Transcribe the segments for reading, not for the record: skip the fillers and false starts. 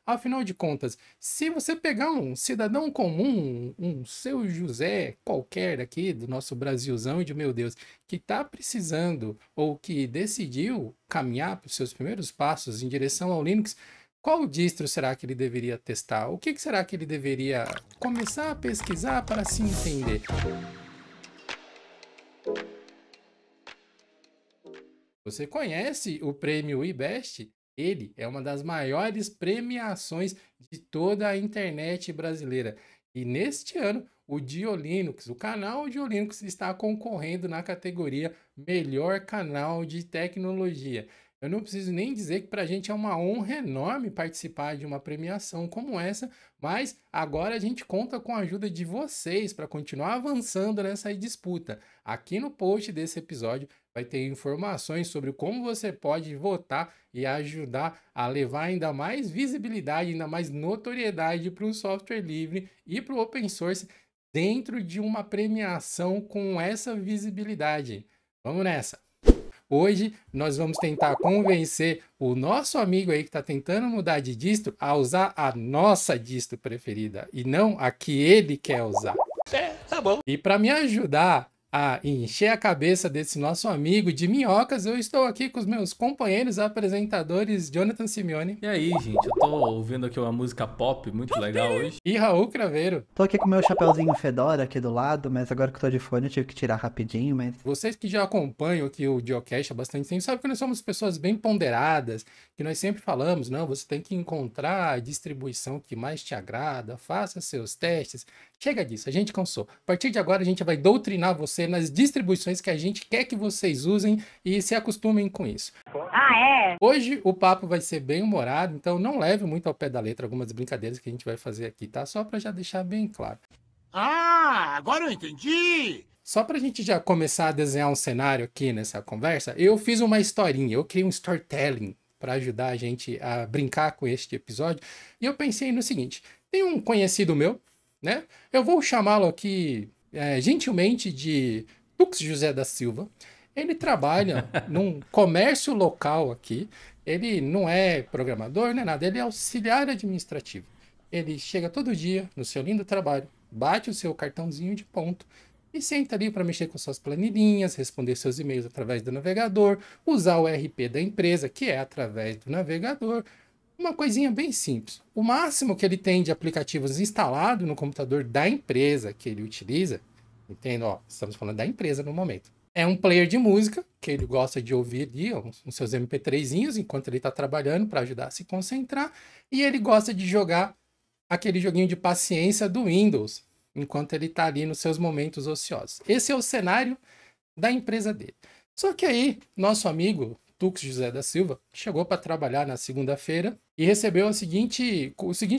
Afinal de contas, se você pegar um cidadão comum, um seu José qualquer aqui do nosso Brasilzão de meu Deus, que está precisando ou que decidiu caminhar para os seus primeiros passos em direção ao Linux, qual distro será que ele deveria testar? O que será que ele deveria começar a pesquisar para se entender? Você conhece o prêmio IBEST? Ele é uma das maiores premiações de toda a internet brasileira. E neste ano, o Diolinux, o canal Diolinux, está concorrendo na categoria Melhor Canal de Tecnologia. Eu não preciso nem dizer que para a gente é uma honra enorme participar de uma premiação como essa, mas agora a gente conta com a ajuda de vocês para continuar avançando nessa disputa. Aqui no post desse episódio vai ter informações sobre como você pode votar e ajudar a levar ainda mais visibilidade, ainda mais notoriedade para o software livre e para o open source dentro de uma premiação com essa visibilidade. Vamos nessa! Hoje nós vamos tentar convencer o nosso amigo aí que está tentando mudar de distro a usar a nossa distro preferida e não a que ele quer usar. Tá bom. E para me ajudar a encher a cabeça desse nosso amigo de minhocas, eu estou aqui com os meus companheiros apresentadores Jonathan Simeone. E aí, gente, eu tô ouvindo aqui uma música pop muito legal hoje. E Raul Craveiro. Tô aqui com meu chapeuzinho Fedora aqui do lado, mas agora que eu tô de fone eu tive que tirar rapidinho, mas... Vocês que já acompanham aqui o Geocast há bastante tempo, sabem que nós somos pessoas bem ponderadas, que nós sempre falamos, não, você tem que encontrar a distribuição que mais te agrada, faça seus testes. Chega disso, a gente cansou. A partir de agora a gente vai doutrinar você nas distribuições que a gente quer que vocês usem e se acostumem com isso. Ah, é? Hoje o papo vai ser bem humorado, então não leve muito ao pé da letra algumas brincadeiras que a gente vai fazer aqui, tá? Só para já deixar bem claro. Ah, agora eu entendi! Só para a gente já começar a desenhar um cenário aqui nessa conversa, eu fiz uma historinha, eu criei um storytelling para ajudar a gente a brincar com este episódio, e eu pensei no seguinte, tem um conhecido meu, né? Eu vou chamá-lo aqui gentilmente de Tux José da Silva. Ele trabalha num comércio local aqui. Ele não é programador, não é nada. Ele é auxiliar administrativo. Ele chega todo dia no seu lindo trabalho, bate o seu cartãozinho de ponto e senta ali para mexer com suas planilhinhas, responder seus e-mails através do navegador, usar o RP da empresa, que é através do navegador. Uma coisinha bem simples. O máximo que ele tem de aplicativos instalado no computador da empresa que ele utiliza, entende? Ó, estamos falando da empresa no momento. É um player de música, que ele gosta de ouvir ali, os seus MP3zinhos, enquanto ele está trabalhando, para ajudar a se concentrar. E ele gosta de jogar aquele joguinho de paciência do Windows, enquanto ele está ali nos seus momentos ociosos. Esse é o cenário da empresa dele. Só que aí, nosso amigo Tux José da Silva chegou para trabalhar na segunda-feira e recebeu o seguinte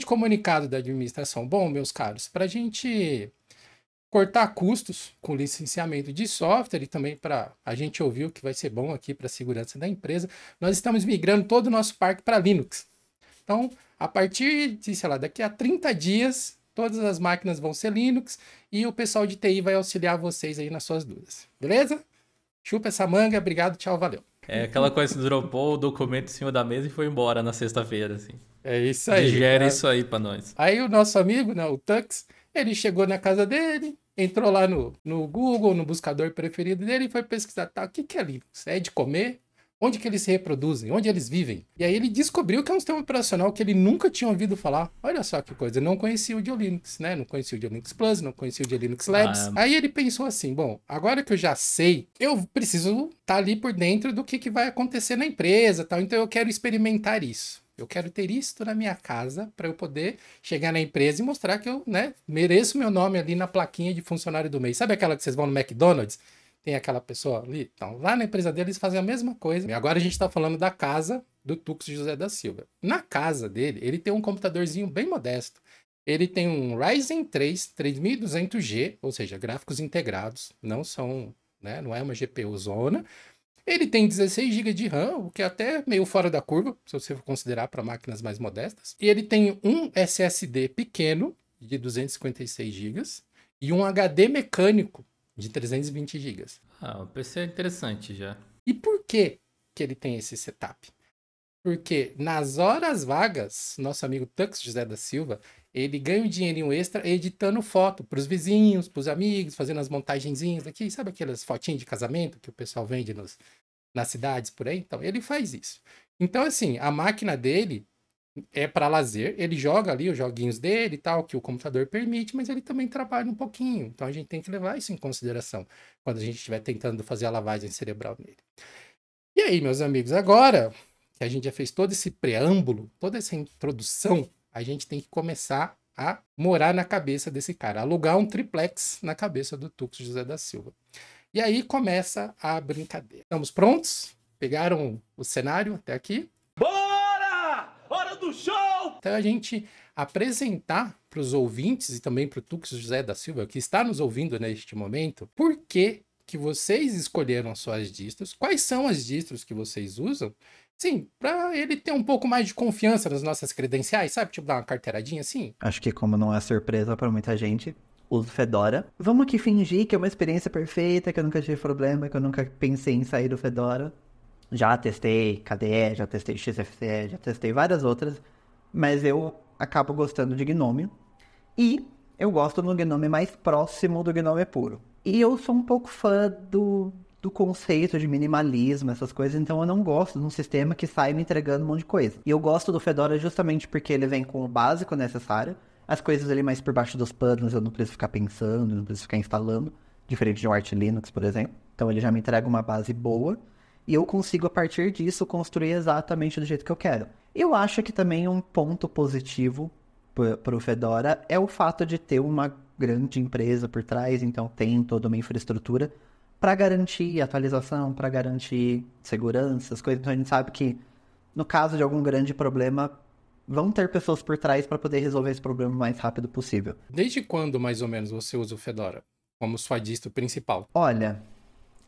comunicado da administração. Bom, meus caros, para a gente cortar custos com licenciamento de software e também para a gente ouvir o que vai ser bom aqui para a segurança da empresa, nós estamos migrando todo o nosso parque para Linux. Então, a partir de, sei lá, daqui a 30 dias, todas as máquinas vão ser Linux e o pessoal de TI vai auxiliar vocês aí nas suas dúvidas. Beleza? Chupa essa manga, obrigado, tchau, valeu. É aquela coisa que dropou o documento em cima da mesa e foi embora na sexta-feira, assim. É isso aí. Digere isso aí pra nós. Aí o nosso amigo, né, o Tux, ele chegou na casa dele, entrou lá no Google, no buscador preferido dele e foi pesquisar, tá, o que é Linux? É de comer? Onde que eles se reproduzem? Onde eles vivem? E aí ele descobriu que é um sistema operacional que ele nunca tinha ouvido falar. Olha só que coisa, não conhecia o Diolinux, né? Não conhecia o Diolinux Plus, não conhecia o Diolinux Labs. Aí ele pensou assim, bom, agora que eu já sei, eu preciso estar ali por dentro do que vai acontecer na empresa, tal. Então eu quero experimentar isso. Eu quero ter isso na minha casa para eu poder chegar na empresa e mostrar que eu, né, mereço meu nome ali na plaquinha de funcionário do mês. Sabe aquela que vocês vão no McDonald's? Tem aquela pessoa ali? Então, lá na empresa deles fazem a mesma coisa. E agora a gente está falando da casa do Tux José da Silva. Na casa dele, ele tem um computadorzinho bem modesto. Ele tem um Ryzen 3 3200G, ou seja, gráficos integrados, não são, né, não é uma GPU zona. Ele tem 16 GB de RAM, o que é até meio fora da curva, se você for considerar para máquinas mais modestas. E ele tem um SSD pequeno, de 256 GB, e um HD mecânico, de 320 GB. Ah, o PC é interessante já. E por que ele tem esse setup? Porque nas horas vagas, nosso amigo Tux José da Silva, ele ganha um dinheirinho extra editando foto para os vizinhos, para os amigos, fazendo as montagenzinhas aqui, sabe aquelas fotinhas de casamento que o pessoal vende nas cidades por aí? Então, ele faz isso. Então, assim, a máquina dele é para lazer, ele joga ali os joguinhos dele e tal, que o computador permite, mas ele também trabalha um pouquinho. Então, a gente tem que levar isso em consideração quando a gente estiver tentando fazer a lavagem cerebral nele. E aí, meus amigos, agora que a gente já fez todo esse preâmbulo, toda essa introdução, a gente tem que começar a morar na cabeça desse cara, alugar um triplex na cabeça do Tux José da Silva. E aí começa a brincadeira. Estamos prontos? Pegaram o cenário até aqui? Bora! Hora do show! Então a gente apresentar para os ouvintes e também para o Tux José da Silva, que está nos ouvindo neste momento, por que vocês escolheram suas distros, quais são as distros que vocês usam, sim, para ele ter um pouco mais de confiança nas nossas credenciais, sabe? Tipo, dar uma carteiradinha assim. Acho que como não é surpresa pra muita gente, uso Fedora. Vamos aqui fingir que é uma experiência perfeita, que eu nunca tive problema, que eu nunca pensei em sair do Fedora. Já testei KDE, já testei XFCE, já testei várias outras, mas eu acabo gostando de Gnome. E eu gosto do Gnome mais próximo do Gnome puro. E eu sou um pouco fã do conceito de minimalismo, essas coisas, então eu não gosto de um sistema que sai me entregando um monte de coisa. E eu gosto do Fedora justamente porque ele vem com o básico necessário, as coisas ali mais por baixo dos panos eu não preciso ficar pensando, não preciso ficar instalando, diferente de um Arch Linux, por exemplo. Então ele já me entrega uma base boa, e eu consigo a partir disso construir exatamente do jeito que eu quero. Eu acho que também um ponto positivo para o Fedora é o fato de ter uma grande empresa por trás, então tem toda uma infraestrutura para garantir atualização, para garantir segurança, as coisas. Então a gente sabe que no caso de algum grande problema, vão ter pessoas por trás para poder resolver esse problema o mais rápido possível. Desde quando, mais ou menos, você usa o Fedora como sua distro principal? Olha,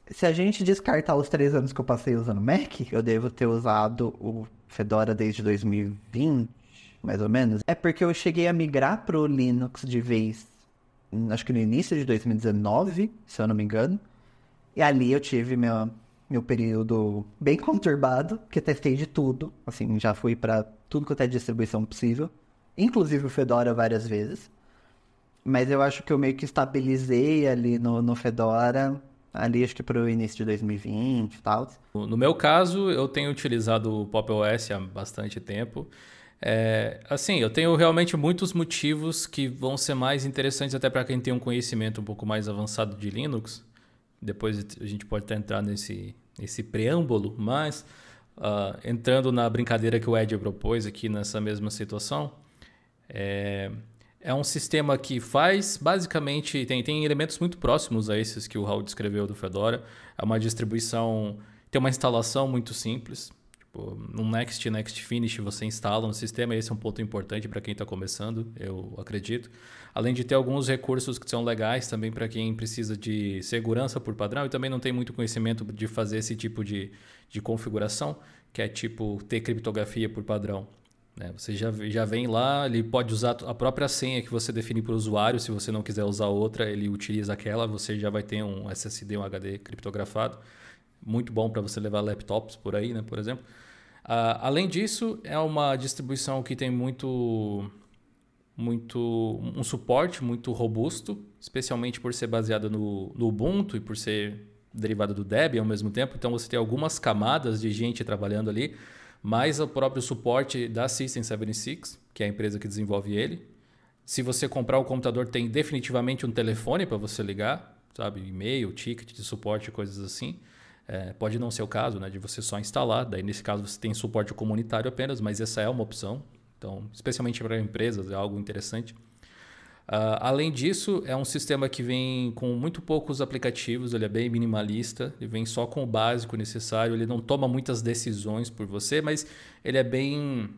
se a gente descartar os 3 anos que eu passei usando Mac, eu devo ter usado o Fedora desde 2020, mais ou menos. É porque eu cheguei a migrar pro Linux de vez, acho que no início de 2019, se eu não me engano. E ali eu tive meu período bem conturbado, porque testei de tudo. Assim, já fui pra tudo quanto é distribuição possível, inclusive o Fedora várias vezes. Mas eu acho que eu meio que estabilizei ali no Fedora, ali acho que pro início de 2020 e tal. No meu caso, eu tenho utilizado o Pop! OS há bastante tempo. Assim, eu tenho realmente muitos motivos que vão ser mais interessantes até para quem tem um conhecimento um pouco mais avançado de Linux. Depois a gente pode até entrar nesse preâmbulo, mas entrando na brincadeira que o Ed propôs aqui nessa mesma situação, é um sistema que faz, basicamente, tem elementos muito próximos a esses que o Raul descreveu do Fedora. É uma distribuição, tem uma instalação muito simples. Tipo, no Next Finish você instala um sistema, esse é um ponto importante para quem está começando, eu acredito. Além de ter alguns recursos que são legais também para quem precisa de segurança por padrão e também não tem muito conhecimento de fazer esse tipo de configuração, que é tipo ter criptografia por padrão. Você já vem lá, ele pode usar a própria senha que você definir para o usuário, se você não quiser usar outra, ele utiliza aquela, você já vai ter um SSD, um HD criptografado. Muito bom para você levar laptops por aí, né, por exemplo. Além disso, é uma distribuição que tem um suporte muito robusto, especialmente por ser baseada no Ubuntu e por ser derivada do Debian ao mesmo tempo. Então você tem algumas camadas de gente trabalhando ali, mais o próprio suporte da System76, que é a empresa que desenvolve ele. Se você comprar o computador, tem definitivamente um telefone para você ligar, sabe? E-mail, ticket de suporte, coisas assim. Pode não ser o caso, né, de você só instalar. Daí, nesse caso, você tem suporte comunitário apenas, mas essa é uma opção. Então, especialmente para empresas, é algo interessante. Além disso, é um sistema que vem com muito poucos aplicativos, ele é bem minimalista, ele vem só com o básico necessário, ele não toma muitas decisões por você, mas ele é bem...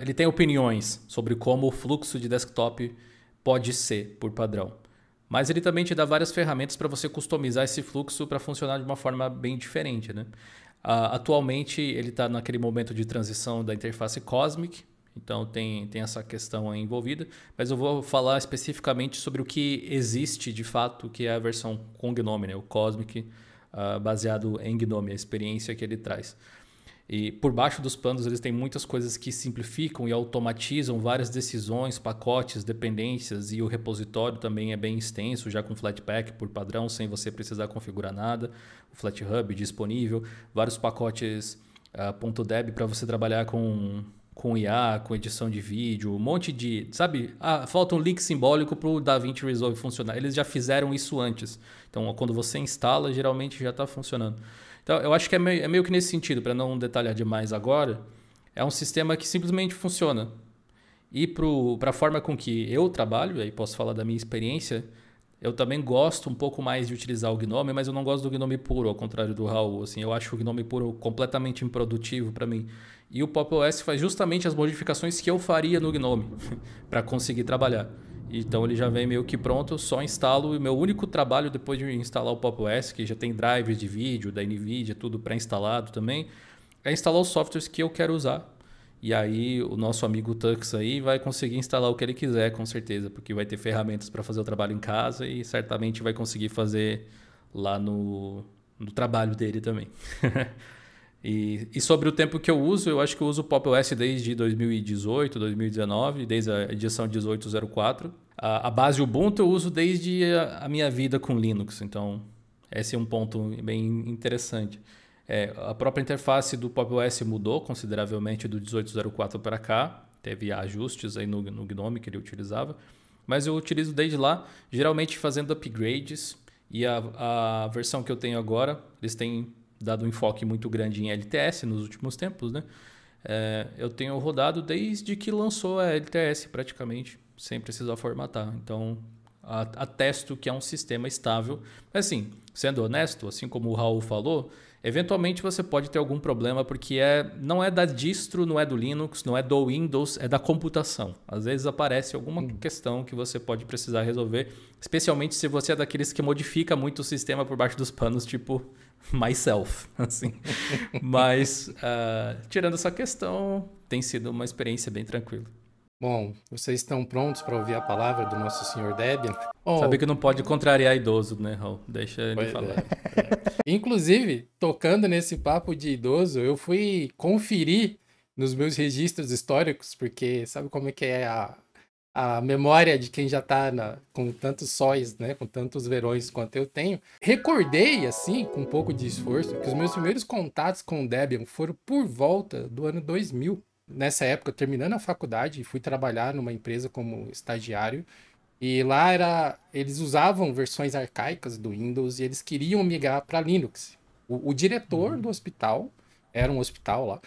ele tem opiniões sobre como o fluxo de desktop pode ser por padrão. Mas ele também te dá várias ferramentas para você customizar esse fluxo para funcionar de uma forma bem diferente, né? Atualmente, ele está naquele momento de transição da interface Cosmic, então tem essa questão aí envolvida, mas eu vou falar especificamente sobre o que existe de fato, que é a versão com Gnome, né? O Cosmic baseado em Gnome, a experiência que ele traz. E por baixo dos panos eles têm muitas coisas que simplificam e automatizam várias decisões, pacotes, dependências, e o repositório também é bem extenso, já com Flatpak por padrão, sem você precisar configurar nada. O FlatHub disponível, vários pacotes .deb para você trabalhar com IA, com edição de vídeo, um monte de... Sabe, falta um link simbólico para o DaVinci Resolve funcionar. Eles já fizeram isso antes. Então, quando você instala, geralmente já está funcionando. Então, eu acho que é meio que nesse sentido, para não detalhar demais agora, é um sistema que simplesmente funciona. E para a forma com que eu trabalho, aí posso falar da minha experiência, eu também gosto um pouco mais de utilizar o Gnome, mas eu não gosto do Gnome puro, ao contrário do Raul. Assim, eu acho o Gnome puro completamente improdutivo para mim. E o Pop! OS faz justamente as modificações que eu faria no Gnome para conseguir trabalhar. Então ele já vem meio que pronto, eu só instalo. E meu único trabalho depois de instalar o Pop! OS, que já tem drivers de vídeo da NVIDIA, tudo pré-instalado também, é instalar os softwares que eu quero usar. E aí o nosso amigo Tux aí vai conseguir instalar o que ele quiser, com certeza, porque vai ter ferramentas para fazer o trabalho em casa e certamente vai conseguir fazer lá no trabalho dele também. E sobre o tempo que eu uso, eu acho que eu uso o Pop! OS desde 2018, 2019, desde a edição 18.04. A base Ubuntu eu uso desde a minha vida com Linux, então esse é um ponto bem interessante. A própria interface do Pop! OS mudou consideravelmente do 18.04 para cá, teve ajustes aí no Gnome que ele utilizava, mas eu utilizo desde lá, geralmente fazendo upgrades, e a versão que eu tenho agora, eles têm dado um enfoque muito grande em LTS nos últimos tempos, né? Eu tenho rodado desde que lançou a LTS praticamente, sem precisar formatar. Então, atesto que é um sistema estável. Mas assim, sendo honesto, assim como o Raul falou, eventualmente você pode ter algum problema porque não é da distro, não é do Linux, não é do Windows, é da computação. Às vezes aparece alguma questão que você pode precisar resolver, especialmente se você é daqueles que modifica muito o sistema por baixo dos panos, tipo myself, assim. Mas, tirando essa questão, tem sido uma experiência bem tranquila. Bom, vocês estão prontos para ouvir a palavra do nosso senhor Debian? Sabe que não pode contrariar idoso, né, Raul? Deixa ele falar. Inclusive, tocando nesse papo de idoso, eu fui conferir nos meus registros históricos, porque sabe como é que é a memória de quem já está com tantos sóis, né, com tantos verões quanto eu tenho. Recordei, assim, com um pouco de esforço, que os meus primeiros contatos com o Debian foram por volta do ano 2000. Nessa época, terminando a faculdade, fui trabalhar numa empresa como estagiário. E lá eles usavam versões arcaicas do Windows e eles queriam migrar para Linux. O diretor do hospital, era um hospital lá,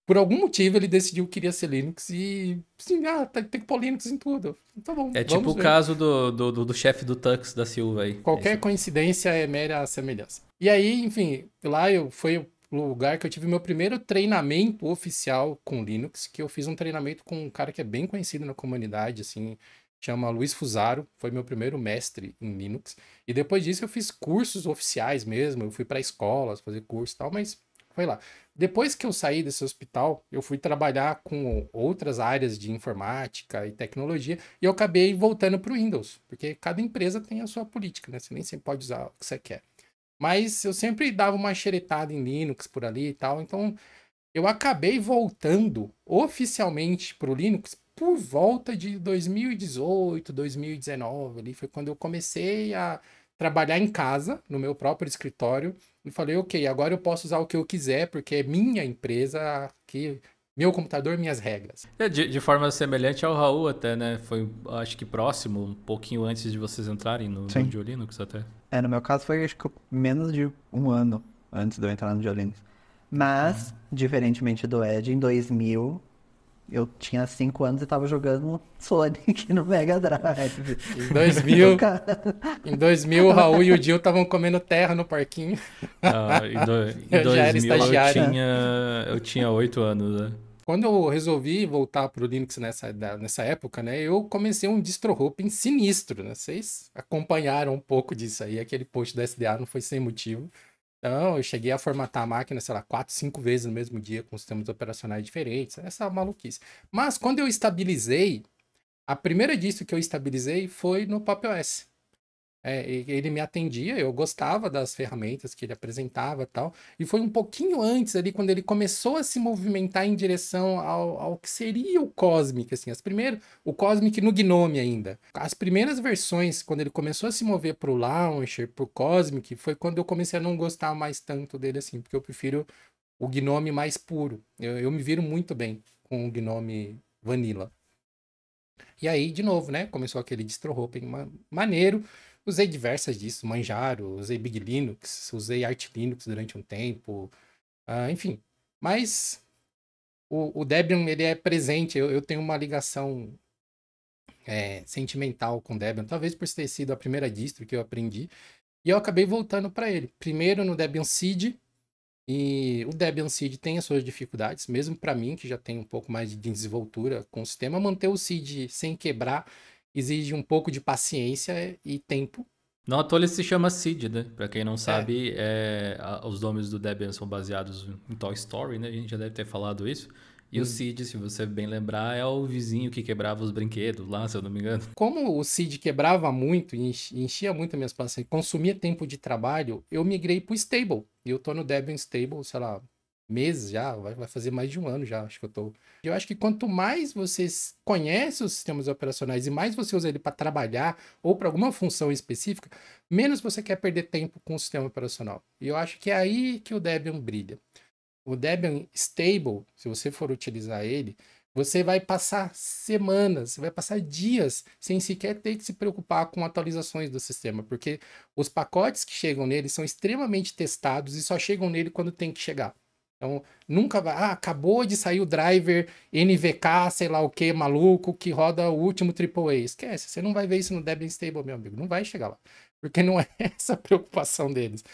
por algum motivo ele decidiu que queria ser Linux e assim, tem que pôr Linux em tudo. Tá bom. É tipo o caso do chefe do Tux da Silva aí. Qualquer coincidência é mera semelhança. E aí, enfim, lá foi o lugar que eu tive meu primeiro treinamento oficial com Linux, que eu fiz um treinamento com um cara que é bem conhecido na comunidade, assim, chama Luiz Fusaro, foi meu primeiro mestre em Linux. E depois disso eu fiz cursos oficiais mesmo, eu fui para escolas fazer curso e tal, mas foi lá. Depois que eu saí desse hospital, eu fui trabalhar com outras áreas de informática e tecnologia e eu acabei voltando para o Windows, porque cada empresa tem a sua política, né? Você nem sempre pode usar o que você quer. Mas eu sempre dava uma xeretada em Linux por ali e tal, então eu acabei voltando oficialmente para o Linux por volta de 2018, 2019, ali foi quando eu comecei a trabalhar em casa, no meu próprio escritório, e falei, ok, agora eu posso usar o que eu quiser, porque é minha empresa, aqui, meu computador, minhas regras. De forma semelhante ao Raul até, né? Foi, acho que próximo, um pouquinho antes de vocês entrarem no Linux até. No meu caso foi, acho que menos de um ano antes de eu entrar no Linux. Mas, diferentemente do Ed, em 2000... eu tinha 5 anos e tava jogando Sonic no Mega Drive. Em 2000 o Raul e o Gil estavam comendo terra no parquinho. Em 2000 já era estagiário. Eu tinha 8 anos, né? Quando eu resolvi voltar pro Linux nessa época, né, eu comecei um distro hopping sinistro, né? Vocês acompanharam um pouco disso aí, aquele post da SDA não foi sem motivo. Então, eu cheguei a formatar a máquina, sei lá, 4, 5 vezes no mesmo dia, com sistemas operacionais diferentes, essa maluquice. Mas, quando eu estabilizei, a primeira distro que eu estabilizei foi no Pop! OS. Ele me atendia, eu gostava das ferramentas que ele apresentava e tal. E foi um pouquinho antes ali, quando ele começou a se movimentar em direção ao que seria o Cosmic, assim, o Cosmic no Gnome ainda. As primeiras versões, quando ele começou a se mover pro Launcher, pro Cosmic, foi quando eu comecei a não gostar mais tanto dele, assim, porque eu prefiro o Gnome mais puro. Eu me viro muito bem com o Gnome Vanilla. E aí, de novo, né? Começou aquele distro open maneiro. Usei diversas disso, Manjaro, usei Big Linux, usei Arch Linux durante um tempo. Enfim, mas o Debian, ele é presente. Eu tenho uma ligação sentimental com o Debian. Talvez por ter sido a primeira distro que eu aprendi. E eu acabei voltando para ele. Primeiro no Debian Seed. E o Debian Seed tem as suas dificuldades, mesmo para mim, que já tem um pouco mais de desenvoltura com o sistema, manter o Seed sem quebrar exige um pouco de paciência e tempo. Não à toa ele se chama Seed, né? Pra quem não sabe, os nomes do Debian são baseados em Toy Story, né? A gente já deve ter falado isso. E o Seed, se você bem lembrar, é o vizinho que quebrava os brinquedos lá, se eu não me engano. Como o Seed quebrava muito e enchia muito as minhas paciências, consumia tempo de trabalho, eu migrei pro Stable. E eu tô no Debian Stable, sei lá, meses já, vai fazer mais de um ano já, acho que eu tô. Eu acho que quanto mais você conhece os sistemas operacionais e mais você usa ele para trabalhar ou para alguma função específica, menos você quer perder tempo com o sistema operacional. E eu acho que é aí que o Debian brilha. O Debian Stable, se você for utilizar ele, você vai passar semanas, você vai passar dias sem sequer ter que se preocupar com atualizações do sistema, porque os pacotes que chegam nele são extremamente testados e só chegam nele quando tem que chegar. Então, nunca vai. Acabou de sair o driver NVK, sei lá o que, maluco, que roda o último AAA. Esquece, você não vai ver isso no Debian Stable, meu amigo. Não vai chegar lá. Porque não é essa a preocupação deles.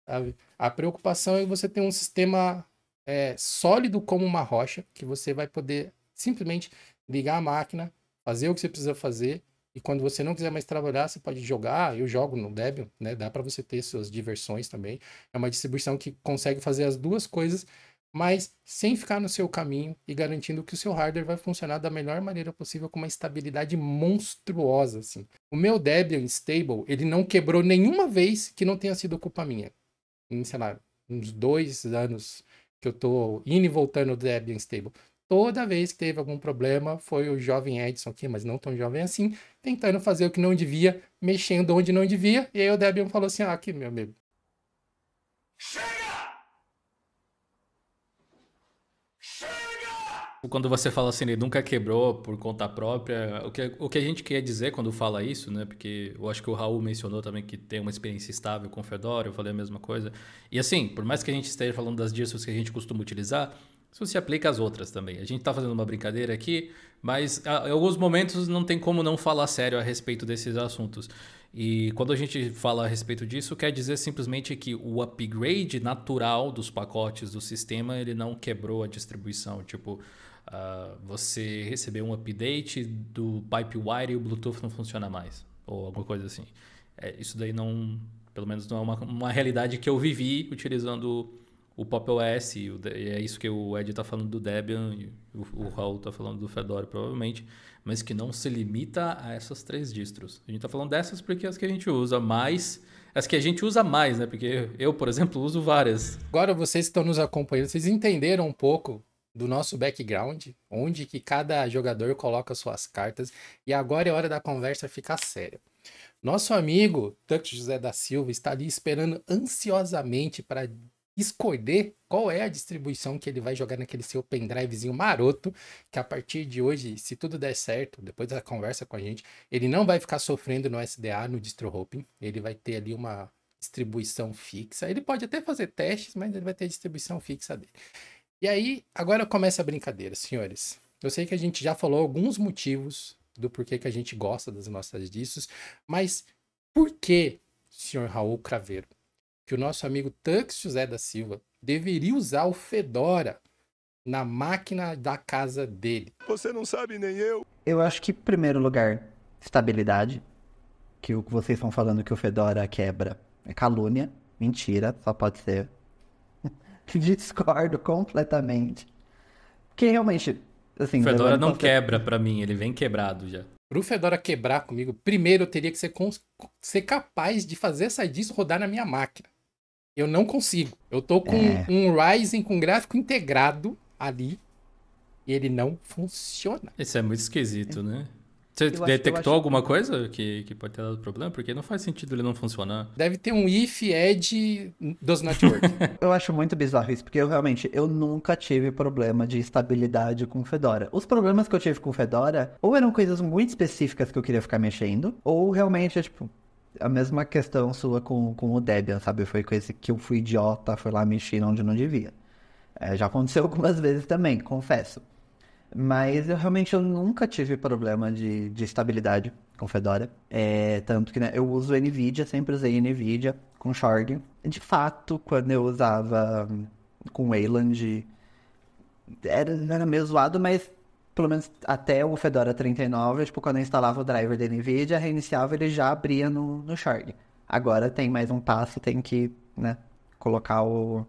Sabe? A preocupação é você ter um sistema sólido como uma rocha, que você vai poder simplesmente ligar a máquina, fazer o que você precisa fazer. E quando você não quiser mais trabalhar, você pode jogar. Eu jogo no Debian, né? Dá para você ter suas diversões também. É uma distribuição que consegue fazer as duas coisas, mas sem ficar no seu caminho e garantindo que o seu hardware vai funcionar da melhor maneira possível com uma estabilidade monstruosa, assim. O meu Debian Stable, ele não quebrou nenhuma vez que não tenha sido culpa minha. Em, sei lá, uns 2 anos que eu tô indo e voltando do Debian Stable. Toda vez que teve algum problema, foi o jovem Edson aqui, mas não tão jovem assim, tentando fazer o que não devia, mexendo onde não devia, e aí o Debian falou assim, aqui, meu amigo. Quando você fala assim, ele nunca quebrou por conta própria, o que a gente quer dizer quando fala isso, né? Porque eu acho que o Raul mencionou também que tem uma experiência estável com o Fedora, eu falei a mesma coisa. E assim, por mais que a gente esteja falando das distros que a gente costuma utilizar, isso se aplica às outras também. A gente tá fazendo uma brincadeira aqui, mas em alguns momentos não tem como não falar sério a respeito desses assuntos. E quando a gente fala a respeito disso, quer dizer simplesmente que o upgrade natural dos pacotes do sistema, ele não quebrou a distribuição. Tipo, você recebeu um update do Pipewire e o Bluetooth não funciona mais. Ou alguma coisa assim. Isso daí não... Pelo menos não é uma realidade que eu vivi utilizando o Pop! OS, e é isso que o Ed tá falando do Debian, e o Raul tá falando do Fedora, provavelmente, mas que não se limita a essas 3 distros. A gente tá falando dessas porque as que a gente usa mais, as que a gente usa mais, né? Porque eu, por exemplo, uso várias. Agora vocês que estão nos acompanhando, vocês entenderam um pouco do nosso background, onde que cada jogador coloca suas cartas, e agora é hora da conversa ficar séria. Nosso amigo Tux José da Silva está ali esperando ansiosamente para escolher qual é a distribuição que ele vai jogar naquele seu pendrivezinho maroto, que a partir de hoje, se tudo der certo, depois da conversa com a gente, ele não vai ficar sofrendo no SDA, no distro hopping, ele vai ter ali uma distribuição fixa, ele pode até fazer testes, mas ele vai ter a distribuição fixa dele. E aí, agora começa a brincadeira, senhores. Eu sei que a gente já falou alguns motivos do porquê que a gente gosta das nossas distros, mas por que, senhor Raul Craveiro, que o nosso amigo Tux José da Silva deveria usar o Fedora na máquina da casa dele? Você não sabe nem eu. Eu acho que, em primeiro lugar, estabilidade. Que o que vocês estão falando que o Fedora quebra é calúnia. Mentira, só pode ser. Discordo completamente. Porque realmente, assim... O Fedora não quebra pra mim, ele vem quebrado já. Pro Fedora quebrar comigo, primeiro eu teria que ser capaz de fazer essa distro rodar na minha máquina. Eu não consigo. Eu tô com um Ryzen com gráfico integrado ali e ele não funciona. Isso é muito esquisito, né? Você detectou alguma coisa que pode ter dado problema? Porque não faz sentido ele não funcionar. Deve ter um if edge does not work. Eu acho muito bizarro isso, porque eu nunca tive problema de estabilidade com Fedora. Os problemas que eu tive com Fedora, ou eram coisas muito específicas que eu queria ficar mexendo, ou realmente é tipo, a mesma questão sua com o Debian, sabe? Foi coisa que eu fui idiota, fui lá mexer onde não devia. Já aconteceu algumas vezes também, confesso. Mas eu nunca tive problema de estabilidade com Fedora. Tanto que, né, eu uso NVIDIA, sempre usei NVIDIA com Shorg. De fato, quando eu usava com Wayland, era meio zoado, mas pelo menos até o Fedora 39, tipo, quando eu instalava o driver da NVIDIA, reiniciava, ele já abria no Shorg. Agora tem mais um passo, tem que, né, colocar o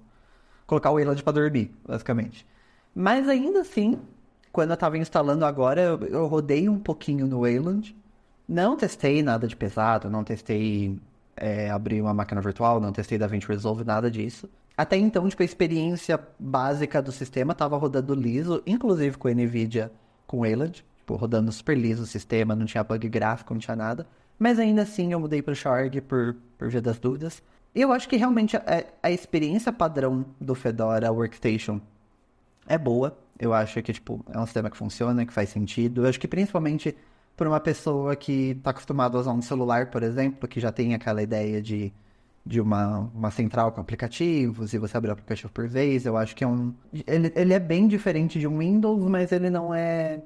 Wayland pra dormir, basicamente. Mas ainda assim, quando eu tava instalando agora, eu rodei um pouquinho no Wayland. Não testei nada de pesado, não testei abrir uma máquina virtual, não testei DaVinci Resolve, nada disso. Até então, tipo, a experiência básica do sistema tava rodando liso, inclusive com a NVIDIA, com Wayland. Tipo, rodando super liso o sistema, não tinha bug gráfico, não tinha nada. Mas ainda assim, eu mudei pro Shorg por via das dúvidas. E eu acho que realmente a experiência padrão do Fedora Workstation é boa. Eu acho que, tipo, é um sistema que funciona, que faz sentido. Eu acho que principalmente para uma pessoa que está acostumada a usar um celular, por exemplo, que já tem aquela ideia de uma central com aplicativos e você abre o aplicativo por vez, eu acho que ele é bem diferente de um Windows, mas ele não é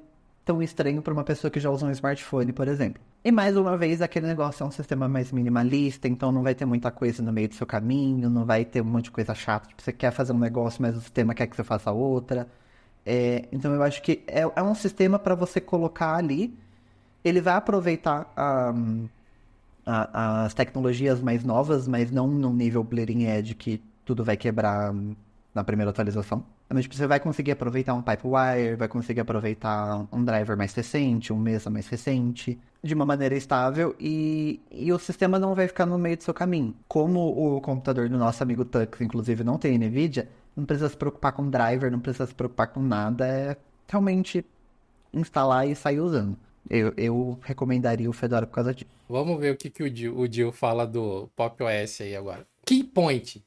tão estranho para uma pessoa que já usa um smartphone, por exemplo. E mais uma vez, aquele negócio é um sistema mais minimalista, então não vai ter muita coisa no meio do seu caminho, não vai ter um monte de coisa chata. Tipo, você quer fazer um negócio, mas o sistema quer que você faça outra. Então eu acho que é um sistema para você colocar ali. Ele vai aproveitar as tecnologias mais novas, mas não num nível bleeding edge que tudo vai quebrar na primeira atualização. Mas tipo, você vai conseguir aproveitar um Pipewire, vai conseguir aproveitar um driver mais recente, um Mesa mais recente, de uma maneira estável, e o sistema não vai ficar no meio do seu caminho. Como o computador do nosso amigo Tux, inclusive, não tem NVIDIA, não precisa se preocupar com driver, não precisa se preocupar com nada, é realmente instalar e sair usando. Eu recomendaria o Fedora por causa disso. Vamos ver o que o Gil fala do Pop! OS aí agora. Key point.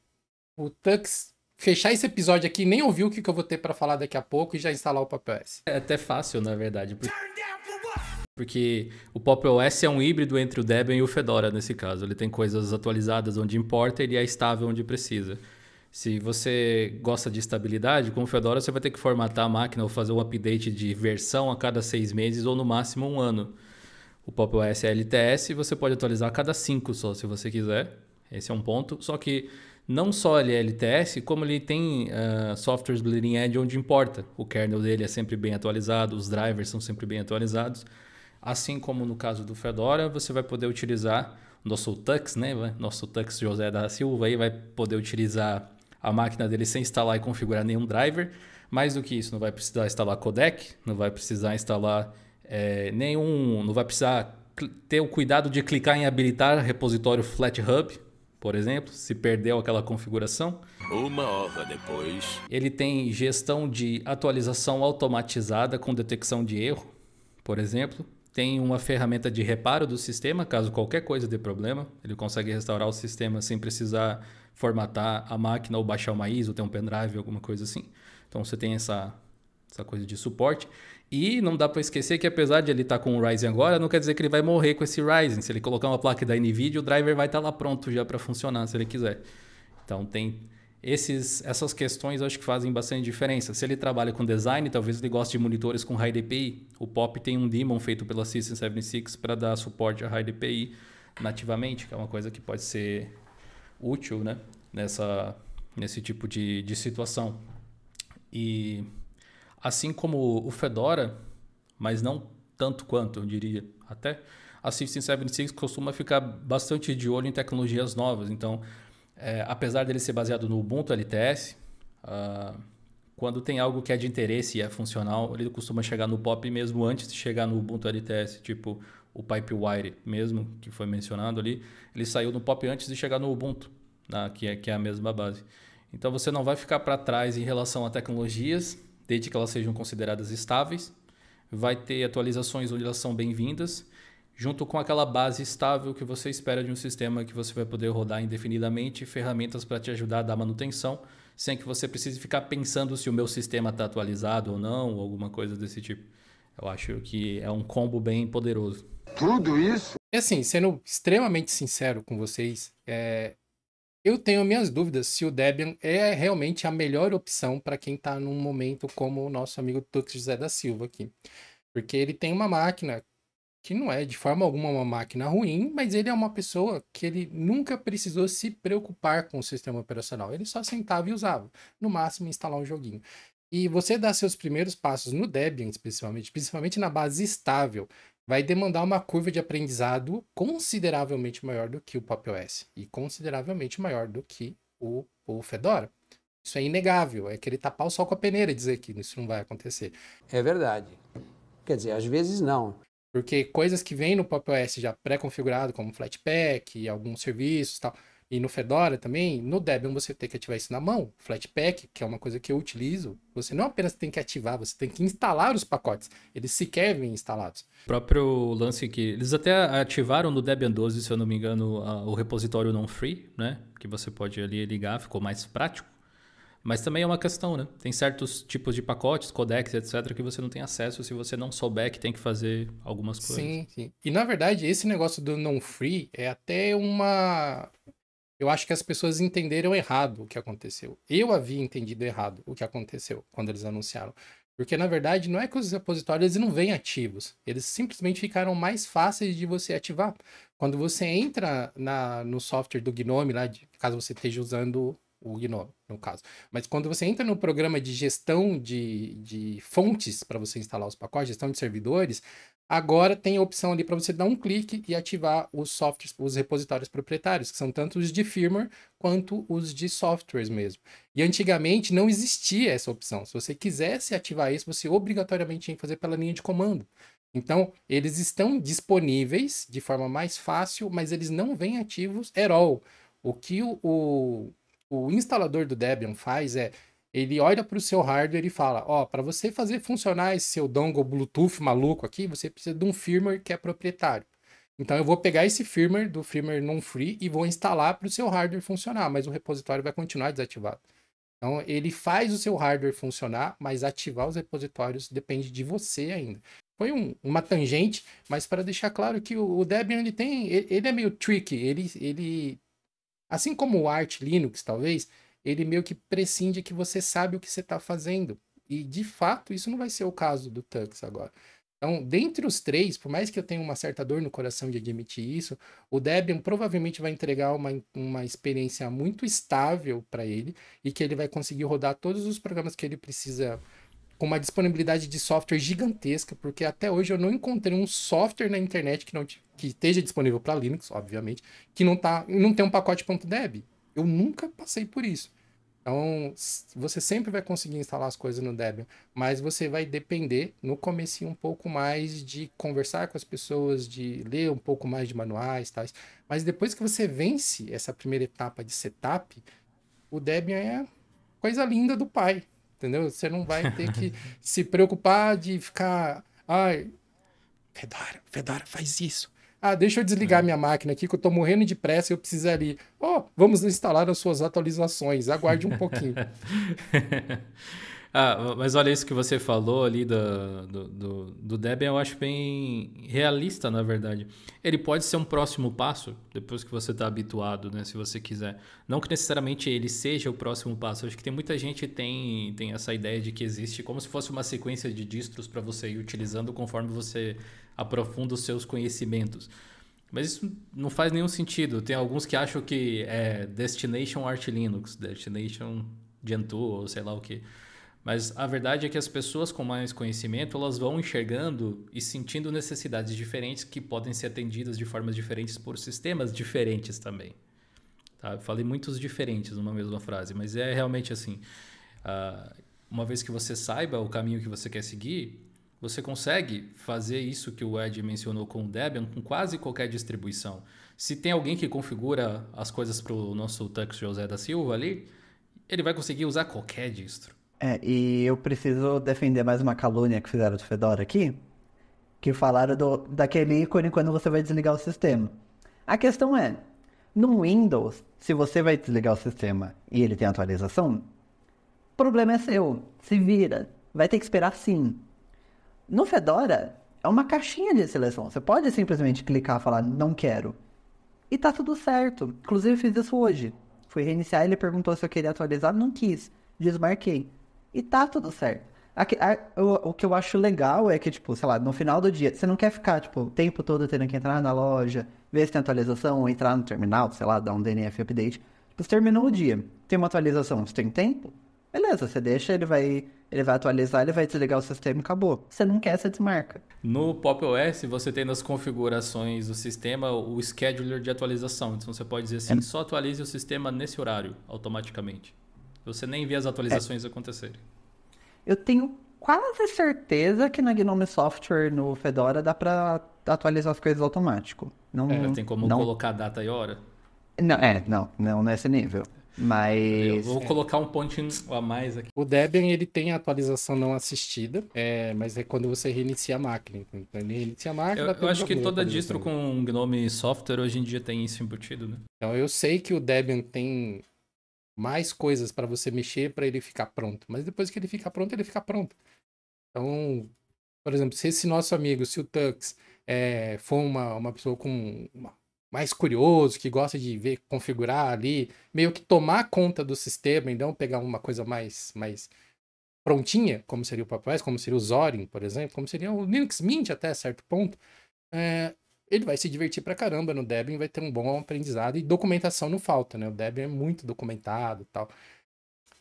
O Tux fechar esse episódio aqui, nem ouviu o que eu vou ter pra falar daqui a pouco e já instalar o Pop! OS. É até fácil, na verdade. Porque o Pop! OS é um híbrido entre o Debian e o Fedora, nesse caso. Ele tem coisas atualizadas onde importa e ele é estável onde precisa. Se você gosta de estabilidade, com o Fedora você vai ter que formatar a máquina ou fazer um update de versão a cada 6 meses ou no máximo 1 ano. O Pop! OS é LTS e você pode atualizar a cada 5 só, se você quiser. Esse é um ponto. Só que não só ele é LTS, como ele tem softwares bleeding edge onde importa. O kernel dele é sempre bem atualizado, os drivers são sempre bem atualizados. Assim como no caso do Fedora, você vai poder utilizar nosso Tux, né? Nosso Tux José da Silva aí vai poder utilizar a máquina dele sem instalar e configurar nenhum driver. Mais do que isso, não vai precisar instalar codec, não vai precisar instalar não vai precisar ter o cuidado de clicar em habilitar repositório FlatHub, por exemplo, se perdeu aquela configuração. 1 hora depois. Ele tem gestão de atualização automatizada com detecção de erro, por exemplo. Tem uma ferramenta de reparo do sistema, caso qualquer coisa dê problema. Ele consegue restaurar o sistema sem precisar formatar a máquina ou baixar uma ISO, ter um pendrive, alguma coisa assim. Então você tem essa coisa de suporte. E não dá para esquecer que apesar de ele estar com o Ryzen agora, não quer dizer que ele vai morrer com esse Ryzen. Se ele colocar uma placa da NVIDIA, o driver vai estar lá pronto já para funcionar, se ele quiser. Então tem essas questões, eu acho que fazem bastante diferença. Se ele trabalha com design, talvez ele goste de monitores com High DPI. O Pop tem um daemon feito pela System76 para dar suporte a High DPI nativamente, que é uma coisa que pode ser útil, né? Nesse tipo de situação. E assim como o Fedora, mas não tanto quanto, eu diria, até a System76 costuma ficar bastante de olho em tecnologias novas. Então, apesar dele ser baseado no Ubuntu LTS, quando tem algo que é de interesse e é funcional, ele costuma chegar no POP mesmo antes de chegar no Ubuntu LTS, tipo o Pipewire mesmo, que foi mencionado ali, ele saiu no POP antes de chegar no Ubuntu, que é a mesma base. Então você não vai ficar para trás em relação a tecnologias, desde que elas sejam consideradas estáveis, vai ter atualizações onde elas são bem-vindas, junto com aquela base estável que você espera de um sistema que você vai poder rodar indefinidamente, ferramentas para te ajudar a dar manutenção, sem que você precise ficar pensando se o meu sistema está atualizado ou não, ou alguma coisa desse tipo. Eu acho que é um combo bem poderoso. Tudo isso? E assim, sendo extremamente sincero com vocês, eu tenho minhas dúvidas se o Debian é realmente a melhor opção para quem está num momento como o nosso amigo Tux José da Silva aqui. Porque ele tem uma máquina que não é de forma alguma uma máquina ruim, mas ele é uma pessoa que ele nunca precisou se preocupar com o sistema operacional. Ele só sentava e usava. No máximo, instalar um joguinho. E você dar seus primeiros passos no Debian, principalmente na base estável, vai demandar uma curva de aprendizado consideravelmente maior do que o Pop! OS e consideravelmente maior do que o Fedora. Isso é inegável, é querer tapar o sol com a peneira e dizer que isso não vai acontecer. É verdade. Quer dizer, às vezes não. Porque coisas que vêm no Pop! OS já pré-configurado, como Flatpak e alguns serviços e tal, e no Fedora também, no Debian você tem que ativar isso na mão. Flatpak, que é uma coisa que eu utilizo, você não apenas tem que ativar, você tem que instalar os pacotes. Eles sequer vêm instalados. O próprio lance que eles até ativaram no Debian 12, se eu não me engano, o repositório non-free, né? Que você pode ali ligar, ficou mais prático. Mas também é uma questão, né? Tem certos tipos de pacotes, codecs, etc., que você não tem acesso se você não souber que tem que fazer algumas coisas. Sim, sim. E na verdade, esse negócio do non-free é até uma... Eu acho que as pessoas entenderam errado o que aconteceu. Eu havia entendido errado o que aconteceu quando eles anunciaram. Porque, na verdade, não é que os repositórios não vêm ativos. Eles simplesmente ficaram mais fáceis de você ativar. Quando você entra no software do Gnome, lá, caso você esteja usando o Gnome, no caso. Mas quando você entra no programa de gestão de fontes para você instalar os pacotes, gestão de servidores, agora tem a opção ali para você dar um clique e ativar os softwares, os repositórios proprietários, que são tanto os de firmware quanto os de softwares mesmo. E antigamente não existia essa opção. Se você quisesse ativar isso, você obrigatoriamente tinha que fazer pela linha de comando. Então, eles estão disponíveis de forma mais fácil, mas eles não vêm ativos at all. O que o instalador do Debian faz ele olha para o seu hardware e fala, para você fazer funcionar esse seu dongle Bluetooth maluco aqui, você precisa de um firmware que é proprietário. Então eu vou pegar esse firmware do firmware non-free e vou instalar para o seu hardware funcionar, mas o repositório vai continuar desativado. Então ele faz o seu hardware funcionar, mas ativar os repositórios depende de você ainda. Foi uma tangente, mas para deixar claro que o Debian ele é meio tricky, ele assim como o Arch Linux, talvez, ele meio que prescinde que você sabe o que você está fazendo. E, de fato, isso não vai ser o caso do Tux agora. Então, dentre os três, por mais que eu tenha uma certa dor no coração de admitir isso, o Debian provavelmente vai entregar uma experiência muito estável para ele e que ele vai conseguir rodar todos os programas que ele precisa com uma disponibilidade de software gigantesca, porque até hoje eu não encontrei um software na internet que esteja disponível para Linux, obviamente, que não tem um pacote .deb. Eu nunca passei por isso. Então, você sempre vai conseguir instalar as coisas no Debian, mas você vai depender, no comecinho, um pouco mais de conversar com as pessoas, de ler um pouco mais de manuais, tais. Mas depois que você vence essa primeira etapa de setup, o Debian é coisa linda do pai. Entendeu? Você não vai ter que se preocupar de ficar... Ai, Fedora, faz isso. Deixa eu desligar minha máquina aqui que eu tô morrendo de pressa e eu preciso ali. Vamos instalar as suas atualizações. Aguarde um pouquinho. Mas olha isso que você falou ali do Debian, eu acho bem realista, na verdade. Ele pode ser um próximo passo, depois que você está habituado, né, se você quiser. Não que necessariamente ele seja o próximo passo. Eu acho que tem muita gente que tem essa ideia de que existe como se fosse uma sequência de distros para você ir utilizando conforme você aprofunda os seus conhecimentos. Mas isso não faz nenhum sentido. Tem alguns que acham que é Destination Arch Linux, Destination Gentoo, ou sei lá o que. Mas a verdade é que as pessoas com mais conhecimento, elas vão enxergando e sentindo necessidades diferentes que podem ser atendidas de formas diferentes por sistemas diferentes também. Tá? Eu falei muitos diferentes numa mesma frase, mas é realmente assim. uma vez que você saiba o caminho que você quer seguir, você consegue fazer isso que o Ed mencionou com o Debian com quase qualquer distribuição. Se tem alguém que configura as coisas para o nosso Tux José da Silva ali, ele vai conseguir usar qualquer distro. E eu preciso defender mais uma calúnia que fizeram do Fedora aqui, que falaram daquele ícone quando você vai desligar o sistema. A questão é, no Windows, se você vai desligar o sistema e ele tem atualização, o problema é seu, se vira, vai ter que esperar sim. No Fedora, é uma caixinha de seleção, você pode simplesmente clicar e falar, não quero. E tá tudo certo, inclusive fiz isso hoje. Fui reiniciar, ele perguntou se eu queria atualizar, não quis, desmarquei. E tá tudo certo. O que eu acho legal é que, tipo, sei lá, no final do dia, você não quer ficar, tipo, o tempo todo tendo que entrar na loja, ver se tem atualização, ou entrar no terminal, sei lá, dar um DNF update. Tipo, você terminou o dia, tem uma atualização, você tem tempo? Beleza, você deixa, ele vai atualizar, ele vai desligar o sistema e acabou. Você não quer, você desmarca. No Pop! OS, você tem nas configurações do sistema o scheduler de atualização. Então você pode dizer assim, só atualize o sistema nesse horário, automaticamente. Você nem vê as atualizações acontecerem. Eu tenho quase certeza que na Gnome Software, no Fedora, dá pra atualizar as coisas automático. Não, tem como colocar data e hora? Não nesse nível. Mas... Eu vou colocar um pontinho a mais aqui. O Debian, ele tem a atualização não assistida, mas é quando você reinicia a máquina. Então, ele reinicia a máquina... Eu acho que toda distro com Gnome Software hoje em dia tem isso embutido, né? Então, eu sei que o Debian tem mais coisas para você mexer para ele ficar pronto. Mas depois que ele fica pronto, ele fica pronto. Então, por exemplo, se esse nosso amigo, se o Tux for uma pessoa mais curioso, que gosta de ver, configurar ali, meio que tomar conta do sistema e não pegar uma coisa mais prontinha, como seria o Pop!OS, como seria o Zorin, por exemplo, como seria o Linux Mint até certo ponto, ele vai se divertir pra caramba no Debian, vai ter um bom aprendizado e documentação não falta, né? O Debian é muito documentado e tal.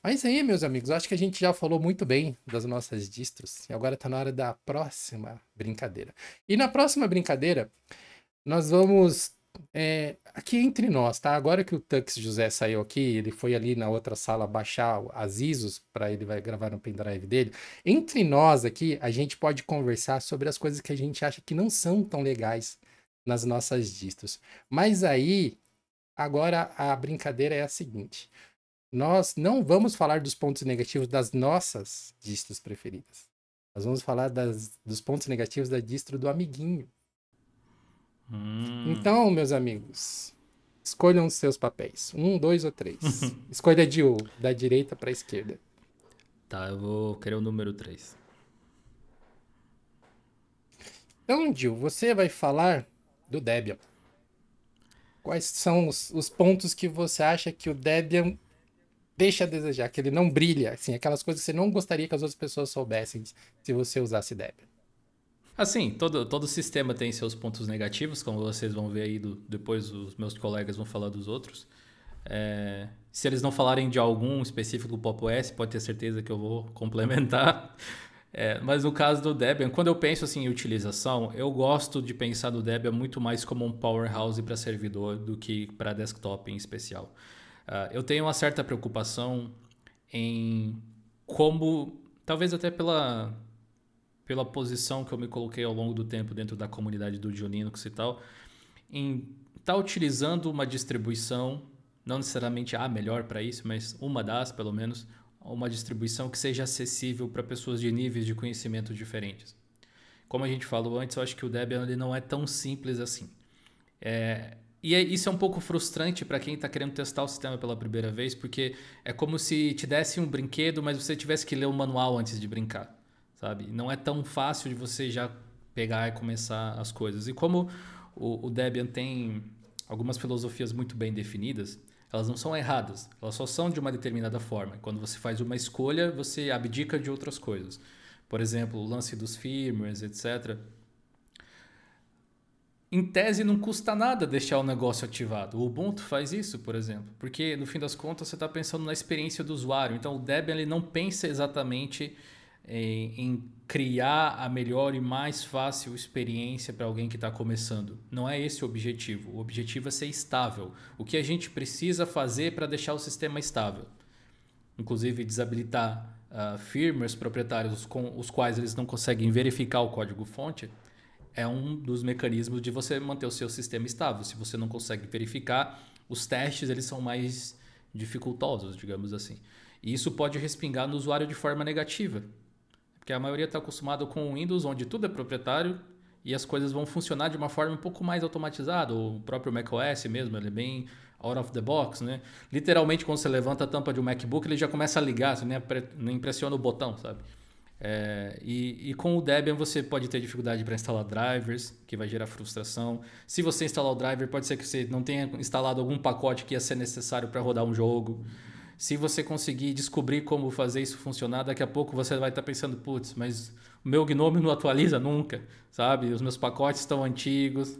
Mas aí, meus amigos, acho que a gente já falou muito bem das nossas distros e agora tá na hora da próxima brincadeira. E na próxima brincadeira, nós vamos... aqui entre nós, tá? Agora que o Tux José saiu aqui, ele foi ali na outra sala baixar as ISOs para ele vai gravar no pendrive dele. Entre nós aqui, a gente pode conversar sobre as coisas que a gente acha que não são tão legais nas nossas distros. Mas aí, agora a brincadeira é a seguinte. Nós não vamos falar dos pontos negativos das nossas distros preferidas. Nós vamos falar dos pontos negativos da distro do amiguinho. Então, meus amigos, escolham os seus papéis. 1, 2 ou 3. Escolha da direita para a esquerda. Tá, eu vou querer o número 3. Então, Gil, você vai falar do Debian. Quais são os pontos que você acha que o Debian deixa a desejar, que ele não brilha, assim, aquelas coisas que você não gostaria que as outras pessoas soubessem se você usasse Debian? Assim, todo sistema tem seus pontos negativos, como vocês vão ver aí, depois os meus colegas vão falar dos outros. Se eles não falarem de algum específico do Pop! OS, pode ter certeza que eu vou complementar. Mas no caso do Debian, quando eu penso assim, em utilização, eu gosto de pensar no Debian muito mais como um powerhouse para servidor do que para desktop em especial. Eu tenho uma certa preocupação em como, talvez até pela posição que eu me coloquei ao longo do tempo dentro da comunidade do Linux e tal, em estar utilizando uma distribuição, não necessariamente a melhor para isso, mas uma das, pelo menos, uma distribuição que seja acessível para pessoas de níveis de conhecimento diferentes. Como a gente falou antes, eu acho que o Debian ele não é tão simples assim. Isso é um pouco frustrante para quem está querendo testar o sistema pela primeira vez, porque é como se te desse um brinquedo, mas você tivesse que ler o manual antes de brincar, sabe? Não é tão fácil de você já pegar e começar as coisas. E como o Debian tem algumas filosofias muito bem definidas, elas não são erradas, elas só são de uma determinada forma. Quando você faz uma escolha, você abdica de outras coisas. Por exemplo, o lance dos firmwares, etc. Em tese, não custa nada deixar o negócio ativado. O Ubuntu faz isso, por exemplo, porque no fim das contas você está pensando na experiência do usuário. Então o Debian ele não pensa exatamente em criar a melhor e mais fácil experiência para alguém que está começando. Não é esse o objetivo. O objetivo é ser estável. O que a gente precisa fazer para deixar o sistema estável? Inclusive desabilitar firmwares proprietários com os quais eles não conseguem verificar o código-fonte, é um dos mecanismos de você manter o seu sistema estável. Se você não consegue verificar, os testes eles são mais dificultosos, digamos assim. E isso pode respingar no usuário de forma negativa. Porque a maioria está acostumado com o Windows, onde tudo é proprietário e as coisas vão funcionar de uma forma um pouco mais automatizada. O próprio macOS mesmo, ele é bem out of the box, né? Literalmente, quando você levanta a tampa de um MacBook, ele já começa a ligar, você nem impressiona o botão, sabe? E com o Debian você pode ter dificuldade para instalar drivers, que vai gerar frustração. Se você instalar o driver, pode ser que você não tenha instalado algum pacote que ia ser necessário para rodar um jogo. Se você conseguir descobrir como fazer isso funcionar, daqui a pouco você vai estar pensando, putz, mas o meu GNOME não atualiza nunca, sabe? Os meus pacotes estão antigos.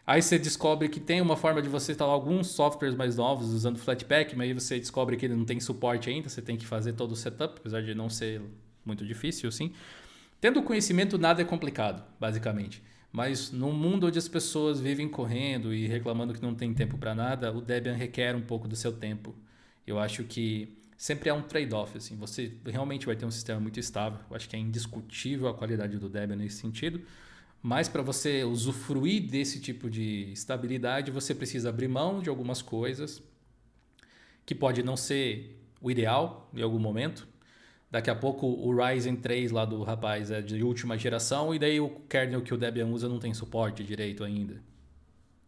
Aí você descobre que tem uma forma de você instalar alguns softwares mais novos usando Flatpak, mas aí você descobre que ele não tem suporte ainda, você tem que fazer todo o setup, apesar de não ser muito difícil, assim. Tendo conhecimento, nada é complicado, basicamente. Mas num mundo onde as pessoas vivem correndo e reclamando que não tem tempo para nada, o Debian requer um pouco do seu tempo. Eu acho que sempre é um trade-off, assim. Você realmente vai ter um sistema muito estável. Eu acho que é indiscutível a qualidade do Debian nesse sentido. Mas para você usufruir desse tipo de estabilidade, você precisa abrir mão de algumas coisas que pode não ser o ideal em algum momento. Daqui a pouco o Ryzen 3 lá do rapaz é de última geração e daí o kernel que o Debian usa não tem suporte direito ainda.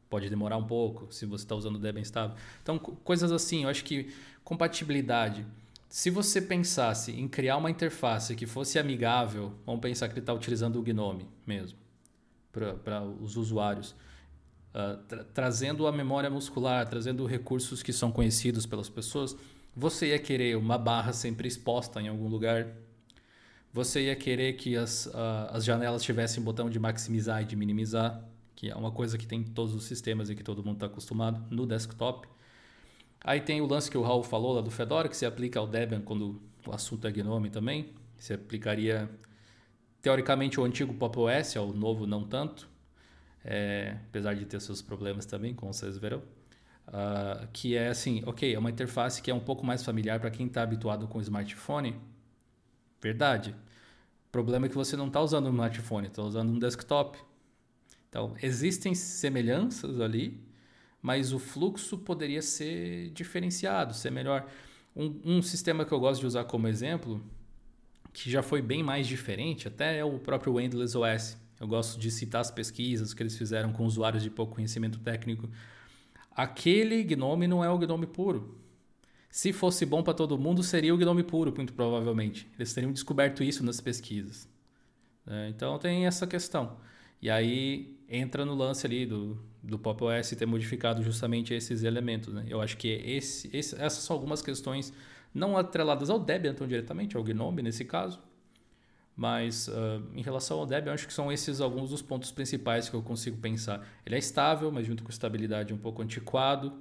Pode demorar um pouco se você está usando o Debian estável. Então, coisas assim, eu acho que compatibilidade. Se você pensasse em criar uma interface que fosse amigável, vamos pensar que ele está utilizando o GNOME mesmo, para os usuários, trazendo a memória muscular, trazendo recursos que são conhecidos pelas pessoas, você ia querer uma barra sempre exposta em algum lugar. Você ia querer que as janelas tivessem botão de maximizar e de minimizar, que é uma coisa que tem em todos os sistemas e que todo mundo está acostumado no desktop. Aí tem o lance que o Raul falou lá do Fedora, que se aplica ao Debian quando o assunto é GNOME também. Se aplicaria, teoricamente, o antigo Pop! OS, ao novo não tanto, apesar de ter seus problemas também, como vocês verão. Que é assim, ok, é uma interface que é um pouco mais familiar para quem está habituado com o smartphone. Verdade. O problema é que você não está usando um smartphone, está usando um desktop. Então, existem semelhanças ali, mas o fluxo poderia ser diferenciado, ser melhor. Um sistema que eu gosto de usar como exemplo, que já foi bem mais diferente, até é o próprio Endless OS. Eu gosto de citar as pesquisas que eles fizeram com usuários de pouco conhecimento técnico. Aquele GNOME não é o GNOME puro. Se fosse bom para todo mundo, seria o GNOME puro, muito provavelmente. Eles teriam descoberto isso nas pesquisas. Então tem essa questão. E aí entra no lance ali do Pop! OS ter modificado justamente esses elementos, né? Eu acho que essas são algumas questões não atreladas ao Debian tão diretamente, ao GNOME nesse caso. Mas em relação ao Debian, eu acho que são esses alguns dos pontos principais que eu consigo pensar. Ele é estável, mas junto com estabilidade um pouco antiquado.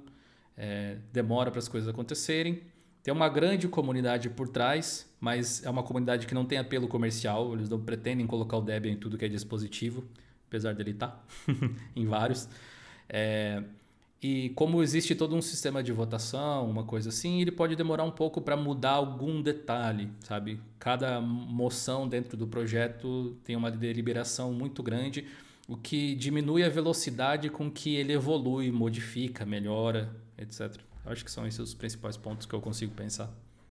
Demora para as coisas acontecerem. Tem uma grande comunidade por trás, mas é uma comunidade que não tem apelo comercial. Eles não pretendem colocar o Debian em tudo que é dispositivo, apesar dele estar em vários. E como existe todo um sistema de votação, uma coisa assim, ele pode demorar um pouco para mudar algum detalhe, sabe? Cada moção dentro do projeto tem uma deliberação muito grande, o que diminui a velocidade com que ele evolui, modifica, melhora, etc. Acho que são esses os principais pontos que eu consigo pensar.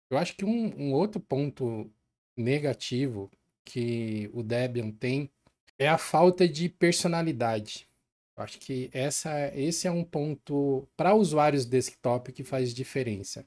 Eu acho que um outro ponto negativo que o Debian tem é a falta de personalidade. Eu acho que esse é um ponto para usuários desktop que faz diferença.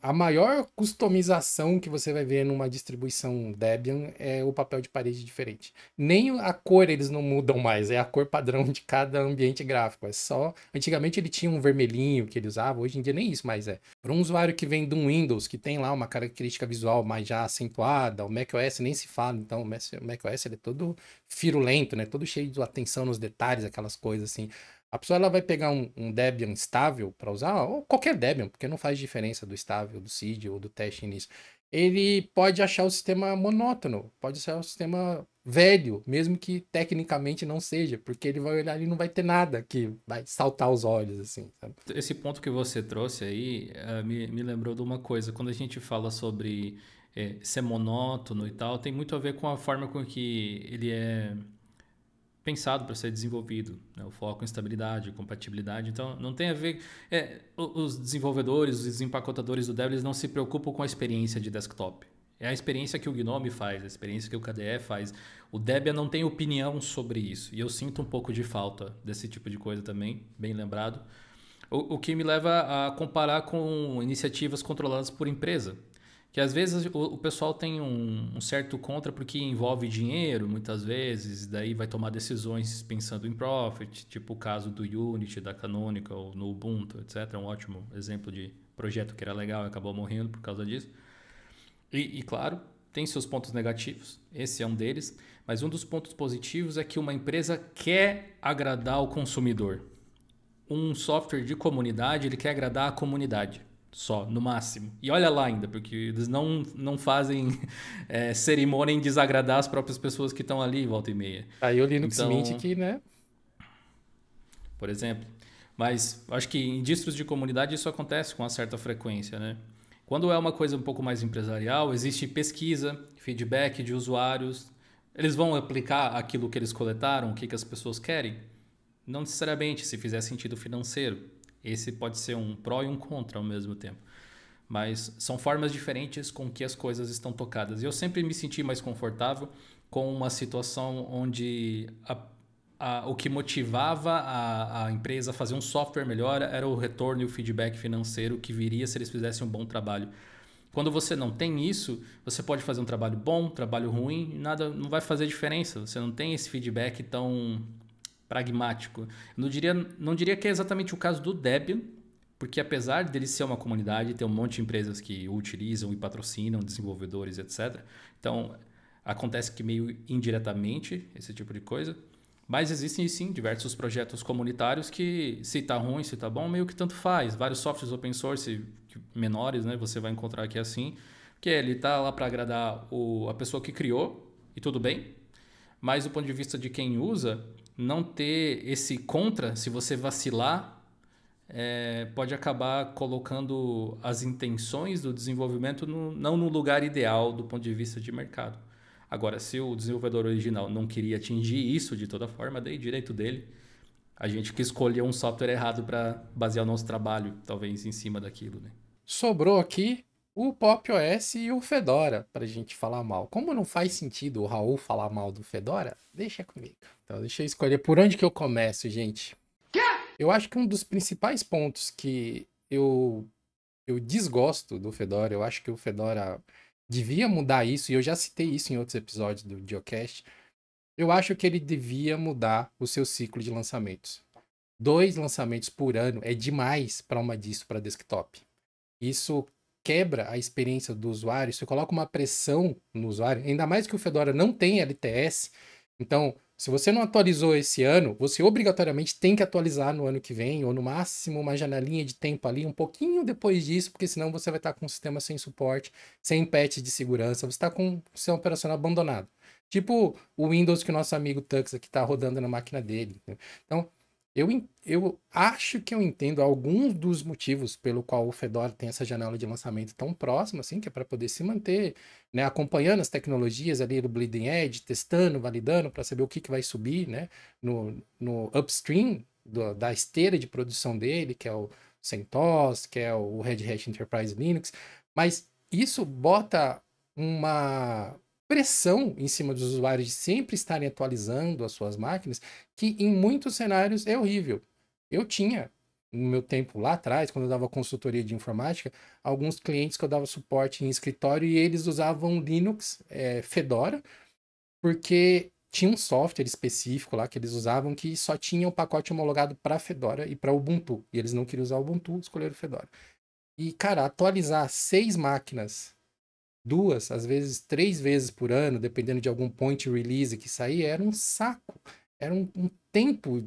A maior customização que você vai ver numa distribuição Debian é o papel de parede diferente. Nem a cor eles não mudam mais, é a cor padrão de cada ambiente gráfico. É só. Antigamente ele tinha um vermelhinho que ele usava, hoje em dia nem isso mais é. Para um usuário que vem de um Windows, que tem lá uma característica visual mais já acentuada, o macOS nem se fala, então o macOS ele é todo firulento, né? Todo cheio de atenção nos detalhes, aquelas coisas assim. A pessoa ela vai pegar um Debian estável para usar, ou qualquer Debian, porque não faz diferença do estável, do seed ou do teste nisso. Ele pode achar o sistema monótono, pode achar o sistema velho, mesmo que tecnicamente não seja, porque ele vai olhar e não vai ter nada que vai saltar aos olhos, assim, sabe? Esse ponto que você trouxe aí me lembrou de uma coisa. Quando a gente fala sobre ser monótono e tal, tem muito a ver com a forma com que ele é pensado para ser desenvolvido, né? O foco em estabilidade, compatibilidade. Então, não tem a ver... os desenvolvedores, os empacotadores do Debian, eles não se preocupam com a experiência de desktop. É a experiência que o GNOME faz, a experiência que o KDE faz. O Debian não tem opinião sobre isso. E eu sinto um pouco de falta desse tipo de coisa também, bem lembrado. O que me leva a comparar com iniciativas controladas por empresa. Que às vezes o pessoal tem um certo contra porque envolve dinheiro, muitas vezes, daí vai tomar decisões pensando em profit, tipo o caso do Unity, da Canonical, no Ubuntu, etc. É um ótimo exemplo de projeto que era legal e acabou morrendo por causa disso. E claro, tem seus pontos negativos, esse é um deles, mas um dos pontos positivos é que uma empresa quer agradar o consumidor. Um software de comunidade, ele quer agradar a comunidade. Só, no máximo. E olha lá ainda, porque eles não fazem cerimônia em desagradar as próprias pessoas que estão ali, volta e meia. Aí o Linux Então, Mint aqui, né? por exemplo. Mas acho que em distros de comunidade isso acontece com uma certa frequência, né? Quando é uma coisa um pouco mais empresarial, existe pesquisa, feedback de usuários. Eles vão aplicar aquilo que eles coletaram, o que as pessoas querem? Não necessariamente, se fizer sentido financeiro. Esse pode ser um pró e um contra ao mesmo tempo. Mas são formas diferentes com que as coisas estão tocadas. E eu sempre me senti mais confortável com uma situação onde o que motivava a empresa a fazer um software melhor era o retorno e o feedback financeiro que viria se eles fizessem um bom trabalho. Quando você não tem isso, você pode fazer um trabalho bom, um trabalho ruim, nada não vai fazer diferença. Você não tem esse feedback tão pragmático. Eu não diria que é exatamente o caso do Debian, porque apesar dele ser uma comunidade, ter um monte de empresas que o utilizam e patrocinam, desenvolvedores, etc. Então, acontece que meio indiretamente esse tipo de coisa. Mas existem sim diversos projetos comunitários que, se está ruim, se está bom, meio que tanto faz. Vários softwares open source menores, né, você vai encontrar aqui assim, que ele está lá para agradar a pessoa que criou, e tudo bem. Mas do ponto de vista de quem usa, não ter esse contra, se você vacilar, pode acabar colocando as intenções do desenvolvimento não no lugar ideal do ponto de vista de mercado. Agora, se o desenvolvedor original não queria atingir isso de toda forma, daí direito dele. A gente que escolheu um software errado para basear o nosso trabalho, talvez, em cima daquilo, né? Sobrou aqui o Pop OS e o Fedora pra gente falar mal. Como não faz sentido o Raul falar mal do Fedora, deixa comigo. Então deixa eu escolher por onde que eu começo, gente. Eu acho que um dos principais pontos que eu desgosto do Fedora, eu acho que o Fedora devia mudar isso, e eu já citei isso em outros episódios do Geocast. Eu acho que ele devia mudar o seu ciclo de lançamentos. 2 lançamentos por ano é demais para uma distro para desktop. Isso quebra a experiência do usuário, isso coloca uma pressão no usuário, ainda mais que o Fedora não tem LTS. Então, se você não atualizou esse ano, você obrigatoriamente tem que atualizar no ano que vem, ou no máximo uma janelinha de tempo ali, um pouquinho depois disso, porque senão você vai estar com o sistema sem suporte, sem patch de segurança, você está com o sistema operacional abandonado. Tipo o Windows que o nosso amigo Tux aqui está rodando na máquina dele. Então, eu acho que eu entendo alguns dos motivos pelo qual o Fedora tem essa janela de lançamento tão próxima, assim, que é para poder se manter, né, acompanhando as tecnologias ali do Bleeding Edge, testando, validando, para saber o que vai subir, né, no upstream da esteira de produção dele, que é o CentOS, que é o Red Hat Enterprise Linux, mas isso bota uma pressão em cima dos usuários de sempre estarem atualizando as suas máquinas, que em muitos cenários é horrível. Eu tinha, no meu tempo lá atrás, quando eu dava consultoria de informática, alguns clientes que eu dava suporte em escritório e eles usavam Linux, Fedora, porque tinha um software específico lá que eles usavam que só tinha um pacote homologado para Fedora e para Ubuntu. E eles não queriam usar Ubuntu, escolheram Fedora. E, cara, atualizar 6 máquinas 2, às vezes 3 vezes por ano, dependendo de algum point release que saía, era um saco. Era um tempo.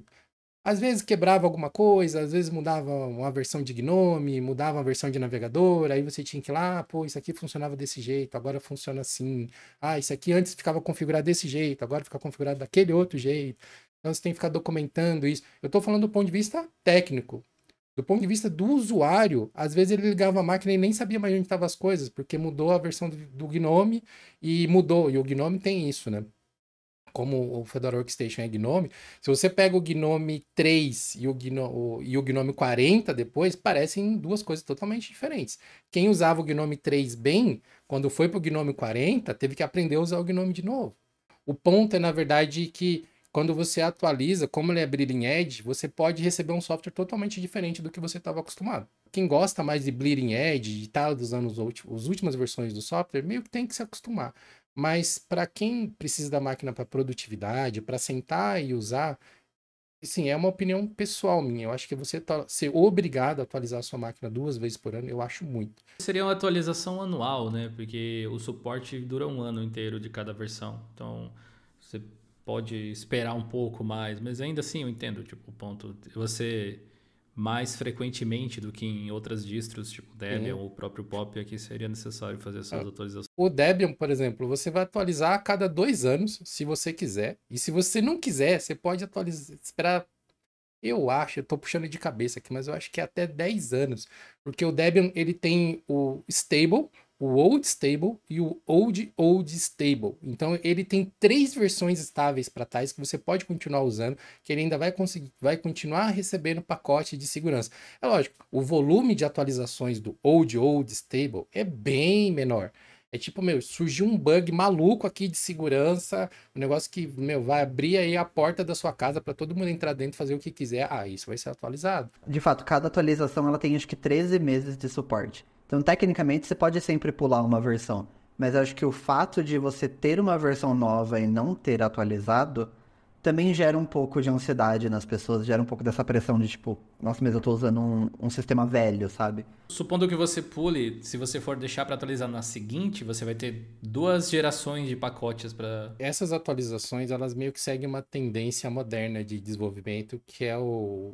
Às vezes quebrava alguma coisa, às vezes mudava uma versão de Gnome, mudava uma versão de navegador, aí você tinha que ir lá, pô, isso aqui funcionava desse jeito, agora funciona assim. Ah, isso aqui antes ficava configurado desse jeito, agora fica configurado daquele outro jeito. Então você tem que ficar documentando isso. Eu estou falando do ponto de vista técnico. Do ponto de vista do usuário, às vezes ele ligava a máquina e nem sabia mais onde estavam as coisas, porque mudou a versão do Gnome e mudou. E o Gnome tem isso, né? Como o Fedora Workstation é Gnome, se você pega o Gnome 3 e o Gnome 40 depois, parecem duas coisas totalmente diferentes. Quem usava o Gnome 3 bem, quando foi para o Gnome 40, teve que aprender a usar o Gnome de novo. O ponto é, na verdade, que quando você atualiza, como ele é Bleeding Edge, você pode receber um software totalmente diferente do que você estava acostumado. Quem gosta mais de Bleeding Edge, de estar usando as últimas versões do software, meio que tem que se acostumar. Mas para quem precisa da máquina para produtividade, para sentar e usar, sim, é uma opinião pessoal minha. Eu acho que você ser obrigado a atualizar a sua máquina 2 vezes por ano, eu acho muito. Seria uma atualização anual, né? Porque o suporte dura um ano inteiro de cada versão. Então, você pode esperar um pouco mais, mas ainda assim eu entendo, tipo, o ponto de você mais frequentemente do que em outras distros, tipo Debian ou o próprio Pop, aqui seria necessário fazer essas atualizações. O Debian, por exemplo, você vai atualizar a cada 2 anos, se você quiser. E se você não quiser, você pode atualizar, esperar. Eu tô puxando de cabeça aqui, mas eu acho que é até 10 anos. Porque o Debian, ele tem o Stable, o Old Stable e o Old Stable. Então, ele tem 3 versões estáveis para trás que você pode continuar usando, que ele ainda vai continuar recebendo pacote de segurança. É lógico, o volume de atualizações do Old Stable é bem menor. É tipo, surgiu um bug maluco aqui de segurança, um negócio que, vai abrir aí a porta da sua casa para todo mundo entrar dentro e fazer o que quiser. Isso vai ser atualizado. De fato, cada atualização ela tem acho que 13 meses de suporte. Então, tecnicamente, você pode sempre pular uma versão. Mas eu acho que o fato de você ter uma versão nova e não ter atualizado também gera um pouco de ansiedade nas pessoas, gera um pouco dessa pressão de tipo, nossa, mas eu tô usando um sistema velho, sabe? Supondo que você pule, se você for deixar para atualizar na seguinte, você vai ter 2 gerações de pacotes para... Essas atualizações, elas meio que seguem uma tendência moderna de desenvolvimento, que é o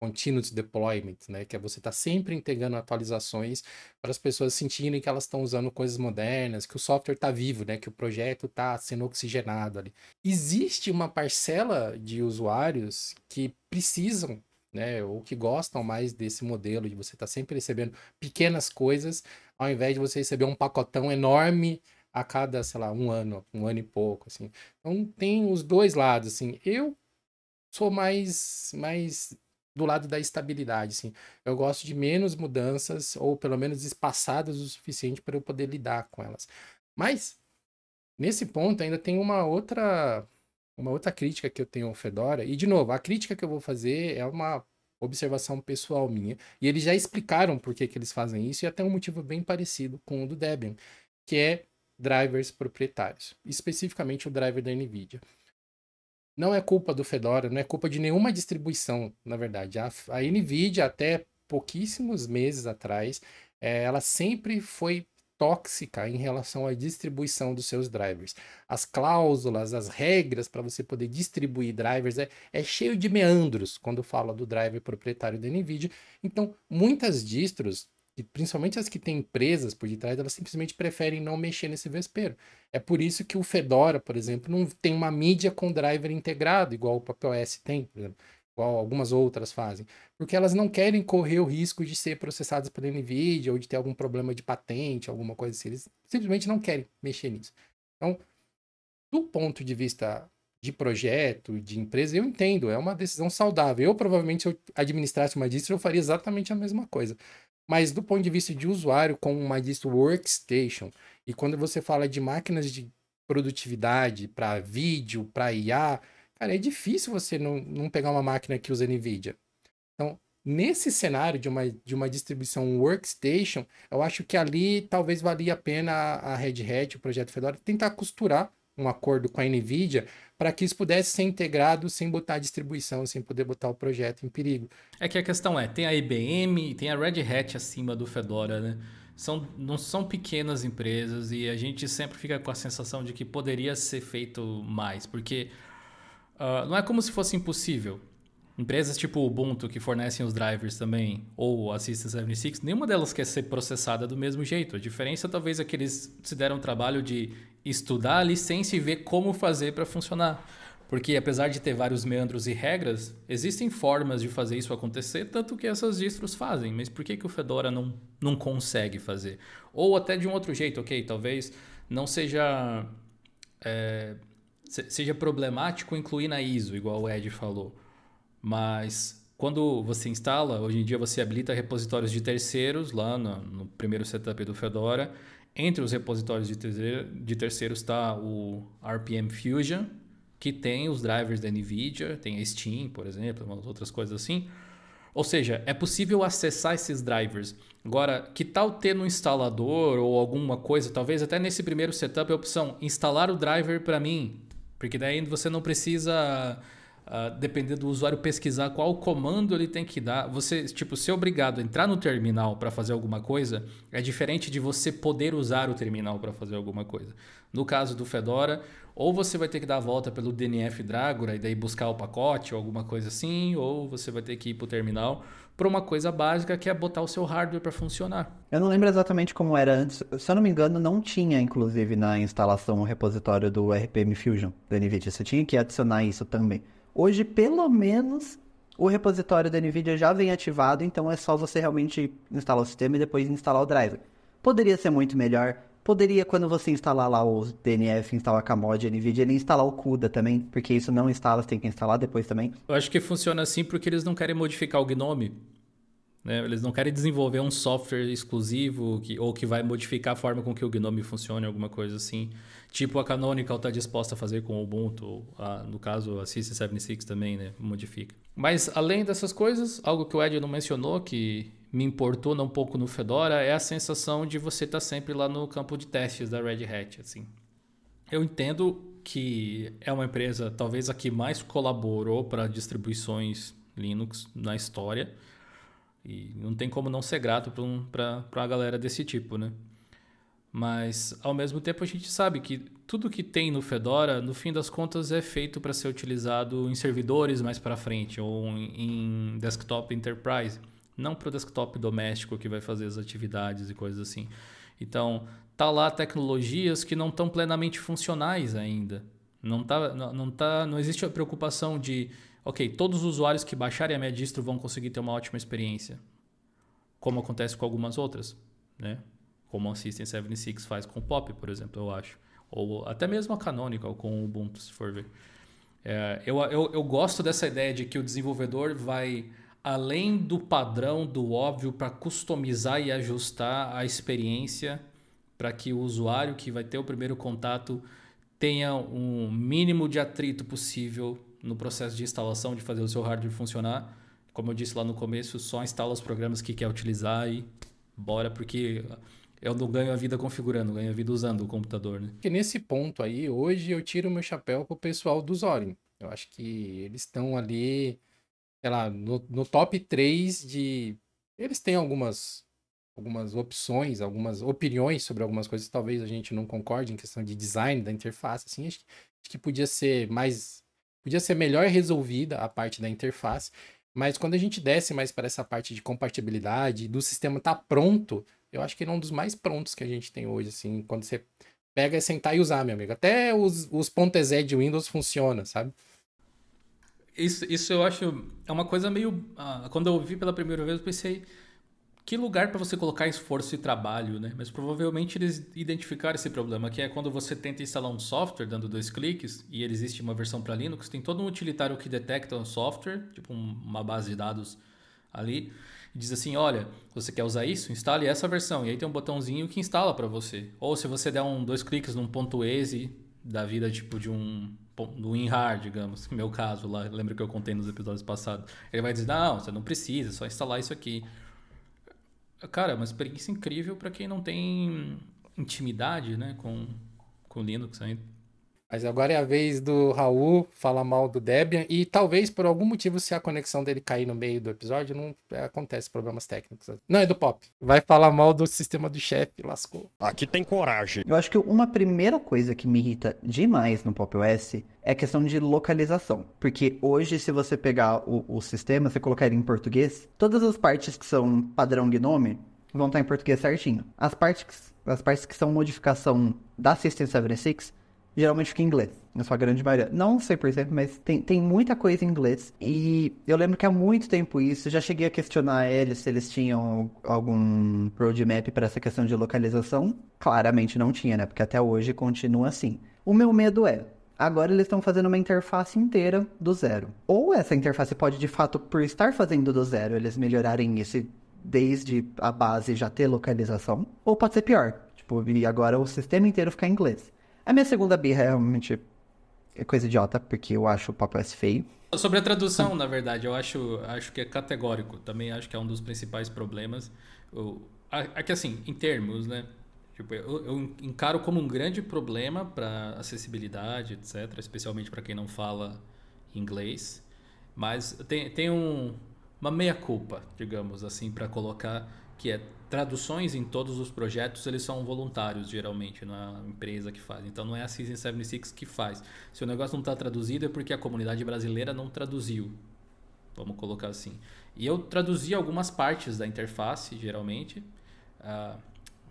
Continuous Deployment, né? Que é você estar sempre integrando atualizações para as pessoas sentirem que elas estão usando coisas modernas, que o software está vivo, né? Que o projeto está sendo oxigenado ali. Existe uma parcela de usuários que precisam, né? Ou que gostam mais desse modelo de você estar sempre recebendo pequenas coisas, ao invés de você receber um pacotão enorme a cada, sei lá, um ano e pouco, assim. Então tem os dois lados, assim. Eu sou mais do lado da estabilidade, assim. Eu gosto de menos mudanças, ou pelo menos espaçadas o suficiente para eu poder lidar com elas. Mas, nesse ponto, ainda tem uma outra crítica que eu tenho ao Fedora. E, de novo, a crítica que eu vou fazer é uma observação pessoal minha. E eles já explicaram por que eles fazem isso, e até um motivo bem parecido com o do Debian, que é drivers proprietários. Especificamente o driver da NVIDIA. Não é culpa do Fedora, não é culpa de nenhuma distribuição, na verdade. A NVIDIA, até pouquíssimos meses atrás, ela sempre foi tóxica em relação à distribuição dos seus drivers. As cláusulas, as regras para você poder distribuir drivers é cheio de meandros quando fala do driver proprietário da NVIDIA. Então, muitas distros, principalmente as que têm empresas por detrás, elas simplesmente preferem não mexer nesse vespeiro. É por isso que o Fedora, por exemplo, não tem uma mídia com driver integrado, igual o PopOS tem, por exemplo, igual algumas outras fazem. Porque elas não querem correr o risco de ser processadas pela NVIDIA ou de ter algum problema de patente, alguma coisa assim. Eles simplesmente não querem mexer nisso. Então, do ponto de vista de projeto, de empresa, eu entendo, é uma decisão saudável. Eu, provavelmente, se eu administrasse uma distro, eu faria exatamente a mesma coisa. Mas do ponto de vista de usuário, com uma distro workstation, e quando você fala de máquinas de produtividade para vídeo, para IA, cara, é difícil você não pegar uma máquina que usa NVIDIA. Então, nesse cenário de uma distribuição workstation, eu acho que ali talvez valia a pena a Red Hat, o projeto Fedora, tentar costurar um acordo com a NVIDIA para que isso pudesse ser integrado sem botar a distribuição, sem poder botar o projeto em perigo. É que a questão tem a IBM e tem a Red Hat acima do Fedora, né? Não são pequenas empresas e a gente sempre fica com a sensação de que poderia ser feito mais, porque não é como se fosse impossível. Empresas tipo Ubuntu, que fornecem os drivers também, ou a System76, nenhuma delas quer ser processada do mesmo jeito. A diferença talvez é que eles se deram o trabalho de estudar a licença e ver como fazer para funcionar. Porque apesar de ter vários meandros e regras, existem formas de fazer isso acontecer, tanto que essas distros fazem. Mas por que o Fedora não consegue fazer? Ou até de um outro jeito, ok? Talvez não seja problemático incluir na ISO, igual o Ed falou. Mas quando você instala, hoje em dia você habilita repositórios de terceiros lá no primeiro setup do Fedora. Entre os repositórios de terceiros está o RPM Fusion, que tem os drivers da NVIDIA, tem a Steam, por exemplo, umas outras coisas assim. Ou seja, é possível acessar esses drivers. Agora, que tal ter no instalador ou alguma coisa, talvez até nesse primeiro setup, a opção instalar o driver para mim, porque daí você não precisa, depender do usuário, pesquisar qual comando ele tem que dar. Você, ser obrigado a entrar no terminal para fazer alguma coisa é diferente de você poder usar o terminal para fazer alguma coisa. No caso do Fedora, ou você vai ter que dar a volta pelo DNF Dragora e daí buscar o pacote ou alguma coisa assim, ou você vai ter que ir para o terminal para uma coisa básica que é botar o seu hardware para funcionar. Eu não lembro exatamente como era antes. Se eu não me engano, não tinha, inclusive, na instalação o repositório do RPM Fusion da NVIDIA. Você tinha que adicionar isso também. Hoje, pelo menos, o repositório da NVIDIA já vem ativado, então é só você realmente instalar o sistema e depois instalar o driver. Poderia ser muito melhor. Poderia, quando você instalar lá o DNF, instalar a mod NVIDIA, ele instalar o CUDA também, porque isso não instala, você tem que instalar depois também. Eu acho que funciona assim porque eles não querem modificar o GNOME. Né? Eles não querem desenvolver um software exclusivo ou que vai modificar a forma com que o GNOME funcione, alguma coisa assim. Tipo a Canonical está disposta a fazer com o Ubuntu, no caso a System76 também, né? Modifica. Mas além dessas coisas, algo que o Ed não mencionou, que me importou um pouco no Fedora, é a sensação de você estar sempre lá no campo de testes da Red Hat. Assim. Eu entendo que é uma empresa, talvez a que mais colaborou para distribuições Linux na história, e não tem como não ser grato para a galera desse tipo, né? Mas, ao mesmo tempo, a gente sabe que tudo que tem no Fedora, no fim das contas, é feito para ser utilizado em servidores mais para frente ou em desktop enterprise, não para o desktop doméstico que vai fazer as atividades e coisas assim. Então, tá lá tecnologias que não estão plenamente funcionais ainda. Não existe a preocupação de, ok, todos os usuários que baixarem a minha distro vão conseguir ter uma ótima experiência, como acontece com algumas outras, né? Como a System76 faz com o Pop, por exemplo, eu acho. Ou até mesmo a Canonical com o Ubuntu, se for ver. Eu gosto dessa ideia de que o desenvolvedor vai além do padrão, do óbvio, para customizar e ajustar a experiência para que o usuário que vai ter o primeiro contato tenha um mínimo de atrito possível no processo de instalação, de fazer o seu hardware funcionar. Como eu disse lá no começo, só instala os programas que quer utilizar e bora, porque eu não ganho a vida configurando, ganho a vida usando o computador, né? Porque nesse ponto aí, hoje eu tiro o meu chapéu pro pessoal do Zorin. Eu acho que eles estão ali, sei lá, no top 3 de... Eles têm algumas opções, algumas opiniões sobre algumas coisas que talvez a gente não concorde em questão de design da interface, assim, acho que podia ser melhor resolvida a parte da interface, mas quando a gente desce mais para essa parte de compatibilidade, do sistema tá pronto, eu acho que ele é um dos mais prontos que a gente tem hoje, assim, quando você pega e sentar e usar, meu amigo. Até os .exe de Windows funciona, sabe? Isso eu acho é uma coisa meio... quando eu ouvi pela primeira vez, eu pensei, que lugar para você colocar esforço e trabalho, né? Mas provavelmente eles identificaram esse problema, que é quando você tenta instalar um software dando 2 cliques, e existe uma versão para Linux, tem todo um utilitário que detecta um software, tipo uma base de dados ali, e diz assim, olha, você quer usar isso? Instale essa versão. E aí tem um botãozinho que instala para você. Ou se você der 2 cliques num .exe da vida tipo do WinRAR, digamos, no meu caso lá, lembra que eu contei nos episódios passados, ele vai dizer, não, você não precisa, é só instalar isso aqui. Cara, é uma experiência incrível para quem não tem intimidade, né, com Linux ainda. Mas agora é a vez do Raul falar mal do Debian e talvez por algum motivo, se a conexão dele cair no meio do episódio, não acontece problemas técnicos. Não, é do Pop. Vai falar mal do sistema do chefe, lascou. Aqui tem coragem. Eu acho que uma primeira coisa que me irrita demais no Pop! OS é a questão de localização. Porque hoje, se você pegar o sistema, você colocar ele em português, todas as partes que são padrão GNOME vão estar em português certinho. As partes que são modificação da System76 geralmente fica em inglês, na sua grande maioria. Não 100%, mas tem muita coisa em inglês. E eu lembro que há muito tempo isso, eu já cheguei a questionar eles se eles tinham algum roadmap para essa questão de localização. Claramente não tinha, né? Porque até hoje continua assim. O meu medo é, agora eles estão fazendo uma interface inteira do zero. Ou essa interface pode, de fato, por estar fazendo do zero, eles melhorarem isso desde a base já ter localização. Ou pode ser pior. Tipo, e agora o sistema inteiro ficar em inglês. A minha segunda birra é realmente coisa idiota, porque eu acho o Pop! OS feio. Sobre a tradução, na verdade, eu acho que é categórico. Também acho que é um dos principais problemas. Aqui, assim, em termos, né? Tipo, eu encaro como um grande problema para acessibilidade, etc., especialmente para quem não fala inglês. Mas tem uma meia-culpa, digamos assim, para colocar, que é traduções em todos os projetos, eles são voluntários, geralmente, não é a empresa que faz. Então, não é a Season 76 que faz. Se o negócio não está traduzido, é porque a comunidade brasileira não traduziu. Vamos colocar assim. E eu traduzi algumas partes da interface, geralmente.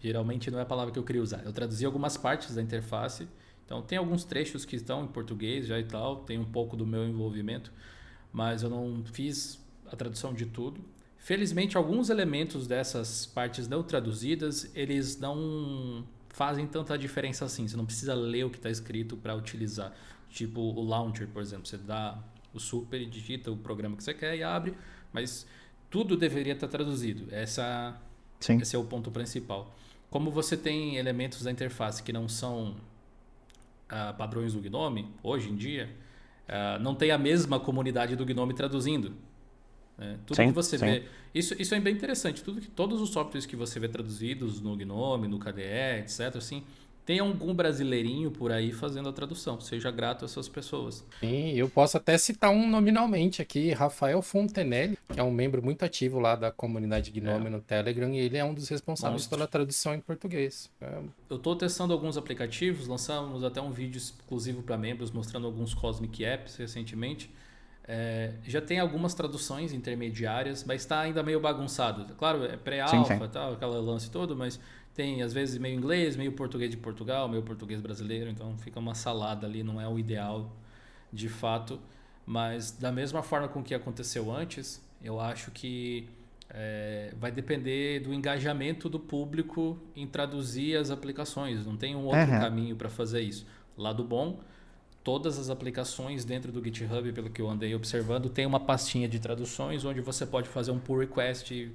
Geralmente não é a palavra que eu queria usar. Eu traduzi algumas partes da interface. Então, tem alguns trechos que estão em português já e tal. Tem um pouco do meu envolvimento. Mas eu não fiz a tradução de tudo. Felizmente, alguns elementos dessas partes não traduzidas, eles não fazem tanta diferença assim. Você não precisa ler o que está escrito para utilizar. Tipo o Launcher, por exemplo. Você dá o super e digita o programa que você quer e abre. Mas tudo deveria estar traduzido. Esse é o ponto principal. Como você tem elementos da interface que não são padrões do GNOME, hoje em dia, não tem a mesma comunidade do GNOME traduzindo. Tudo que você vê, isso é bem interessante. Todos os softwares que você vê traduzidos no GNOME, no KDE, etc., assim, tem algum brasileirinho por aí fazendo a tradução. Seja grato a essas pessoas. Sim, eu posso até citar um nominalmente aqui, Rafael Fontenelle, que é um membro muito ativo lá da comunidade GNOME no Telegram, e ele é um dos responsáveis pela tradução em português. Eu estou testando alguns aplicativos, lançamos até um vídeo exclusivo para membros mostrando alguns Cosmic Apps recentemente. Já tem algumas traduções intermediárias, mas está ainda meio bagunçado. Claro, é pré-alfa, tal, aquela lance todo, mas tem às vezes meio inglês, meio português de Portugal, meio português brasileiro, então fica uma salada ali, não é o ideal de fato. Mas da mesma forma com que aconteceu antes, eu acho que vai depender do engajamento do público em traduzir as aplicações. Não tem um outro caminho para fazer isso. Lado bom, todas as aplicações dentro do GitHub, pelo que eu andei observando, tem uma pastinha de traduções onde você pode fazer um pull request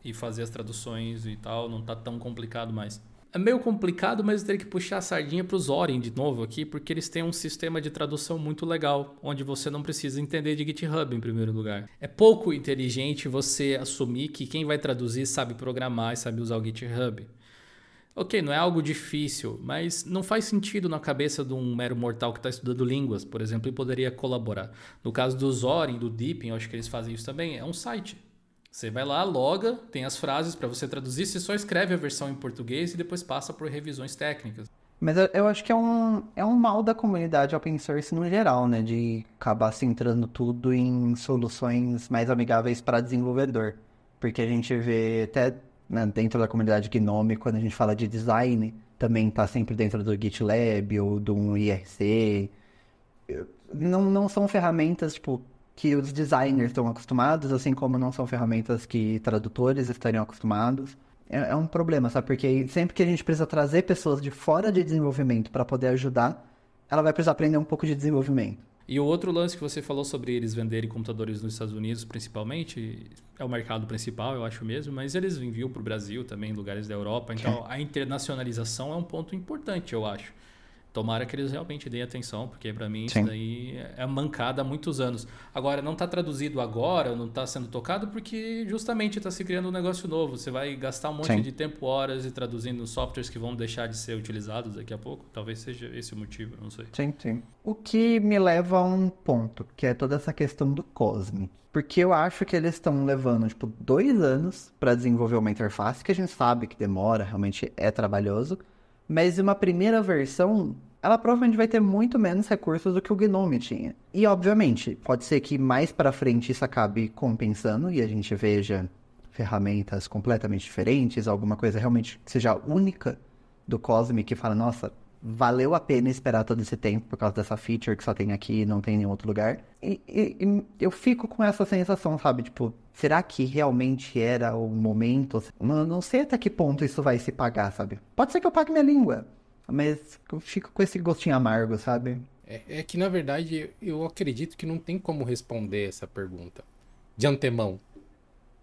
e fazer as traduções e tal. Não está tão complicado mais. É meio complicado, mas eu teria que puxar a sardinha para os Zorin de novo aqui, porque eles têm um sistema de tradução muito legal, onde você não precisa entender de GitHub em primeiro lugar. É pouco inteligente você assumir que quem vai traduzir sabe programar e sabe usar o GitHub. Ok, não é algo difícil, mas não faz sentido na cabeça de um mero mortal que está estudando línguas, por exemplo, e poderia colaborar. No caso do Zorin, do Deepin, eu acho que eles fazem isso também, é um site. Você vai lá, loga, tem as frases para você traduzir, você só escreve a versão em português e depois passa por revisões técnicas. Mas eu acho que é um mal da comunidade open source no geral, né? De acabar centrando tudo em soluções mais amigáveis para desenvolvedor. Porque a gente vê até dentro da comunidade GNOME, quando a gente fala de design, também está sempre dentro do GitLab ou do IRC. Não são ferramentas, tipo, que os designers estão acostumados, assim como não são ferramentas que tradutores estariam acostumados. É um problema, sabe? Porque sempre que a gente precisa trazer pessoas de fora de desenvolvimento para poder ajudar, ela vai precisar aprender um pouco de desenvolvimento. E o outro lance que você falou sobre eles venderem computadores nos Estados Unidos, principalmente, é o mercado principal, eu acho mesmo, mas eles enviam para o Brasil também, em lugares da Europa. Então, a internacionalização é um ponto importante, eu acho. Tomara que eles realmente deem atenção, porque para mim isso daí é mancada há muitos anos. Agora, não está traduzido agora, não está sendo tocado, porque justamente está se criando um negócio novo. Você vai gastar um monte de tempo, horas, e traduzindo softwares que vão deixar de ser utilizados daqui a pouco. Talvez seja esse o motivo, não sei. Sim. O que me leva a um ponto, que é toda essa questão do Cosme. Porque eu acho que eles estão levando, 2 anos para desenvolver uma interface, que a gente sabe que demora, realmente é trabalhoso. Mas uma primeira versão, ela provavelmente vai ter muito menos recursos do que o GNOME tinha. E, obviamente, pode ser que mais para frente isso acabe compensando e a gente veja ferramentas completamente diferentes, alguma coisa realmente que seja única do Cosme, que fala, nossa, valeu a pena esperar todo esse tempo por causa dessa feature que só tem aqui e não tem em nenhum outro lugar. E eu fico com essa sensação, sabe? Tipo, será que realmente era o momento? Não sei até que ponto isso vai se pagar, sabe? Pode ser que eu pague minha língua, mas eu fico com esse gostinho amargo, sabe? É que, na verdade, eu acredito que não tem como responder essa pergunta de antemão.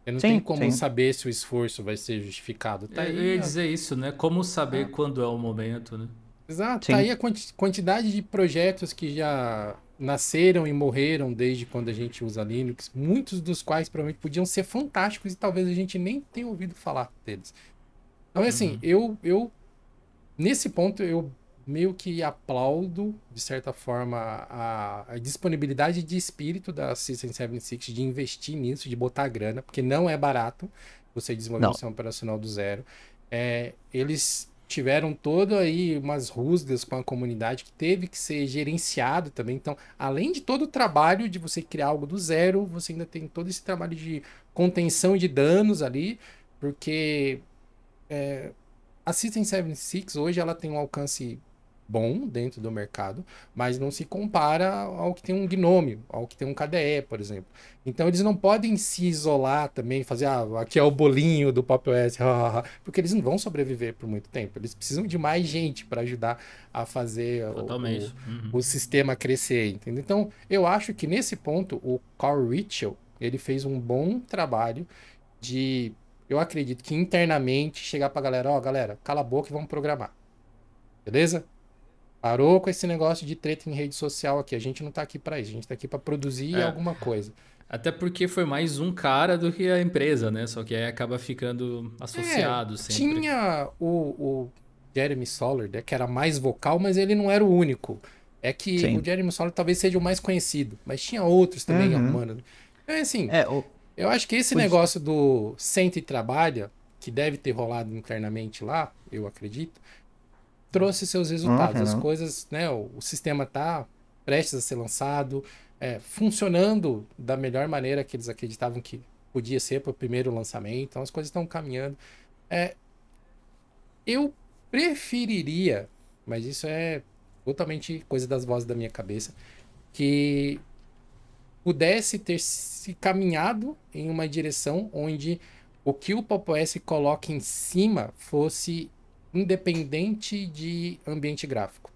Não tem como saber se o esforço vai ser justificado. Tá aí, eu ia dizer isso, né? Como saber quando é o momento, né? Exato. Sim. Tá aí a quantidade de projetos que já nasceram e morreram desde quando a gente usa Linux, muitos dos quais provavelmente podiam ser fantásticos e talvez a gente nem tenha ouvido falar deles. Então, assim, eu nesse ponto, eu meio que aplaudo, de certa forma, a disponibilidade de espírito da System76 de investir nisso, de botar grana, porque não é barato você desenvolver um sistema operacional do zero. Eles tiveram todo aí umas rusgas com a comunidade que teve que ser gerenciado também. Então, além de todo o trabalho de você criar algo do zero, você ainda tem todo esse trabalho de contenção de danos ali, porque a System76 hoje ela tem um alcance bom dentro do mercado, mas não se compara ao que tem um Gnome, ao que tem um KDE, por exemplo. Então eles não podem se isolar também, fazer, aqui é o bolinho do Pop OS, porque eles não vão sobreviver por muito tempo. Eles precisam de mais gente para ajudar a fazer o sistema crescer, entendeu? Então eu acho que nesse ponto o Carl Ritchell, ele fez um bom trabalho de, eu acredito que internamente chegar pra galera, galera, cala a boca e vamos programar. Beleza? Parou com esse negócio de treta em rede social aqui. A gente não tá aqui para isso. A gente tá aqui para produzir alguma coisa. Até porque foi mais um cara do que a empresa, né? Só que aí acaba ficando associado sempre. Tinha o Jeremy Soller, que era mais vocal, mas ele não era o único. É que o Jeremy Soller talvez seja o mais conhecido. Mas tinha outros também arrumando. Então, assim, eu acho que esse negócio do senta e trabalha, que deve ter rolado internamente lá, eu acredito, trouxe seus resultados. As coisas, né? O sistema tá prestes a ser lançado, funcionando da melhor maneira que eles acreditavam que podia ser para o primeiro lançamento. Então as coisas estão caminhando. Eu preferiria, mas isso é totalmente coisa das vozes da minha cabeça, que pudesse ter se caminhado em uma direção onde o que o Pop OS coloca em cima fosse independente de ambiente gráfico.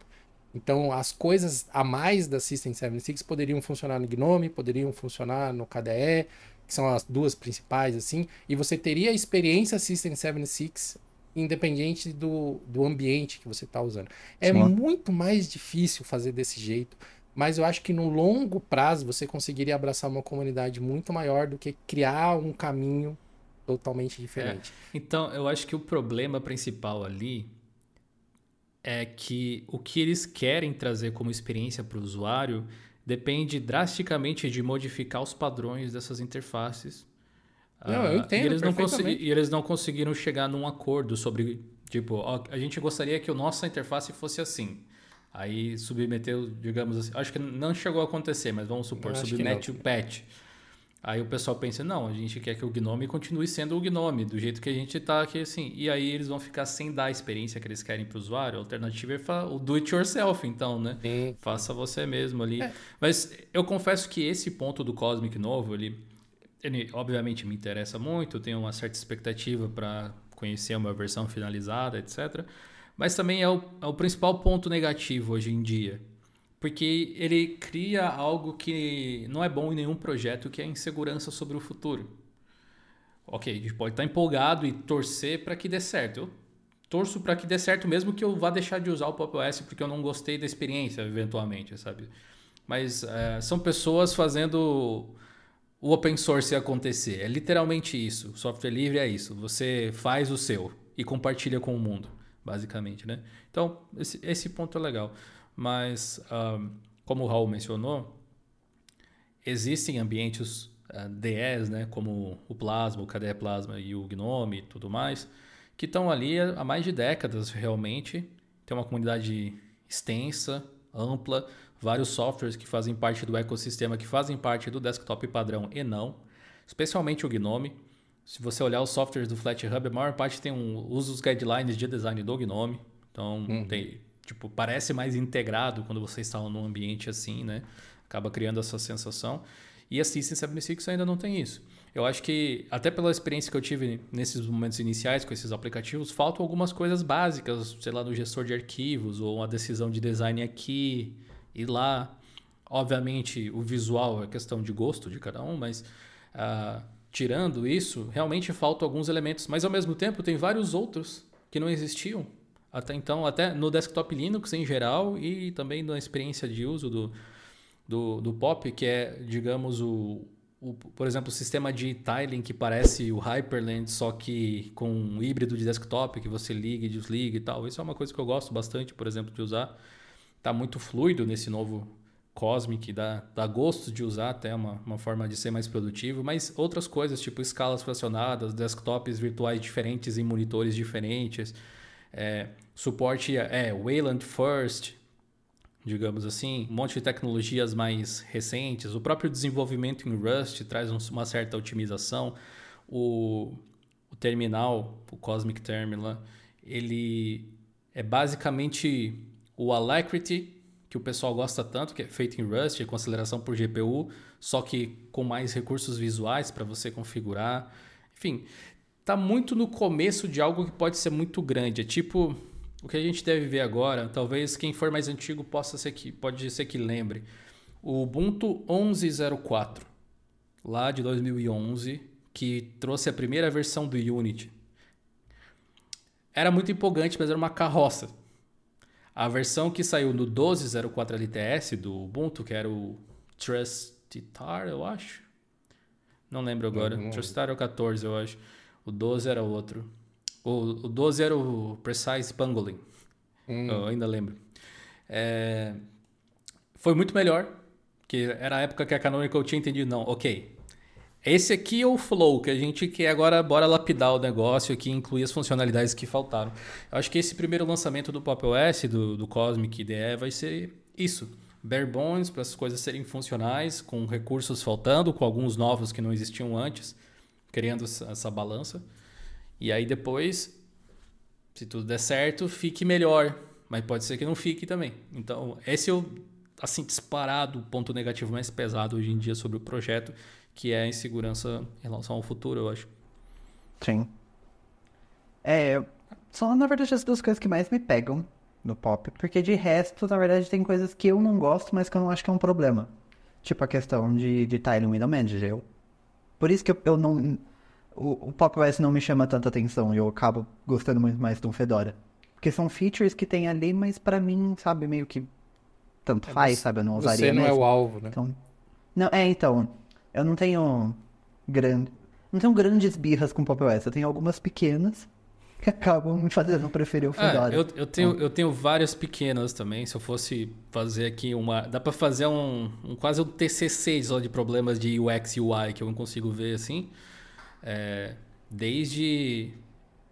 Então, as coisas a mais da System76 poderiam funcionar no Gnome, poderiam funcionar no KDE, que são as duas principais, assim, e você teria a experiência System76 independente do ambiente que você está usando. É muito mais difícil fazer desse jeito, mas eu acho que no longo prazo você conseguiria abraçar uma comunidade muito maior do que criar um caminho totalmente diferente. Então, eu acho que o problema principal ali é que o que eles querem trazer como experiência para o usuário depende drasticamente de modificar os padrões dessas interfaces. Não, eu entendo e eles não conseguiram chegar num acordo sobre, tipo, a gente gostaria que a nossa interface fosse assim. Aí submeteu, digamos assim, acho que não chegou a acontecer, mas vamos supor, submete o patch. Aí o pessoal pensa, não, a gente quer que o Gnome continue sendo o Gnome, do jeito que a gente tá aqui, assim. E aí eles vão ficar sem dar a experiência que eles querem para o usuário. A alternativa é o do it yourself, então, né? Sim. Faça você mesmo ali. Mas eu confesso que esse ponto do Cosmic novo, ele obviamente me interessa muito, eu tenho uma certa expectativa para conhecer uma versão finalizada, etc. Mas também é o principal ponto negativo hoje em dia. Porque ele cria algo que não é bom em nenhum projeto, que é a insegurança sobre o futuro. Ok, a gente pode estar empolgado e torcer para que dê certo. Eu torço para que dê certo, mesmo que eu vá deixar de usar o Pop OS porque eu não gostei da experiência, eventualmente, sabe? Mas são pessoas fazendo o open source acontecer. É literalmente isso. O software livre é isso. Você faz o seu e compartilha com o mundo, basicamente, né? Então, esse ponto é legal. Mas, como o Raul mencionou, existem ambientes DEs, né, como o Plasma, o KDE Plasma e o Gnome e tudo mais, que estão ali há mais de décadas realmente. Tem uma comunidade extensa, ampla, vários softwares que fazem parte do ecossistema, que fazem parte do desktop padrão e não, especialmente o Gnome. Se você olhar os softwares do FlatHub, a maior parte usa os guidelines de design do Gnome. Então, tipo, parece mais integrado quando você instala num ambiente assim, né? Acaba criando essa sensação. E a System76 ainda não tem isso. Eu acho que, até pela experiência que eu tive nesses momentos iniciais com esses aplicativos, faltam algumas coisas básicas, sei lá, no gestor de arquivos, ou uma decisão de design aqui e lá. Obviamente, o visual é questão de gosto de cada um, mas tirando isso, realmente faltam alguns elementos. Mas, ao mesmo tempo, tem vários outros que não existiam até então, até no desktop Linux em geral e também na experiência de uso do POP, que é, digamos, por exemplo, o sistema de tiling que parece o Hyperland, só que com um híbrido de desktop que você liga e desliga e tal. Isso é uma coisa que eu gosto bastante, por exemplo, de usar. Está muito fluido nesse novo Cosmic, dá gosto de usar, até uma forma de ser mais produtivo, mas outras coisas, tipo escalas fracionadas, desktops virtuais diferentes em monitores diferentes, suporte Wayland First, digamos assim, um monte de tecnologias mais recentes, o próprio desenvolvimento em Rust traz uma certa otimização, o terminal, o Cosmic Terminal, ele é basicamente o Alacrity, que o pessoal gosta tanto, que é feito em Rust, com aceleração por GPU, só que com mais recursos visuais para você configurar. Enfim, está muito no começo de algo que pode ser muito grande. É tipo o que a gente deve ver agora, talvez quem for mais antigo pode ser que lembre. O Ubuntu 11.04, lá de 2011, que trouxe a primeira versão do Unity. Era muito empolgante, mas era uma carroça. A versão que saiu no 12.04 LTS do Ubuntu, que era o Trustitar, eu acho. Não lembro agora. Trustitar era o 14, eu acho. O 12 era outro. O 12 era o Precise Pangolin. Eu ainda lembro. Foi muito melhor, que era a época que a Canonical tinha entendido. Não, ok. Esse aqui é o flow que a gente quer agora, bora lapidar o negócio aqui e incluir as funcionalidades que faltaram. Eu acho que esse primeiro lançamento do Pop! OS, do Cosmic IDE, vai ser isso. Bare bones, para as coisas serem funcionais, com recursos faltando, com alguns novos que não existiam antes, criando essa balança. E aí depois, se tudo der certo, fique melhor. Mas pode ser que não fique também. Então, esse é o, assim, disparado ponto negativo mais pesado hoje em dia sobre o projeto, que é a insegurança em relação ao futuro, eu acho. Sim. São, na verdade, as duas coisas que mais me pegam no Pop, porque de resto, na verdade, tem coisas que eu não gosto, mas que eu não acho que é um problema. Tipo a questão de tiling Window Manager. Por isso que eu não... O Pop! OS não me chama tanta atenção e eu acabo gostando muito mais do Fedora. Porque são features que tem ali, mas pra mim, sabe, meio que tanto faz, sabe? Eu não usaria Você não mesmo. é o alvo, né? Então, eu não tenho grandes birras com o Pop! OS. Eu tenho algumas pequenas que acabam me fazendo preferir o Fedora. Eu tenho várias pequenas também. Se eu fosse fazer aqui dá pra fazer quase um TCC só de problemas de UX e UI que eu não consigo ver assim. Desde,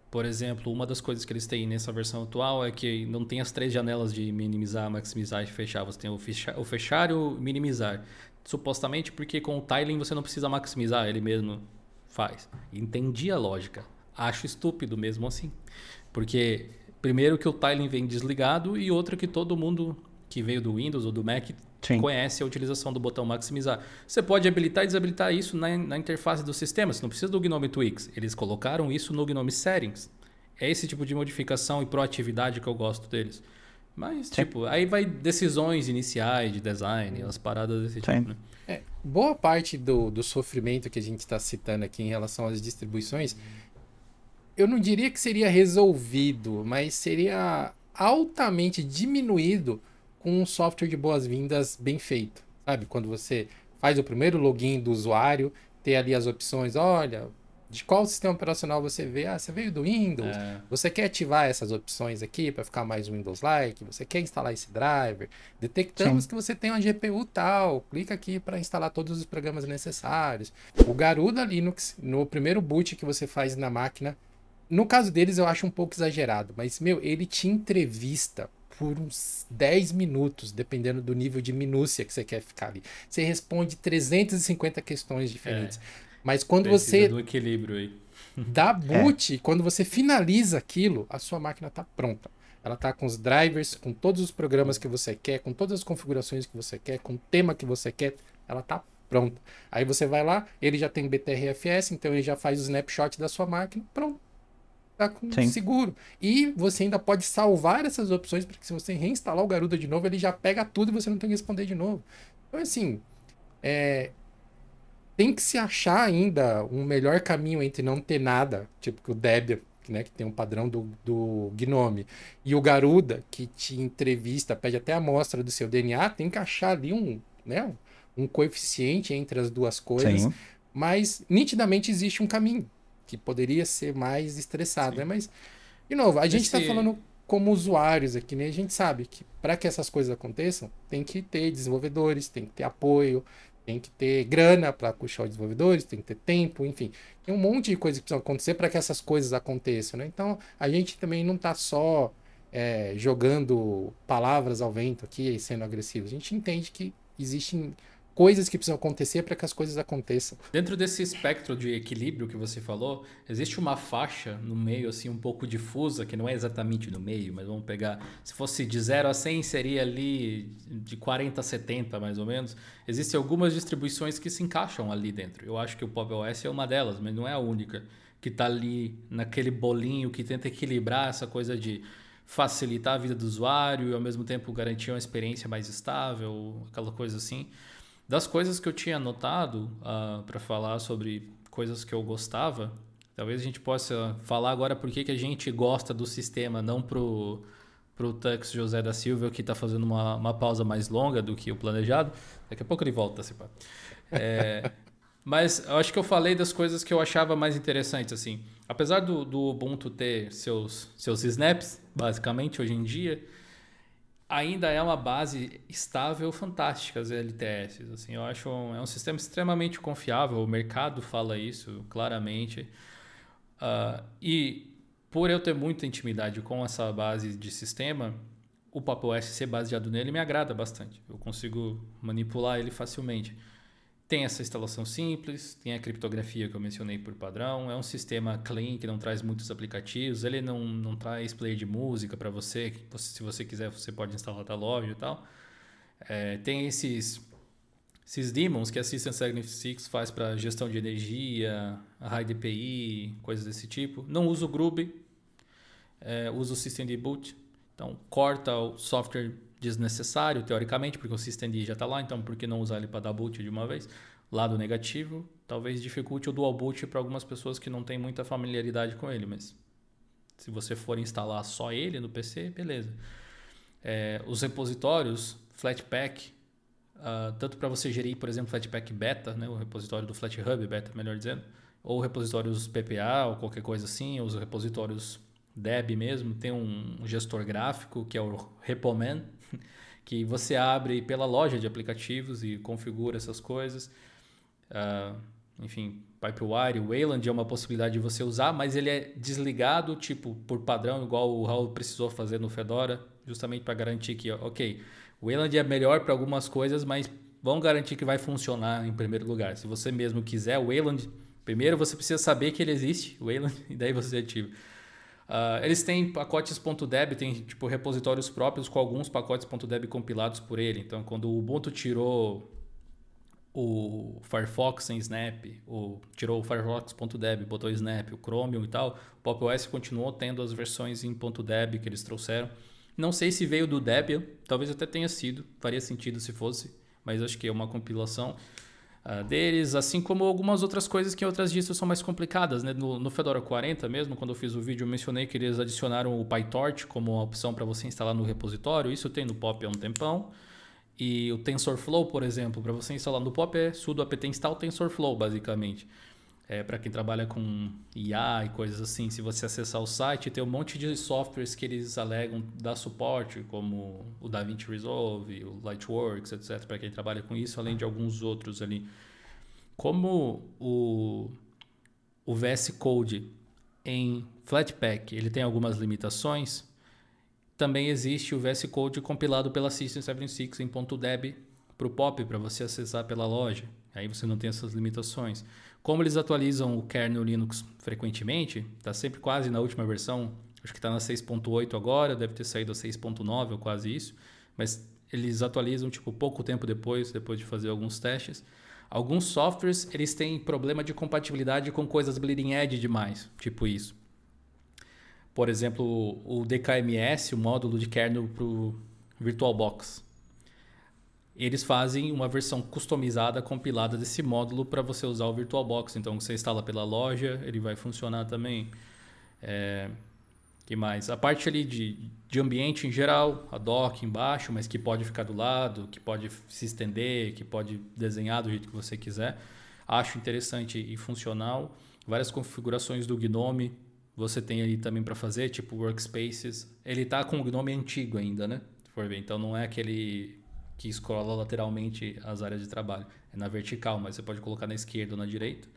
por exemplo, uma das coisas que eles têm nessa versão atual é que não tem as 3 janelas de minimizar, maximizar e fechar. Você tem o fechar e o minimizar. Supostamente porque com o tiling você não precisa maximizar, ele mesmo faz. Entendi a lógica. Acho estúpido mesmo assim. Porque, primeiro, que o tiling vem desligado e outro que todo mundo que veio do Windows ou do Mac conhece a utilização do botão maximizar. Você pode habilitar e desabilitar isso na interface do sistema. Você não precisa do GNOME Tweaks. Eles colocaram isso no GNOME Settings. É esse tipo de modificação e proatividade que eu gosto deles. Mas, tipo, aí vai decisões iniciais de design, as paradas desse tipo, né? Boa parte do sofrimento que a gente está citando aqui em relação às distribuições, eu não diria que seria resolvido, mas seria altamente diminuído com um software de boas-vindas bem feito, sabe? Quando você faz o primeiro login do usuário, ter ali as opções, olha, de qual sistema operacional você veio? Você veio do Windows, você quer ativar essas opções aqui para ficar mais Windows-like, você quer instalar esse driver, detectamos que você tem uma GPU tal, clica aqui para instalar todos os programas necessários. O Garuda Linux, no primeiro boot que você faz na máquina, no caso deles eu acho um pouco exagerado, mas, ele te entrevista por uns 10 minutos, dependendo do nível de minúcia que você quer ficar ali. Você responde 350 questões diferentes. Mas quando Precisa do equilíbrio aí. dá boot, quando você finaliza aquilo, a sua máquina está pronta. ela tá com os drivers, com todos os programas que você quer, com todas as configurações que você quer, com o tema que você quer, ela tá pronta. Aí você vai lá, ele já tem BTRFS, então ele já faz o snapshot da sua máquina, pronto. Tá com seguro. E você ainda pode salvar essas opções, porque se você reinstalar o Garuda de novo, ele já pega tudo e você não tem que responder de novo. Então, assim, tem que se achar ainda um melhor caminho entre não ter nada, tipo que o Debian, né, que tem um padrão do Gnome, e o Garuda, que te entrevista, pede até a amostra do seu DNA, tem que achar ali um coeficiente entre as duas coisas, mas nitidamente existe um caminho que poderia ser mais estressado, né? Mas, de novo, a gente está falando como usuários aqui, né? A gente sabe que para que essas coisas aconteçam, tem que ter desenvolvedores, tem que ter apoio, tem que ter grana para puxar os desenvolvedores, tem que ter tempo, enfim. Tem um monte de coisas que precisam acontecer para que essas coisas aconteçam, né? Então, a gente também não está só jogando palavras ao vento aqui e sendo agressivo. A gente entende que existem coisas que precisam acontecer para que as coisas aconteçam. Dentro desse espectro de equilíbrio que você falou, existe uma faixa no meio assim um pouco difusa, que não é exatamente no meio, mas vamos pegar, se fosse de 0 a 100 seria ali de 40 a 70 mais ou menos. Existem algumas distribuições que se encaixam ali dentro. Eu acho que o Pop! OS é uma delas, mas não é a única, que está ali naquele bolinho que tenta equilibrar essa coisa de facilitar a vida do usuário e ao mesmo tempo garantir uma experiência mais estável, aquela coisa assim. Das coisas que eu tinha anotado para falar sobre coisas que eu gostava, talvez a gente possa falar agora por que a gente gosta do sistema, não pro Tux José da Silva, que está fazendo uma pausa mais longa do que o planejado. Daqui a pouco ele volta, se pá. Mas eu acho que eu falei das coisas que eu achava mais interessantes, assim. Apesar do Ubuntu ter seus snaps, basicamente, hoje em dia, ainda é uma base estável fantástica, as LTS. Assim, eu acho é um sistema extremamente confiável, o mercado fala isso claramente. E por eu ter muita intimidade com essa base de sistema, o Pop! OS ser baseado nele me agrada bastante. Eu consigo manipular ele facilmente. Tem essa instalação simples, tem a criptografia que eu mencionei por padrão, é um sistema clean que não traz muitos aplicativos, ele não traz player de música para você, se você quiser você pode instalar da loja e tal. Tem esses daemons que a System76 faz para gestão de energia, a High DPI, coisas desse tipo. Não uso o Groovy, uso o Systemd Boot, então corta o software desnecessário, teoricamente, porque o Systemd já está lá, então por que não usar ele para dar boot de uma vez? Lado negativo, talvez dificulte o dual boot para algumas pessoas que não têm muita familiaridade com ele, mas se você for instalar só ele no PC, beleza. Os repositórios, Flatpak, tanto para você gerir, por exemplo, Flatpak Beta, né, o repositório do FlatHub Beta, melhor dizendo, ou repositórios PPA ou qualquer coisa assim, os repositórios Deb mesmo, tem um gestor gráfico que é o Repoman, que você abre pela loja de aplicativos e configura essas coisas. Enfim, Pipewire, o Wayland é uma possibilidade de você usar, mas ele é desligado, tipo, por padrão, igual o Raul precisou fazer no Fedora, justamente para garantir que, ok, o Wayland é melhor para algumas coisas, mas vamos garantir que vai funcionar em primeiro lugar. Se você mesmo quiser o Wayland, primeiro você precisa saber que ele existe, o Wayland, e daí você ativa. Eles têm pacotes .deb, tem tipo repositórios próprios com alguns pacotes .deb compilados por ele. Então, quando o Ubuntu tirou o Firefox sem Snap, tirou o Firefox.deb, botou Snap, o Chromium e tal, o Pop! OS continuou tendo as versões em .deb que eles trouxeram. Não sei se veio do Debian, talvez até tenha sido, faria sentido se fosse, mas acho que é uma compilação deles, assim como algumas outras coisas que em outras distros são mais complicadas, né? No Fedora 40 mesmo, quando eu fiz o vídeo, eu mencionei que eles adicionaram o PyTorch como uma opção para você instalar no repositório. Isso tem no Pop! Há um tempão. E o TensorFlow, por exemplo, para você instalar no Pop! É sudo apt install TensorFlow, basicamente. Para quem trabalha com IA e coisas assim, se você acessar o site, tem um monte de softwares que eles alegam dar suporte, como o DaVinci Resolve, o Lightworks, etc., para quem trabalha com isso, além de alguns outros ali. Como o VS Code em Flatpak ele tem algumas limitações, também existe o VS Code compilado pela System76 em .deb para o Pop, para você acessar pela loja. Aí você não tem essas limitações. Como eles atualizam o kernel Linux frequentemente, está sempre quase na última versão, Acho que está na 6.8 agora, deve ter saído a 6.9 ou quase isso. Mas eles atualizam tipo pouco tempo depois de fazer alguns testes. Alguns softwares eles têm problema de compatibilidade com coisas bleeding edge demais, tipo isso. Por exemplo, o DKMS, o módulo de kernel para o VirtualBox. Eles fazem uma versão customizada, compilada desse módulo para você usar o VirtualBox. Então, você instala pela loja, ele vai funcionar também. Que mais? A parte ali de ambiente em geral, a dock embaixo, mas que pode ficar do lado, que pode se estender, que pode desenhar do jeito que você quiser. Acho interessante e funcional. Várias configurações do Gnome você tem ali também para fazer, tipo workspaces. Ele tá com o Gnome antigo ainda, né? Se for ver. Então não é aquele que escrola lateralmente as áreas de trabalho. É na vertical, mas você pode colocar na esquerda ou na direita.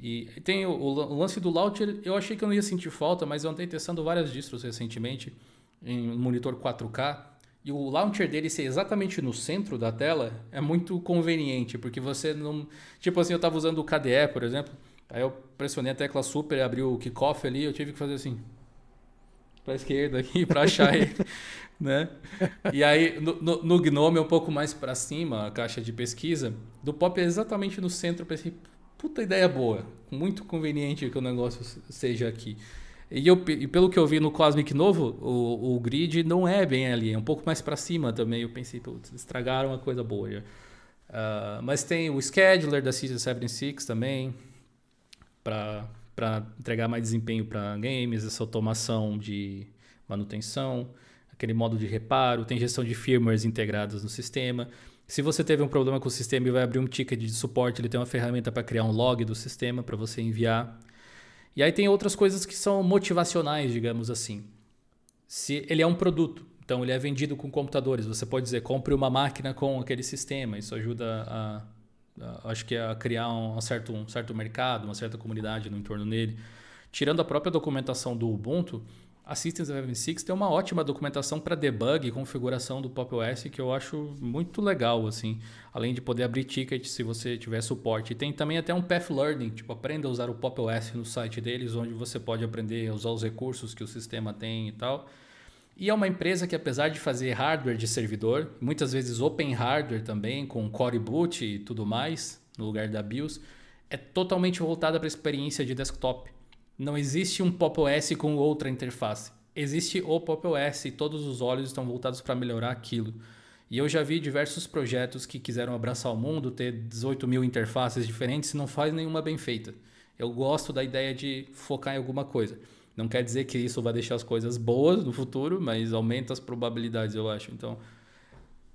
E tem o lance do launcher, eu achei que eu não ia sentir falta, mas eu andei testando várias distros recentemente em um monitor 4K. E o launcher dele ser exatamente no centro da tela é muito conveniente, porque você não... Tipo assim, eu estava usando o KDE, por exemplo, aí eu pressionei a tecla super, abriu o kickoff ali, eu tive que fazer assim, para a esquerda aqui, para achar ele, né? E aí, no Gnome é um pouco mais para cima, a caixa de pesquisa, do Pop é exatamente no centro, eu pensei, puta ideia boa, muito conveniente que o negócio seja aqui. E pelo que eu vi no Cosmic novo, o grid não é bem ali, é um pouco mais para cima também. Eu pensei, putz, estragaram uma coisa boa. Mas tem o scheduler da System76 também, para entregar mais desempenho para games, essa automação de manutenção, aquele modo de reparo, tem gestão de firmwares integradas no sistema. Se você teve um problema com o sistema e vai abrir um ticket de suporte, ele tem uma ferramenta para criar um log do sistema para você enviar. E aí tem outras coisas que são motivacionais, digamos assim. Se ele é um produto, então ele é vendido com computadores, você pode dizer, compre uma máquina com aquele sistema. Isso ajuda acho que a criar um certo mercado, uma certa comunidade no entorno dele. Tirando a própria documentação do Ubuntu, a System76 tem uma ótima documentação para debug e configuração do Pop! OS que eu acho muito legal, assim. Além de poder abrir tickets se você tiver suporte. E tem também até um Path Learning, tipo, aprenda a usar o Pop! OS no site deles, onde você pode aprender a usar os recursos que o sistema tem e tal. E é uma empresa que, apesar de fazer hardware de servidor, muitas vezes open hardware também, com Core Boot e tudo mais, no lugar da BIOS, é totalmente voltada para a experiência de desktop. Não existe um Pop! OS com outra interface. Existe o Pop! OS e todos os olhos estão voltados para melhorar aquilo. E eu já vi diversos projetos que quiseram abraçar o mundo, ter 18 mil interfaces diferentes e não faz nenhuma bem feita. Eu gosto da ideia de focar em alguma coisa. Não quer dizer que isso vai deixar as coisas boas no futuro, mas aumenta as probabilidades, eu acho. Então,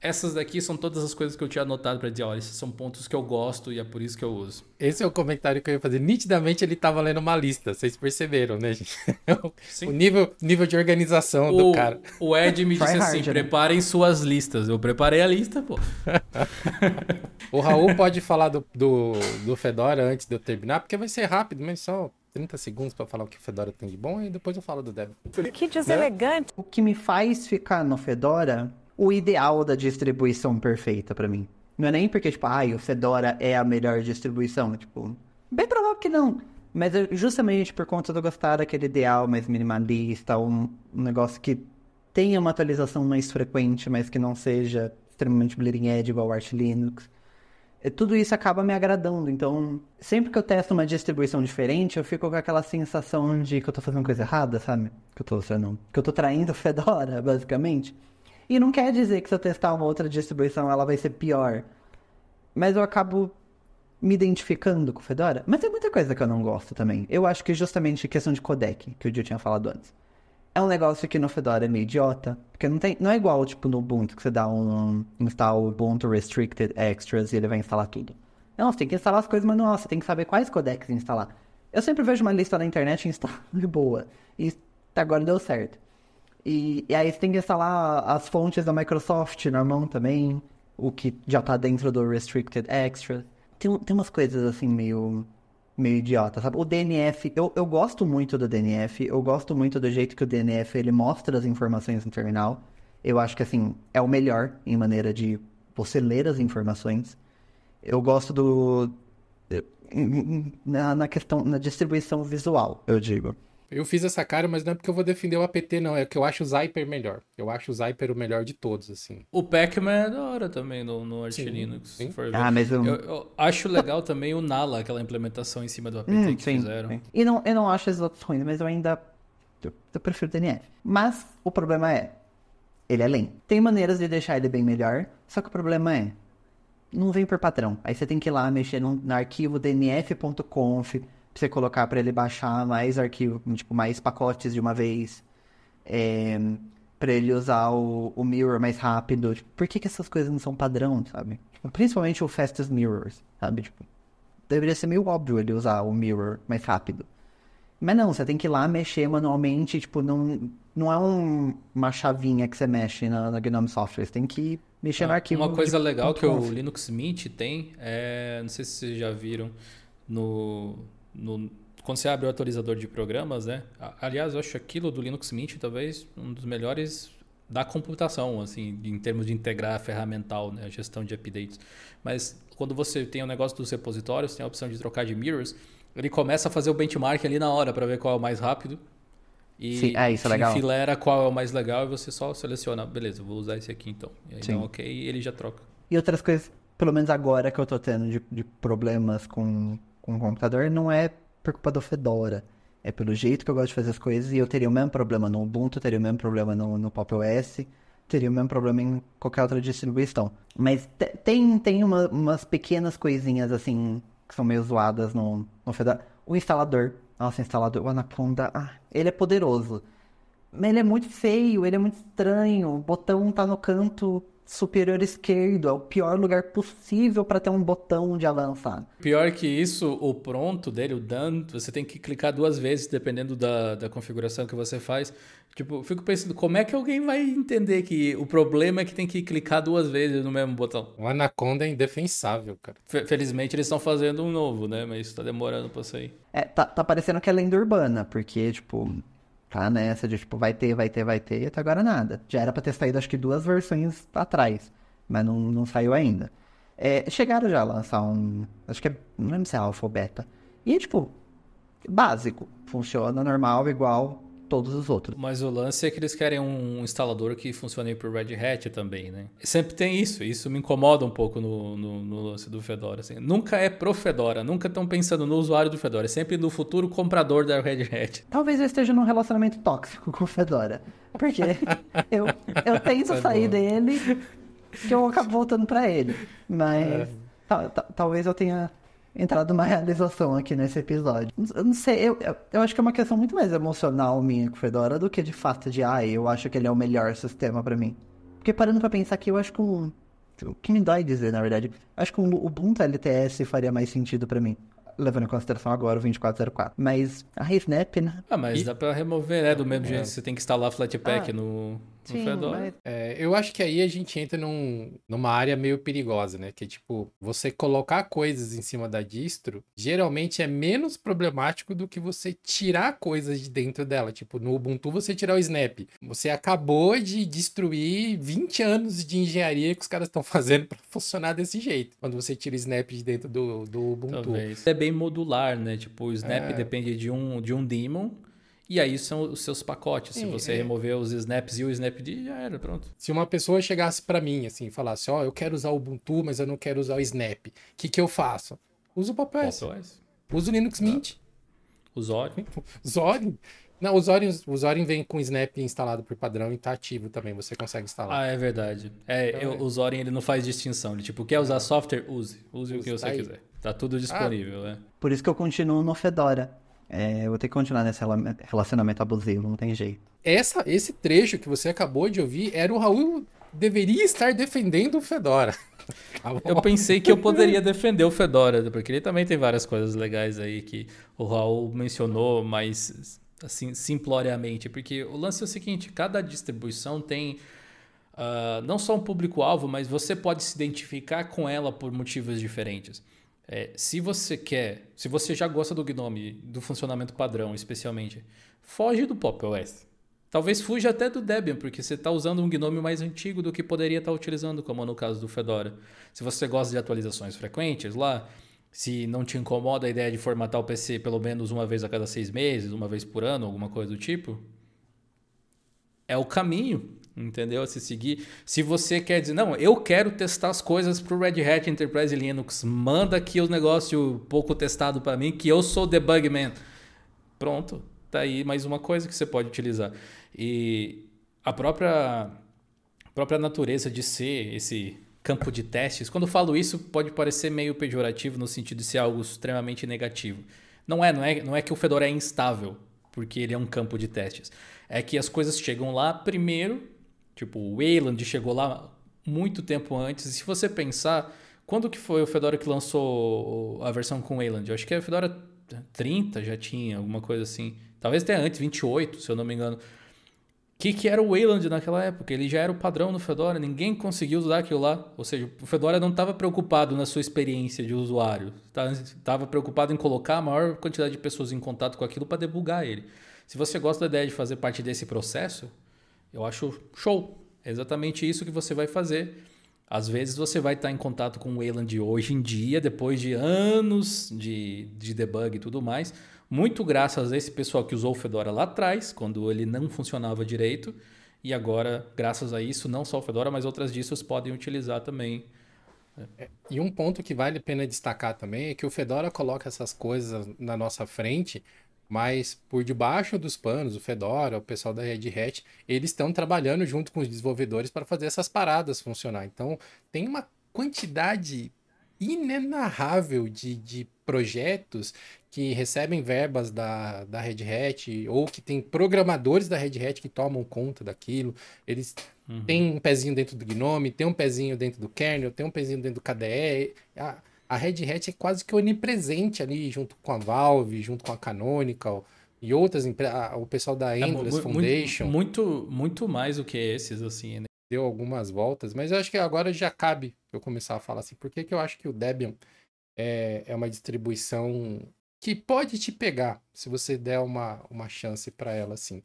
essas daqui são todas as coisas que eu tinha anotado para dizer, olha, esses são pontos que eu gosto e é por isso que eu uso. Esse é o comentário que eu ia fazer. Nitidamente ele estava lendo uma lista, vocês perceberam, né, gente? Sim. O nível de organização do cara. O Ed me disse Try assim, hard, né? preparem suas listas. Eu preparei a lista, pô. O Raul pode falar do Fedora antes de eu terminar, porque vai ser rápido, mas só 30 segundos para falar o que o Fedora tem de bom e depois eu falo do Dev. Que deselegante. O que me faz ficar no Fedora, o ideal da distribuição perfeita pra mim. Não é nem porque, tipo, o Fedora é a melhor distribuição. Tipo, bem provável que não. Mas é justamente por conta de eu gostar daquele ideal mais minimalista, um negócio que tenha uma atualização mais frequente, mas que não seja extremamente bleeding edge igual o Arch Linux. Tudo isso acaba me agradando. Então, sempre que eu testo uma distribuição diferente, eu fico com aquela sensação de que eu tô fazendo coisa errada, sabe? Que eu tô traindo o Fedora, basicamente. E não quer dizer que se eu testar uma outra distribuição ela vai ser pior. Mas eu acabo me identificando com o Fedora. Mas tem muita coisa que eu não gosto também. Eu acho que justamente questão de codec, que o Gil tinha falado antes. É um negócio que no Fedora é meio idiota. Porque não é igual, tipo, no Ubuntu, que você dá install Ubuntu Restricted Extras e ele vai instalar tudo. Não, você tem que instalar as coisas manual, você tem que saber quais codecs instalar. Eu sempre vejo uma lista na internet e instalo de boa. E até agora deu certo. E aí você tem que instalar as fontes da Microsoft na mão também, o que já tá dentro do Restricted Extras. Tem umas coisas assim meio idiota, sabe? O DNF, eu gosto muito do DNF, eu gosto muito do jeito que o DNF ele mostra as informações no terminal. Eu acho que assim, é o melhor em maneira de você ler as informações. Eu gosto na questão, na distribuição visual, eu digo. Eu fiz essa cara, mas não é porque eu vou defender o apt, não. É que eu acho o Zyper melhor. Eu acho o Zyper o melhor de todos, assim. O Pac-Man é da hora também no Arch Linux. Sim. Se for ver. Mas Eu acho legal também o Nala, aquela implementação em cima do apt que sim, fizeram. sim. E não, eu não acho esses outros ruins, mas eu ainda... Eu prefiro o DNF. Mas o problema é... Ele é lento. Tem maneiras de deixar ele bem melhor, só que o problema é... Não vem por padrão. Aí você tem que ir lá mexer no arquivo dnf.conf pra você colocar pra ele baixar mais arquivo, tipo, mais pacotes de uma vez. Pra ele usar o mirror mais rápido. Tipo, por que essas coisas não são padrão, sabe? Tipo, principalmente o fastest mirrors, sabe? Tipo, deveria ser meio óbvio ele usar o mirror mais rápido. Mas não, você tem que ir lá mexer manualmente, tipo, não é uma chavinha que você mexe na GNOME Software, você tem que mexer no arquivo. Uma coisa legal que o .conf. Linux Mint tem, não sei se vocês já viram, quando você abre o atualizador de programas, né? Aliás, eu acho aquilo do Linux Mint talvez um dos melhores da computação, assim, em termos de integrar a ferramental, né? A gestão de updates. Mas quando você tem o negócio dos repositórios, tem a opção de trocar de mirrors, ele começa a fazer o benchmark ali na hora para ver qual é o mais rápido. E Sim, isso é legal. enfilera qual é o mais legal e você só seleciona, beleza, vou usar esse aqui então. E aí Sim. dá um ok e ele já troca. E outras coisas, pelo menos agora que eu tô tendo de problemas com o computador, não é por culpa do Fedora. É pelo jeito que eu gosto de fazer as coisas e eu teria o mesmo problema no Ubuntu, teria o mesmo problema no Pop! OS, teria o mesmo problema em qualquer outra distribuição. Mas tem umas pequenas coisinhas assim que são meio zoadas no Fedora. O instalador, nossa, o Anaconda, ele é poderoso. Mas ele é muito feio, ele é muito estranho. O botão tá no canto superior esquerdo, é o pior lugar possível para ter um botão de avançar. Pior que isso, o pronto dele, o done, você tem que clicar 2 vezes, dependendo da configuração que você faz. Tipo, eu fico pensando, como é que alguém vai entender que o problema é que tem que clicar 2 vezes no mesmo botão? O Anaconda é indefensável, cara. Felizmente eles estão fazendo um novo, né? Mas tá demorando pra sair. Tá parecendo que é lenda urbana, porque, tipo, tá nessa de, tipo, vai ter, e até agora nada. Já era pra ter saído, acho que 2 versões atrás, mas não saiu ainda. Chegaram já a lançar acho que não lembro se é alfa ou beta. E é, tipo, básico. Funciona normal, igual todos os outros. Mas o lance é que eles querem um instalador que funcione por Red Hat também, né? Sempre tem isso me incomoda um pouco no lance do Fedora. Assim. Nunca é pro Fedora, nunca estão pensando no usuário do Fedora, é sempre no futuro comprador da Red Hat. Talvez eu esteja num relacionamento tóxico com o Fedora, porque eu tento sair dele, que eu acabo voltando pra ele. Mas talvez eu tenha entrado numa realização aqui nesse episódio. Eu não sei, eu acho que é uma questão muito mais emocional minha com o Fedora do que de fato de, eu acho que ele é o melhor sistema pra mim. Porque parando pra pensar aqui, eu acho que o que me dói dizer, na verdade, acho que o Ubuntu LTS faria mais sentido pra mim. Levando em consideração agora o 2404. Mas a Snap, né? Mas dá pra remover, né? Do mesmo jeito que você tem que instalar Flatpak no Fedora. Eu acho que aí a gente entra numa área meio perigosa, né? Que tipo, você colocar coisas em cima da distro, geralmente é menos problemático do que você tirar coisas de dentro dela. Tipo, no Ubuntu você tirar o Snap. Você acabou de destruir 20 anos de engenharia que os caras estão fazendo para funcionar desse jeito. Quando você tira o Snap de dentro do Ubuntu. Talvez. É bem modular, né? Tipo, o Snap depende de um daemon. E aí são os seus pacotes. Se você remover os snaps e o snapd, já era, pronto. Se uma pessoa chegasse pra mim, assim, e falasse, eu quero usar o Ubuntu, mas eu não quero usar o Snap, o que eu faço? Uso o Pop! OS. Uso o Linux Mint. O Zorin. Zorin? Não, o Zorin vem com o Snap instalado por padrão e tá ativo também, você consegue instalar. É verdade. O Zorin, ele não faz distinção. Ele, tipo, quer usar software? Use o que você quiser. Tá tudo disponível, né? Por isso que eu continuo no Fedora. Eu vou ter que continuar nesse relacionamento abusivo, não tem jeito. Esse trecho que você acabou de ouvir era o Raul deveria estar defendendo o Fedora. Eu pensei que eu poderia defender o Fedora, porque ele também tem várias coisas legais aí que o Raul mencionou, mas assim, simploriamente. Porque o lance é o seguinte, cada distribuição tem não só um público-alvo, mas você pode se identificar com ela por motivos diferentes. Se você já gosta do GNOME, do funcionamento padrão especialmente, foge do Pop! OS. Talvez fuja até do Debian, porque você está usando um GNOME mais antigo do que poderia estar utilizando, como no caso do Fedora. Se você gosta de atualizações frequentes lá, Se não te incomoda a ideia de formatar o PC pelo menos uma vez a cada 6 meses, uma vez por ano, alguma coisa do tipo, é o caminho, entendeu? A se seguir. Se você quer dizer, não, eu quero testar as coisas pro Red Hat Enterprise Linux, manda aqui o negócio pouco testado para mim, que eu sou debug man. Pronto, tá aí mais uma coisa que você pode utilizar. E a própria natureza de ser esse campo de testes, quando eu falo isso, pode parecer meio pejorativo no sentido de ser algo extremamente negativo. Não é que o Fedora é instável, porque ele é um campo de testes. É que as coisas chegam lá primeiro, tipo, o Wayland chegou lá muito tempo antes. E se você pensar, quando que foi o Fedora que lançou a versão com Wayland? Eu acho que a Fedora 30 já tinha, alguma coisa assim. Talvez até antes, 28, se eu não me engano. O que era o Wayland naquela época? Ele já era o padrão no Fedora, ninguém conseguiu usar aquilo lá. Ou seja, o Fedora não estava preocupado na sua experiência de usuário. Estava preocupado em colocar a maior quantidade de pessoas em contato com aquilo para debugar ele. Se você gosta da ideia de fazer parte desse processo, eu acho show. É exatamente isso que você vai fazer. Às vezes você vai estar em contato com o Wayland hoje em dia, depois de anos de debug e tudo mais, muito graças a esse pessoal que usou o Fedora lá atrás, quando ele não funcionava direito, e agora, graças a isso, não só o Fedora, mas outras distros podem utilizar também. E um ponto que vale a pena destacar também é que o Fedora coloca essas coisas na nossa frente, mas por debaixo dos panos, o Fedora, o pessoal da Red Hat, eles estão trabalhando junto com os desenvolvedores para fazer essas paradas funcionar. Então, tem uma quantidade inenarrável de projetos que recebem verbas da Red Hat ou que tem programadores da Red Hat que tomam conta daquilo. Eles têm um pezinho dentro do GNOME, tem um pezinho dentro do kernel, tem um pezinho dentro do KDE. A Red Hat é quase que onipresente ali, junto com a Valve, junto com a Canonical e outras empresas, o pessoal da Endless Foundation. Muito mais do que esses, assim, né? Deu algumas voltas, mas eu acho que agora já cabe eu começar a falar assim, por que eu acho que o Debian é uma distribuição que pode te pegar, se você der uma chance para ela, assim.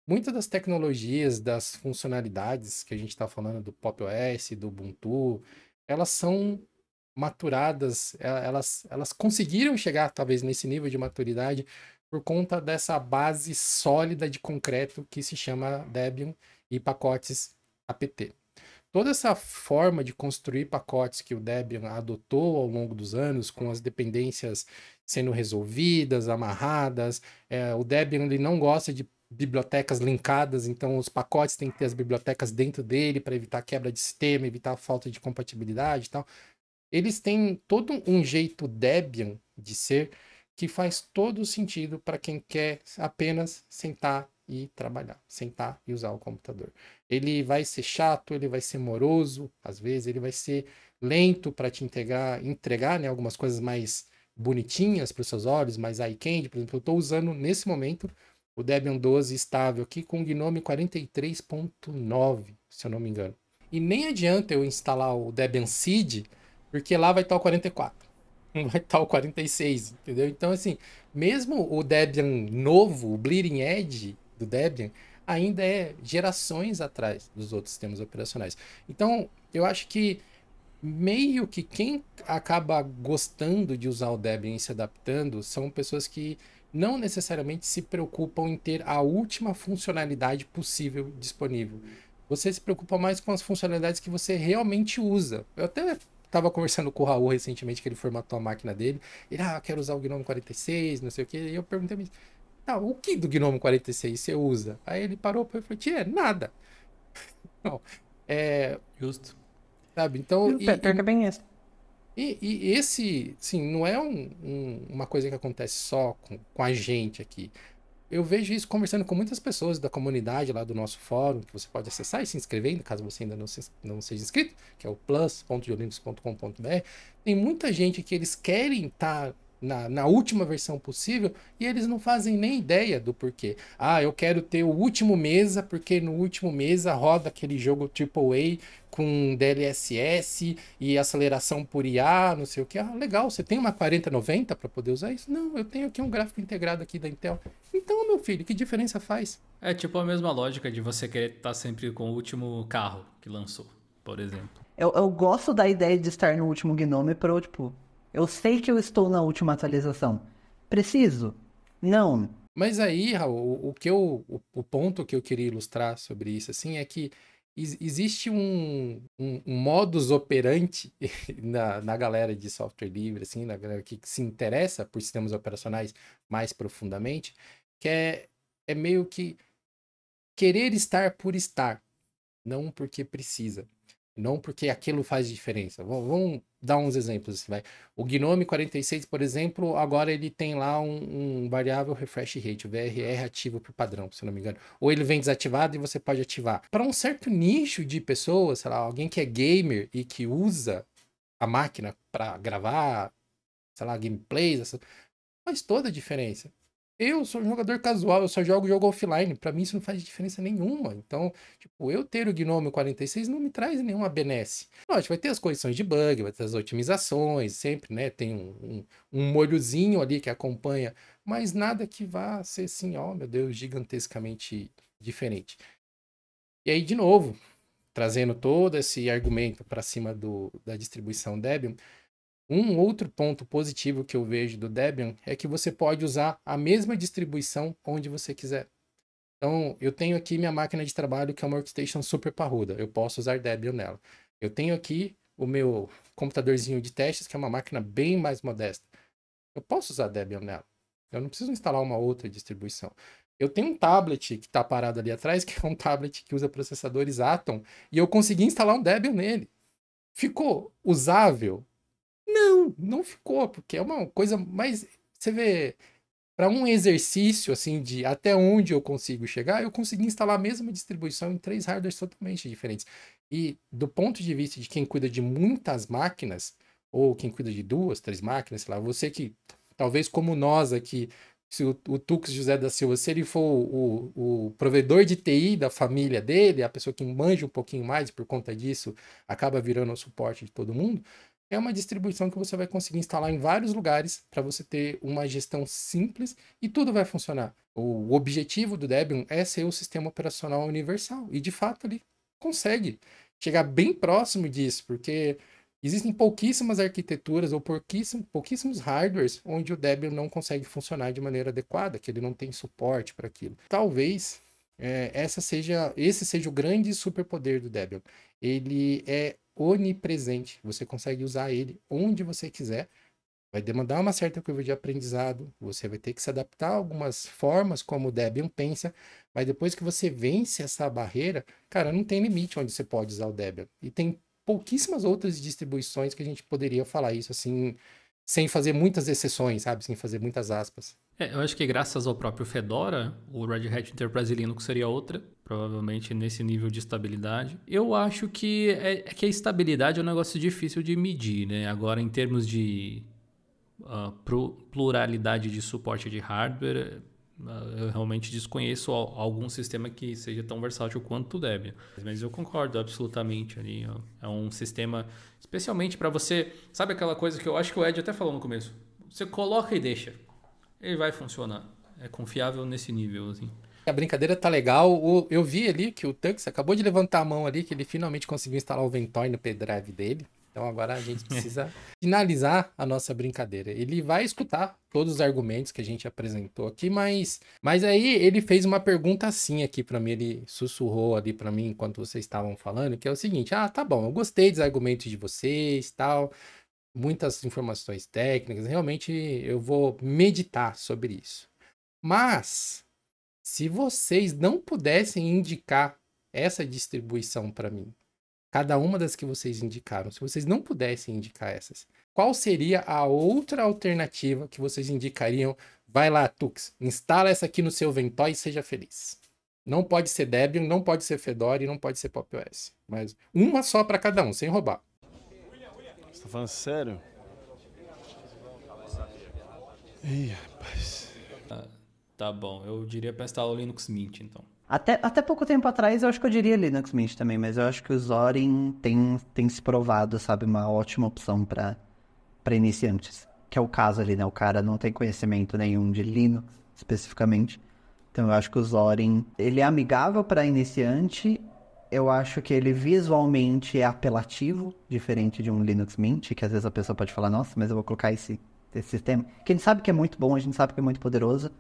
Muitas das tecnologias, das funcionalidades que a gente está falando do Pop! OS, do Ubuntu, elas são maturadas, elas conseguiram chegar talvez nesse nível de maturidade por conta dessa base sólida de concreto que se chama Debian e pacotes apt. Toda essa forma de construir pacotes que o Debian adotou ao longo dos anos, com as dependências sendo resolvidas, amarradas, o Debian ele não gosta de bibliotecas linkadas, então os pacotes têm que ter as bibliotecas dentro dele para evitar quebra de sistema, evitar falta de compatibilidade e tal. Eles têm todo um jeito Debian de ser que faz todo sentido para quem quer apenas sentar e trabalhar, sentar e usar o computador. Ele vai ser chato, ele vai ser moroso, às vezes ele vai ser lento para te entregar, né, algumas coisas mais bonitinhas para os seus olhos, mais eye-candy. Por exemplo, eu estou usando nesse momento o Debian 12 estável aqui com o GNOME 43.9, se eu não me engano. E nem adianta eu instalar o Debian Seed, porque lá vai estar o 44, não vai estar o 46, entendeu? Então, assim, mesmo o Debian novo, o Bleeding Edge do Debian, ainda é gerações atrás dos outros sistemas operacionais. Então, eu acho que meio que quem acaba gostando de usar o Debian e se adaptando são pessoas que não necessariamente se preocupam em ter a última funcionalidade possível disponível. Você se preocupa mais com as funcionalidades que você realmente usa. Eu até estava conversando com o Raul recentemente, que ele formatou a máquina dele. Ele, quero usar o GNOME 46, não sei o quê. E eu perguntei, o que do GNOME 46 você usa? Aí ele parou e falou, nada. Não, Justo. Sabe, então... Pior que é bem isso. E esse, sim, não é uma coisa que acontece só com a gente aqui. Eu vejo isso conversando com muitas pessoas da comunidade lá do nosso fórum, que você pode acessar e se inscrever, caso você ainda não seja inscrito, que é o plus.geolinux.com.br. Tem muita gente que eles querem estar na última versão possível e eles não fazem nem ideia do porquê. Eu quero ter o último Mesa, porque no último Mesa roda aquele jogo AAA com DLSS e aceleração por IA, não sei o que. Legal, você tem uma 4090 para poder usar isso? Não, eu tenho aqui um gráfico integrado aqui da Intel. Então, meu filho, que diferença faz? É tipo a mesma lógica de você querer estar sempre com o último carro que lançou, por exemplo. Eu gosto da ideia de estar no último GNOME para, tipo, Eu sei que eu estou na última atualização. Preciso? Não. Mas aí, Raul, o ponto que eu queria ilustrar sobre isso, assim, é que existe um modus operandi na galera de software livre, assim, na galera que se interessa por sistemas operacionais mais profundamente, que é meio que querer estar por estar, não porque precisa. Não porque aquilo faz diferença. Vamos dar uns exemplos. Assim, vai. O Gnome 46, por exemplo, agora ele tem lá um variável refresh rate, o VRR ativo por padrão, se não me engano. Ou ele vem desativado e você pode ativar. Para um certo nicho de pessoas, sei lá, alguém que é gamer e que usa a máquina para gravar, sei lá, gameplays, faz toda a diferença. Eu sou um jogador casual, eu só jogo jogo offline. Pra mim isso não faz diferença nenhuma. Então, tipo, eu ter o Gnome 46 não me traz nenhuma benesse. Lógico, vai ter as correções de bug, vai ter as otimizações, sempre, né? Tem um molhozinho ali que acompanha, mas nada que vá ser assim, ó, meu Deus, gigantescamente diferente. E aí, de novo, trazendo todo esse argumento para cima da distribuição Debian, um outro ponto positivo que eu vejo do Debian é que você pode usar a mesma distribuição onde você quiser. Então, eu tenho aqui minha máquina de trabalho, que é uma workstation super parruda. Eu posso usar Debian nela. Eu tenho aqui o meu computadorzinho de testes, que é uma máquina bem mais modesta. Eu posso usar Debian nela. Eu não preciso instalar uma outra distribuição. Eu tenho um tablet que está parado ali atrás, que é um tablet que usa processadores Atom, e eu consegui instalar um Debian nele. Ficou usável? Não ficou, porque é uma coisa mais. Você vê, para um exercício assim de até onde eu consigo chegar, eu consegui instalar a mesma distribuição em 3 hardwares totalmente diferentes. E do ponto de vista de quem cuida de muitas máquinas, ou quem cuida de 2, 3 máquinas, sei lá, você que, talvez como nós aqui, se o Tux José da Silva, se ele for o provedor de TI da família dele, a pessoa que manja um pouquinho mais, por conta disso, acaba virando o suporte de todo mundo. É uma distribuição que você vai conseguir instalar em vários lugares para você ter uma gestão simples e tudo vai funcionar. O objetivo do Debian é ser o sistema operacional universal e, de fato, ele consegue chegar bem próximo disso, porque existem pouquíssimas arquiteturas ou pouquíssimos hardwares onde o Debian não consegue funcionar de maneira adequada, que ele não tem suporte para aquilo. Talvez esse seja o grande superpoder do Debian. Ele é onipresente, você consegue usar ele onde você quiser, vai demandar uma certa curva de aprendizado, você vai ter que se adaptar a algumas formas como o Debian pensa, mas depois que você vence essa barreira, cara, não tem limite onde você pode usar o Debian. E tem pouquíssimas outras distribuições que a gente poderia falar isso assim, sem fazer muitas exceções, sabe? Sem fazer muitas aspas. Eu acho que graças ao próprio Fedora, o Red Hat Enterprise Linux seria outra, provavelmente nesse nível de estabilidade. Eu acho que que a estabilidade é um negócio difícil de medir, né? Agora, em termos de pluralidade de suporte de hardware, eu realmente desconheço algum sistema que seja tão versátil quanto o Debian. Mas eu concordo absolutamente ali. É um sistema, especialmente para você... Sabe aquela coisa que eu acho que o Ed até falou no começo? Você coloca e deixa. Ele vai funcionar. É confiável nesse nível, assim. A brincadeira tá legal. Eu vi ali que o Tux acabou de levantar a mão ali, que ele finalmente conseguiu instalar o Ventoy no pendrive dele. Então agora a gente precisa finalizar a nossa brincadeira. Ele vai escutar todos os argumentos que a gente apresentou aqui, mas aí ele fez uma pergunta assim aqui para mim, ele sussurrou ali para mim enquanto vocês estavam falando, que é o seguinte: tá bom, eu gostei dos argumentos de vocês, tal, muitas informações técnicas, realmente eu vou meditar sobre isso. Mas se vocês não pudessem indicar essa distribuição para mim, cada uma das que vocês indicaram, se vocês não pudessem indicar essas, qual seria a outra alternativa que vocês indicariam? Vai lá, Tux, instala essa aqui no seu Ventoy e seja feliz. Não pode ser Debian, não pode ser Fedora e não pode ser Pop! OS. Mas uma só para cada um, sem roubar. Você tá falando sério? Ih, rapaz. Tá bom, eu diria para instalar o Linux Mint, então. Até pouco tempo atrás eu acho que eu diria Linux Mint também, mas eu acho que o Zorin tem se provado, sabe, uma ótima opção para iniciantes. Que é o caso ali, né? O cara não tem conhecimento nenhum de Linux, especificamente. Então eu acho que o Zorin, ele é amigável para iniciante Eu acho que ele visualmente é apelativo, diferente de um Linux Mint, que às vezes a pessoa pode falar, nossa, mas eu vou colocar esse sistema. Que a gente sabe que é muito bom, a gente sabe que é muito poderoso,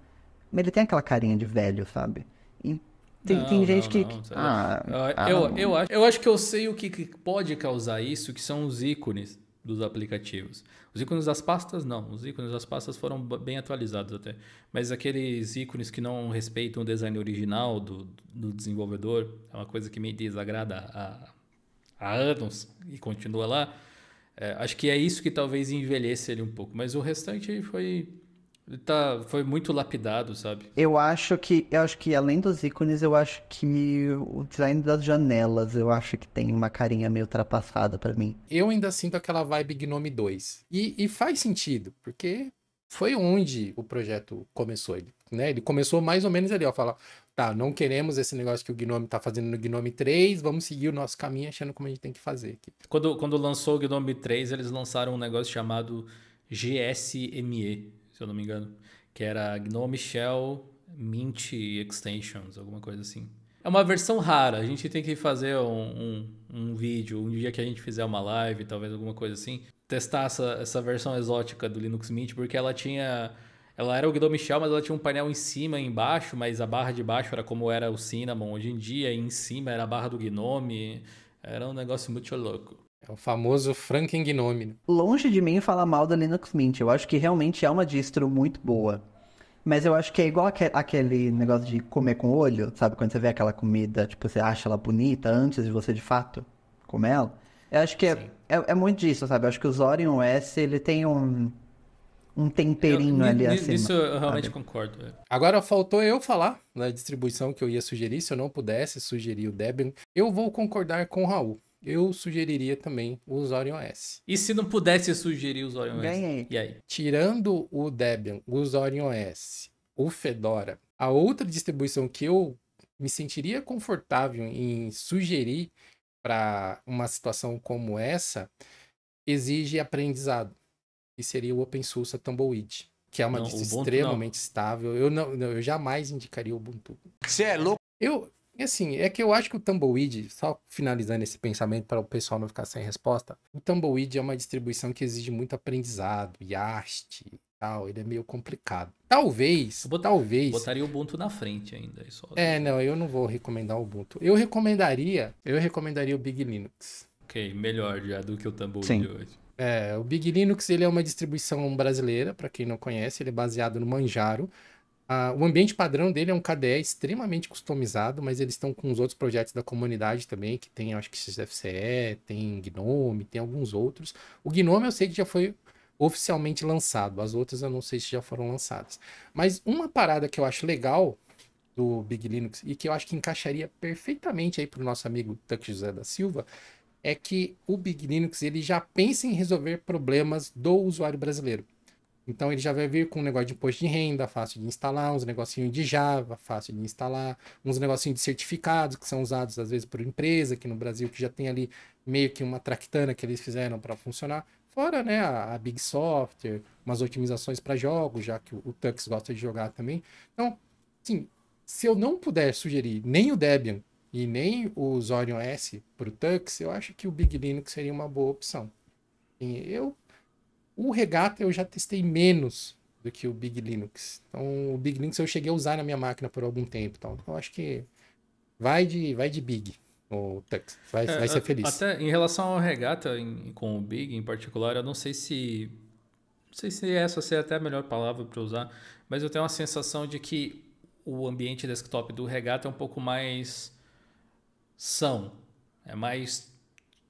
mas ele tem aquela carinha de velho, sabe? E tem Não, gente não, que. não. Eu acho que eu sei o que pode causar isso, que são os ícones dos aplicativos. Os ícones das pastas, não. Os ícones das pastas foram bem atualizados até. Mas aqueles ícones que não respeitam o design original do desenvolvedor, é uma coisa que me desagrada há anos e continua lá. Acho que é isso que talvez envelheça ele um pouco. Mas o restante foi muito lapidado, sabe? Eu acho que além dos ícones, eu acho que o design das janelas, eu acho que tem uma carinha meio ultrapassada pra mim. Eu ainda sinto aquela vibe Gnome 2. E faz sentido, porque foi onde o projeto começou. Ele começou mais ou menos ali, ó, falar, tá, não queremos esse negócio que o Gnome tá fazendo no Gnome 3, vamos seguir o nosso caminho achando como a gente tem que fazer aqui. Quando lançou o Gnome 3, eles lançaram um negócio chamado GSME, se eu não me engano, que era Gnome Shell Mint Extensions, alguma coisa assim. É uma versão rara, a gente tem que fazer um vídeo, um dia que a gente fizer uma live, talvez alguma coisa assim, testar essa versão exótica do Linux Mint, porque ela era o Gnome Shell, mas ela tinha um painel em cima e embaixo, mas a barra de baixo era como era o Cinnamon hoje em dia, e em cima era a barra do Gnome, era um negócio muito louco. É o famoso Franken Gnome, né? Longe de mim falar mal da Linux Mint, eu acho que realmente é uma distro muito boa. Mas eu acho que é igual aquele negócio de comer com o olho, sabe? Quando você vê aquela comida, tipo, você acha ela bonita antes de você de fato comer ela. Eu acho que é muito disso, sabe? Eu acho que o Zorion OS, ele tem um temperinho ali acima. Nisso eu realmente sabe? concordo. Agora faltou eu falar da distribuição que eu ia sugerir. Se eu não pudesse sugerir o Debian, eu vou concordar com o Raul. Eu sugeriria também o Zorion OS. E se não pudesse sugerir os Orion OS? Ganhei. E aí? Tirando o Debian, o Zorion OS, o Fedora, a outra distribuição que eu me sentiria confortável em sugerir para uma situação como essa exige aprendizado, e seria o OpenSUSE Tumbleweed, que é uma Não, distro Ubuntu extremamente estável. Eu jamais indicaria o Ubuntu. Você é louco? Assim, é que eu acho que o Tumbleweed, só finalizando esse pensamento para o pessoal não ficar sem resposta, o Tumbleweed é uma distribuição que exige muito aprendizado, YAST e tal, ele é meio complicado. Talvez. Botaria o Ubuntu na frente ainda. Não, eu não vou recomendar o Ubuntu. Eu recomendaria o Big Linux. Ok, melhor já do que o Tumbleweed Sim. de hoje. O Big Linux, ele é uma distribuição brasileira, para quem não conhece, ele é baseado no Manjaro. O ambiente padrão dele é um KDE extremamente customizado, mas eles estão com os outros projetos da comunidade também, que tem, acho que XFCE, tem Gnome, tem alguns outros. O Gnome eu sei que já foi oficialmente lançado, as outras eu não sei se já foram lançadas. Mas uma parada que eu acho legal do Big Linux e que eu acho que encaixaria perfeitamente aí para o nosso amigo Tuck José da Silva é que o Big Linux ele já pensa em resolver problemas do usuário brasileiro. Então ele já vai vir com um negócio de imposto de renda, fácil de instalar, uns negocinhos de Java, fácil de instalar, uns negocinhos de certificados que são usados às vezes por empresa aqui no Brasil, que já tem ali meio que uma tractana que eles fizeram para funcionar. Fora, né, a Big Software, umas otimizações para jogos, já que o Tux gosta de jogar também. Então, sim, se eu não puder sugerir nem o Debian e nem o Zorion S para o Tux, eu acho que o Big Linux seria uma boa opção. O Regatta eu já testei menos do que o Big Linux. Então, o Big Linux eu cheguei a usar na minha máquina por algum tempo. Então, eu acho que vai de Big, o Tux. Vai ser feliz. Até em relação ao Regatta com o Big em particular, eu não sei se essa seria até a melhor palavra para usar, mas eu tenho uma sensação de que o ambiente desktop do Regatta é um pouco mais são. É mais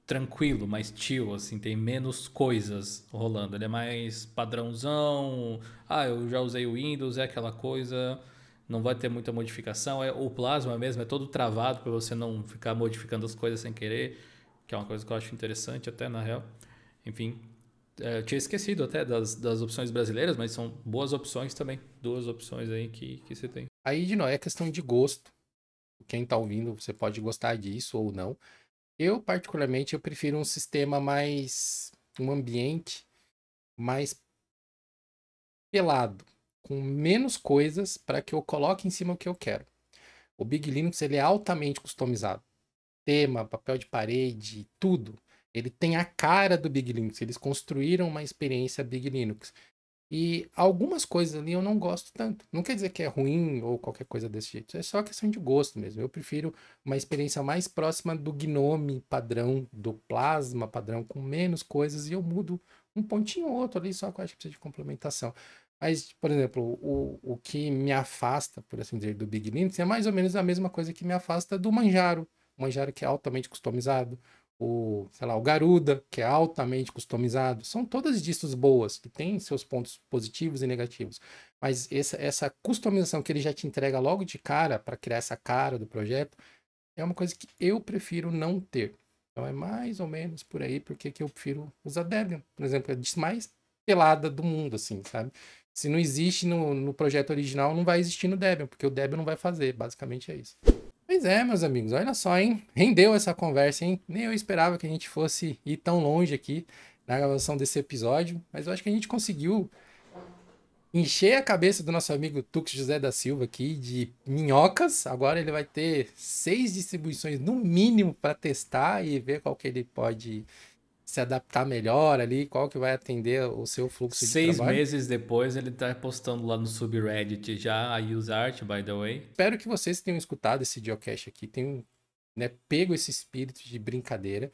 tranquilo, mais chill, assim, tem menos coisas rolando. Ele é mais padrãozão. Eu já usei o Windows, é aquela coisa, não vai ter muita modificação. O Plasma mesmo é todo travado para você não ficar modificando as coisas sem querer, que é uma coisa que eu acho interessante até, na real. Enfim, eu tinha esquecido até das opções brasileiras, mas são boas opções também. Duas opções aí que você tem. Aí, de novo, é questão de gosto. Quem tá ouvindo, você pode gostar disso ou não. Eu, particularmente, eu prefiro um sistema um ambiente mais pelado, com menos coisas para que eu coloque em cima o que eu quero. O Big Linux, ele é altamente customizado. tema, papel de parede, tudo. Ele tem a cara do Big Linux. Eles construíram uma experiência Big Linux. E algumas coisas ali eu não gosto tanto. Não quer dizer que é ruim ou qualquer coisa desse jeito. É só questão de gosto mesmo. Eu prefiro uma experiência mais próxima do GNOME padrão, do Plasma padrão, com menos coisas. E eu mudo um pontinho ou outro ali, só que eu acho que precisa de complementação. Mas, por exemplo, o que me afasta, por assim dizer, do Big Linux é mais ou menos a mesma coisa que me afasta do Manjaro. O Manjaro que é altamente customizado. Sei lá, o Garuda, que é altamente customizado. São todas distros boas, que têm seus pontos positivos e negativos. Mas essa customização que ele já te entrega logo de cara, para criar essa cara do projeto, é uma coisa que eu prefiro não ter. Então é mais ou menos por aí porque que eu prefiro usar Debian. Por exemplo, é a distro mais pelada do mundo, assim, sabe? Se não existe no projeto original, não vai existir no Debian, porque o Debian não vai fazer. Basicamente é isso. Pois é, meus amigos, olha só, hein? Rendeu essa conversa, hein? Nem eu esperava que a gente fosse ir tão longe aqui na gravação desse episódio, mas eu acho que a gente conseguiu encher a cabeça do nosso amigo Tux José da Silva aqui de minhocas. Agora ele vai ter 6 distribuições no mínimo para testar e ver qual que ele pode se adaptar melhor ali, qual que vai atender o seu fluxo de trabalho. 6 meses depois ele tá postando lá no subreddit já a UseArt, by the way. Espero que vocês tenham escutado esse geocache aqui, tenham, né, pego esse espírito de brincadeira.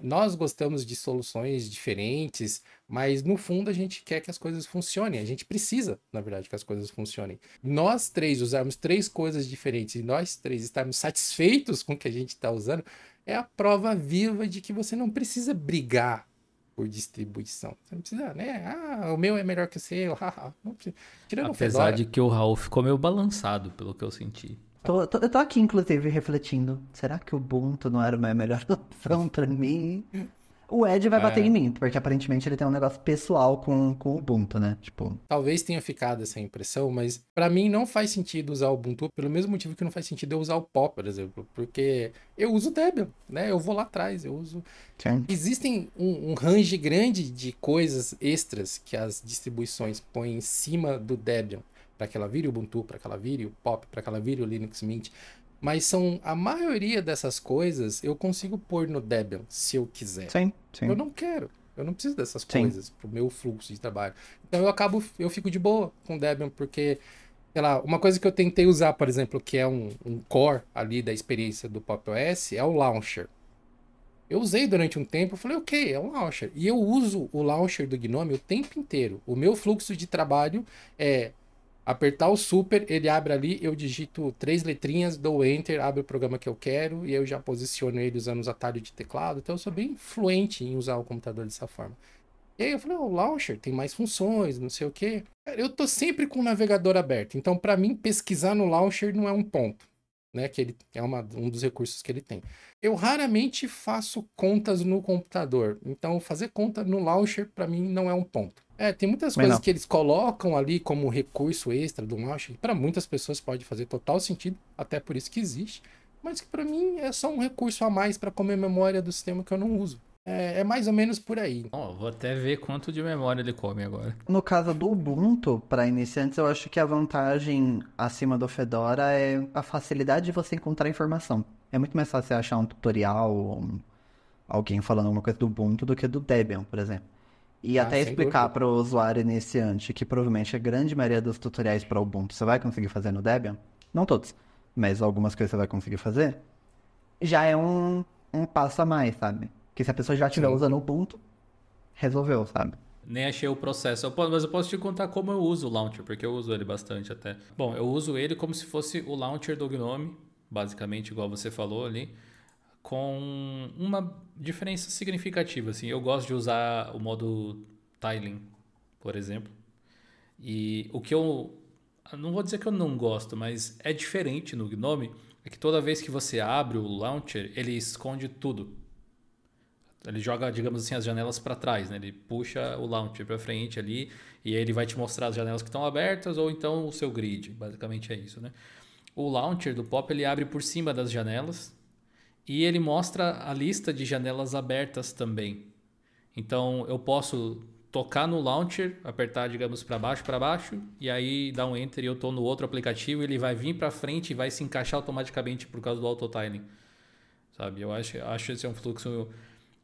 Nós gostamos de soluções diferentes, mas no fundo a gente quer que as coisas funcionem. A gente precisa, na verdade, que as coisas funcionem. Nós 3 usarmos 3 coisas diferentes e nós 3 estarmos satisfeitos com o que a gente está usando, é a prova viva de que você não precisa brigar por distribuição. Você não precisa, né? O meu é melhor que o seu. Não precisa. Tirando Apesar de que o Raul ficou meio balançado, pelo que eu senti. Eu tô aqui, inclusive, refletindo. Será que o Ubuntu não era a melhor opção pra mim? O Ed vai bater em mim, porque aparentemente ele tem um negócio pessoal com o Ubuntu, né? Tipo, talvez tenha ficado essa impressão, mas pra mim não faz sentido usar o Ubuntu pelo mesmo motivo que não faz sentido eu usar o Pop, por exemplo. Porque eu uso o Debian, né? Eu vou lá atrás, eu uso... sim. Existem um range grande de coisas extras que as distribuições põem em cima do Debian, para que ela vire o Ubuntu, para que ela vire o Pop, para que ela vire o Linux Mint. Mas a maioria dessas coisas eu consigo pôr no Debian, se eu quiser. Sim. Eu não quero. Eu não preciso dessas coisas pro meu fluxo de trabalho. Então eu fico de boa com o Debian, porque, sei lá, uma coisa que eu tentei usar, por exemplo, que é um core ali da experiência do Pop OS, é o Launcher. Eu usei durante um tempo, eu falei, ok, é um Launcher. E eu uso o Launcher do GNOME o tempo inteiro. O meu fluxo de trabalho é apertar o super, ele abre ali, eu digito 3 letrinhas, dou enter, abre o programa que eu quero e eu já posiciono ele usando os atalhos de teclado. Então eu sou bem fluente em usar o computador dessa forma. E aí eu falei, o Launcher tem mais funções, não sei o quê. Eu tô sempre com o navegador aberto, então para mim pesquisar no Launcher não é um ponto, né? Que ele é um dos recursos que ele tem. Eu raramente faço contas no computador, então fazer conta no Launcher para mim não é um ponto. Tem muitas coisas que eles colocam ali como recurso extra do Launcher, que para muitas pessoas pode fazer total sentido, até por isso que existe, mas que para mim é só um recurso a mais para comer memória do sistema que eu não uso. É mais ou menos por aí. Vou até ver quanto de memória ele come agora. No caso do Ubuntu, para iniciantes, eu acho que a vantagem acima do Fedora é a facilidade de você encontrar informação. É muito mais fácil você achar um tutorial ou alguém falando alguma coisa do Ubuntu do que do Debian, por exemplo. E até explicar para o usuário iniciante que provavelmente a grande maioria dos tutoriais para Ubuntu você vai conseguir fazer no Debian, não todos, mas algumas coisas você vai conseguir fazer, já é um passo a mais, sabe? Que se a pessoa já estiver usando o Ubuntu, resolveu, sabe? Nem achei o processo, mas eu posso te contar como eu uso o Launcher, porque eu uso ele bastante até. Bom, eu uso ele como se fosse o Launcher do GNOME, basicamente igual você falou ali, com uma diferença significativa, assim. Eu gosto de usar o modo tiling, por exemplo. E o que eu não vou dizer que eu não gosto, mas é diferente no GNOME, é que toda vez que você abre o Launcher, ele esconde tudo. Ele joga, digamos assim, as janelas para trás, né? Ele puxa o Launcher para frente ali e aí ele vai te mostrar as janelas que estão abertas ou então o seu grid. Basicamente é isso, né? O Launcher do Pop, ele abre por cima das janelas e ele mostra a lista de janelas abertas também. Então, eu posso tocar no Launcher, apertar, digamos, para baixo, e aí dar um Enter e eu estou no outro aplicativo, ele vai vir para frente e vai se encaixar automaticamente por causa do auto-tiling. sabe? Eu acho esse um fluxo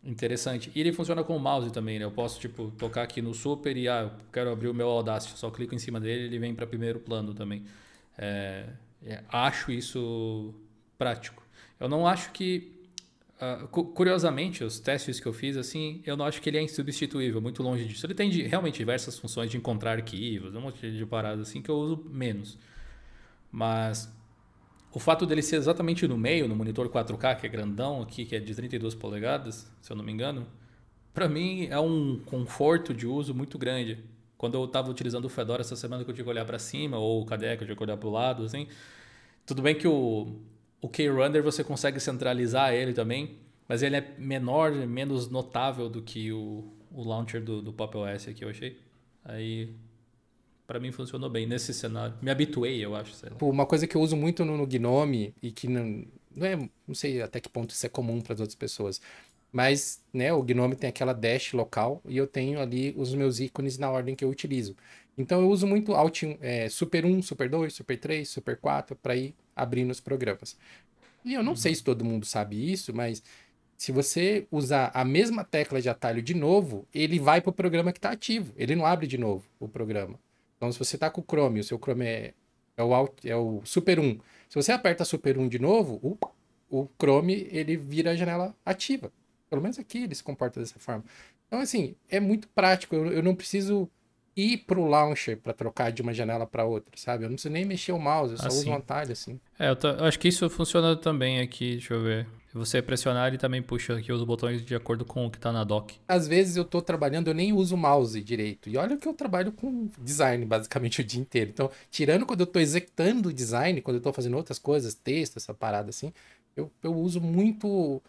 interessante. E ele funciona com o mouse também, né? Eu posso, tipo, tocar aqui no Super e, eu quero abrir o meu Audacity. Só clico em cima dele e ele vem para primeiro plano também. Acho isso prático. Eu não acho que... curiosamente, os testes que eu fiz, assim, eu não acho que ele é insubstituível, muito longe disso. Ele tem realmente diversas funções de encontrar arquivos, um monte de paradas assim que eu uso menos. Mas o fato dele ser exatamente no meio, no monitor 4K, que é grandão aqui, que é de 32 polegadas, se eu não me engano, para mim é um conforto de uso muito grande. Quando eu estava utilizando o Fedora essa semana que eu tinha que olhar para cima, ou o KDE que eu tinha que olhar para o lado, assim, tudo bem que o Keyrunner você consegue centralizar ele também, mas ele é menor, menos notável do que o launcher do Pop! OS aqui, eu achei. Aí, para mim funcionou bem nesse cenário. Me habituei, eu acho, sei lá. Uma coisa que eu uso muito no Gnome e que não sei até que ponto isso é comum para as outras pessoas, mas, né, o Gnome tem aquela dash local e eu tenho ali os meus ícones na ordem que eu utilizo. Então eu uso muito Super 1, Super 2, Super 3, Super 4 para ir abrindo os programas. E eu não sei se todo mundo sabe isso, mas se você usar a mesma tecla de atalho de novo, ele vai para o programa que está ativo. Ele não abre de novo o programa. Então, se você está com o Chrome, o seu Chrome é o Super 1. Se você aperta Super 1 de novo, o Chrome ele vira a janela ativa. Pelo menos aqui ele se comporta dessa forma. Então, assim, é muito prático. Eu não preciso ir para o launcher para trocar de uma janela para outra, sabe? Eu não preciso nem mexer o mouse, eu só uso um atalho, assim. Eu acho que isso funciona também aqui, deixa eu ver. Se você pressionar, ele também puxa aqui os botões de acordo com o que está na dock. Às vezes eu tô trabalhando, eu nem uso o mouse direito. E olha que eu trabalho com design basicamente o dia inteiro. Então, tirando quando eu tô executando o design, quando eu tô fazendo outras coisas, texto, essa parada assim, eu uso muito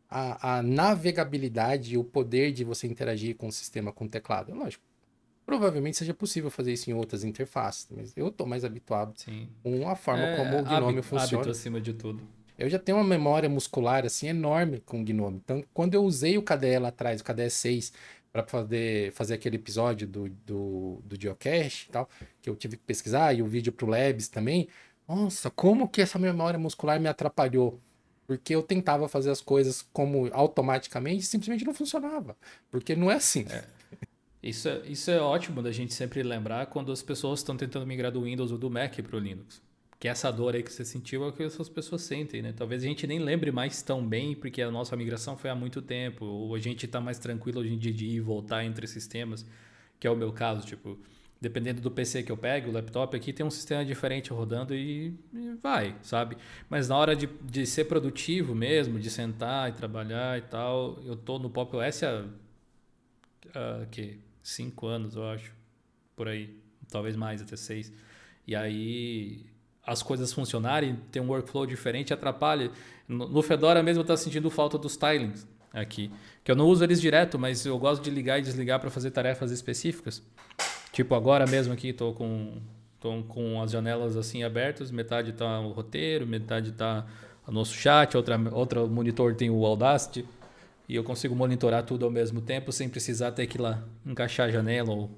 a navegabilidade e o poder de você interagir com o sistema com o teclado. Lógico, provavelmente seja possível fazer isso em outras interfaces, mas eu tô mais habituado com a forma como o Gnome funciona. Hábito acima de tudo. Eu já tenho uma memória muscular assim enorme com o Gnome. Então, quando eu usei o KDE lá atrás, o KDE 6, para fazer aquele episódio do Geocache e tal, que eu tive que pesquisar, e o vídeo pro Labs também, nossa, como que essa memória muscular me atrapalhou? Porque eu tentava fazer as coisas como automaticamente e simplesmente não funcionava. Porque não é assim. Isso é ótimo da gente sempre lembrar quando as pessoas estão tentando migrar do Windows ou do Mac para o Linux. Que essa dor aí que você sentiu é o que essas pessoas sentem, né? Talvez a gente nem lembre mais tão bem, porque a nossa migração foi há muito tempo, ou a gente está mais tranquilo hoje em dia de ir e voltar entre sistemas, que é o meu caso, tipo, dependendo do PC que eu pego, o laptop aqui tem um sistema diferente rodando e vai, sabe? Mas na hora de ser produtivo mesmo, de sentar e trabalhar e tal, eu tô no Pop! OS há 5 anos, eu acho, por aí, talvez mais, até 6. E aí as coisas funcionarem, ter um workflow diferente atrapalha. No Fedora mesmo eu estou sentindo falta dos tilings aqui, que eu não uso eles direto, mas eu gosto de ligar e desligar para fazer tarefas específicas. Tipo agora mesmo aqui estou com as janelas assim abertas, metade está o roteiro, metade está o nosso chat, outra monitor tem o Audacity, e eu consigo monitorar tudo ao mesmo tempo sem precisar ter que ir lá encaixar a janela ou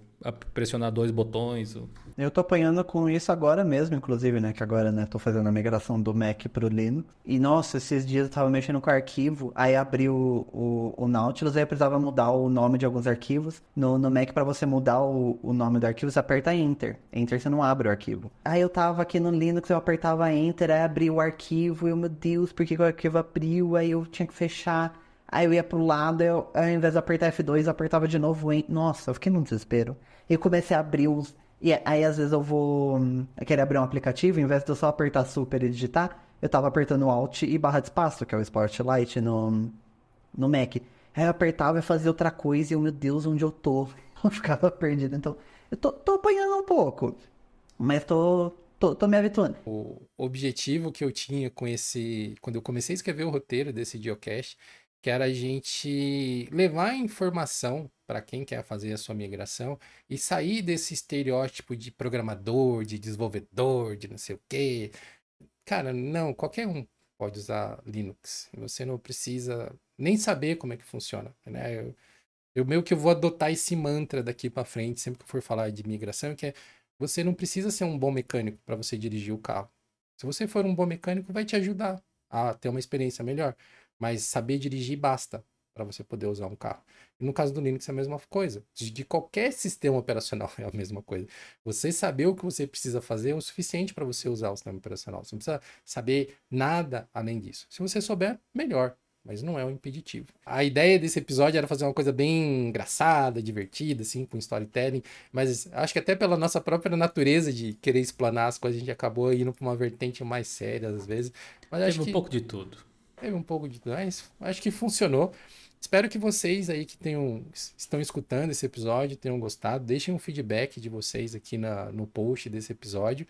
pressionar 2 botões. Eu tô apanhando com isso agora mesmo, inclusive, né? Que agora, né, tô fazendo a migração do Mac pro Linux. E, nossa, esses dias eu tava mexendo com o arquivo, aí abriu o Nautilus, aí eu precisava mudar o nome de alguns arquivos. No Mac, pra você mudar o nome do arquivo, você aperta Enter. Enter, você não abre o arquivo. Aí eu tava aqui no Linux, eu apertava Enter, aí abriu o arquivo, e eu, meu Deus, por que o arquivo abriu? Aí eu tinha que fechar. Aí eu ia pro lado, ao invés de apertar F2, eu apertava de novo Enter. Nossa, eu fiquei num desespero. E comecei a abrir os... E aí, às vezes, eu vou querer abrir um aplicativo, em vez de eu só apertar Super e digitar, eu tava apertando Alt e barra de espaço, que é o Spotlight no Mac. Aí eu apertava e fazia outra coisa, e eu, meu Deus, onde eu tô? Eu ficava perdido. Então, eu tô apanhando um pouco, mas tô me habituando. O objetivo que eu tinha com quando eu comecei a escrever o roteiro desse Geocache, que era a gente levar a informação para quem quer fazer a sua migração e sair desse estereótipo de programador, de desenvolvedor, de não sei o quê. Cara, não, qualquer um pode usar Linux. Você não precisa nem saber como é que funciona, né? Eu meio que vou adotar esse mantra daqui para frente, sempre que eu for falar de migração, que é você não precisa ser um bom mecânico para você dirigir o carro. Se você for um bom mecânico, vai te ajudar a ter uma experiência melhor. mas saber dirigir basta para você poder usar um carro. E no caso do Linux é a mesma coisa. De qualquer sistema operacional é a mesma coisa. Você saber o que você precisa fazer é o suficiente para você usar o sistema operacional. Você não precisa saber nada além disso. Se você souber, melhor. Mas não é um impeditivo. A ideia desse episódio era fazer uma coisa bem engraçada, divertida, assim, com storytelling. Mas acho que até pela nossa própria natureza de querer explanar as coisas, a gente acabou indo para uma vertente mais séria, às vezes. Mas acho Teve que um pouco de tudo. teve um pouco de... Mas acho que funcionou. Espero que vocês aí que estão escutando esse episódio tenham gostado. Deixem um feedback de vocês aqui no post desse episódio.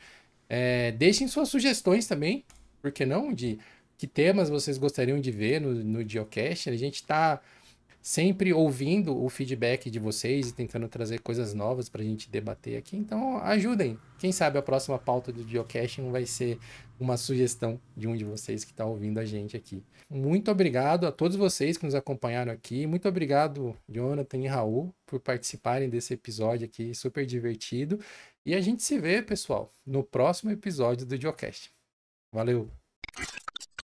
Deixem suas sugestões também, por que não? De que temas vocês gostariam de ver no Geocast. A gente está sempre ouvindo o feedback de vocês e tentando trazer coisas novas para a gente debater aqui. Então, ajudem. Quem sabe a próxima pauta do Geocast não vai ser uma sugestão de um de vocês que está ouvindo a gente aqui. Muito obrigado a todos vocês que nos acompanharam aqui. Muito obrigado, Jonathan e Raul, por participarem desse episódio aqui, super divertido. E a gente se vê, pessoal, no próximo episódio do Geocast. Valeu!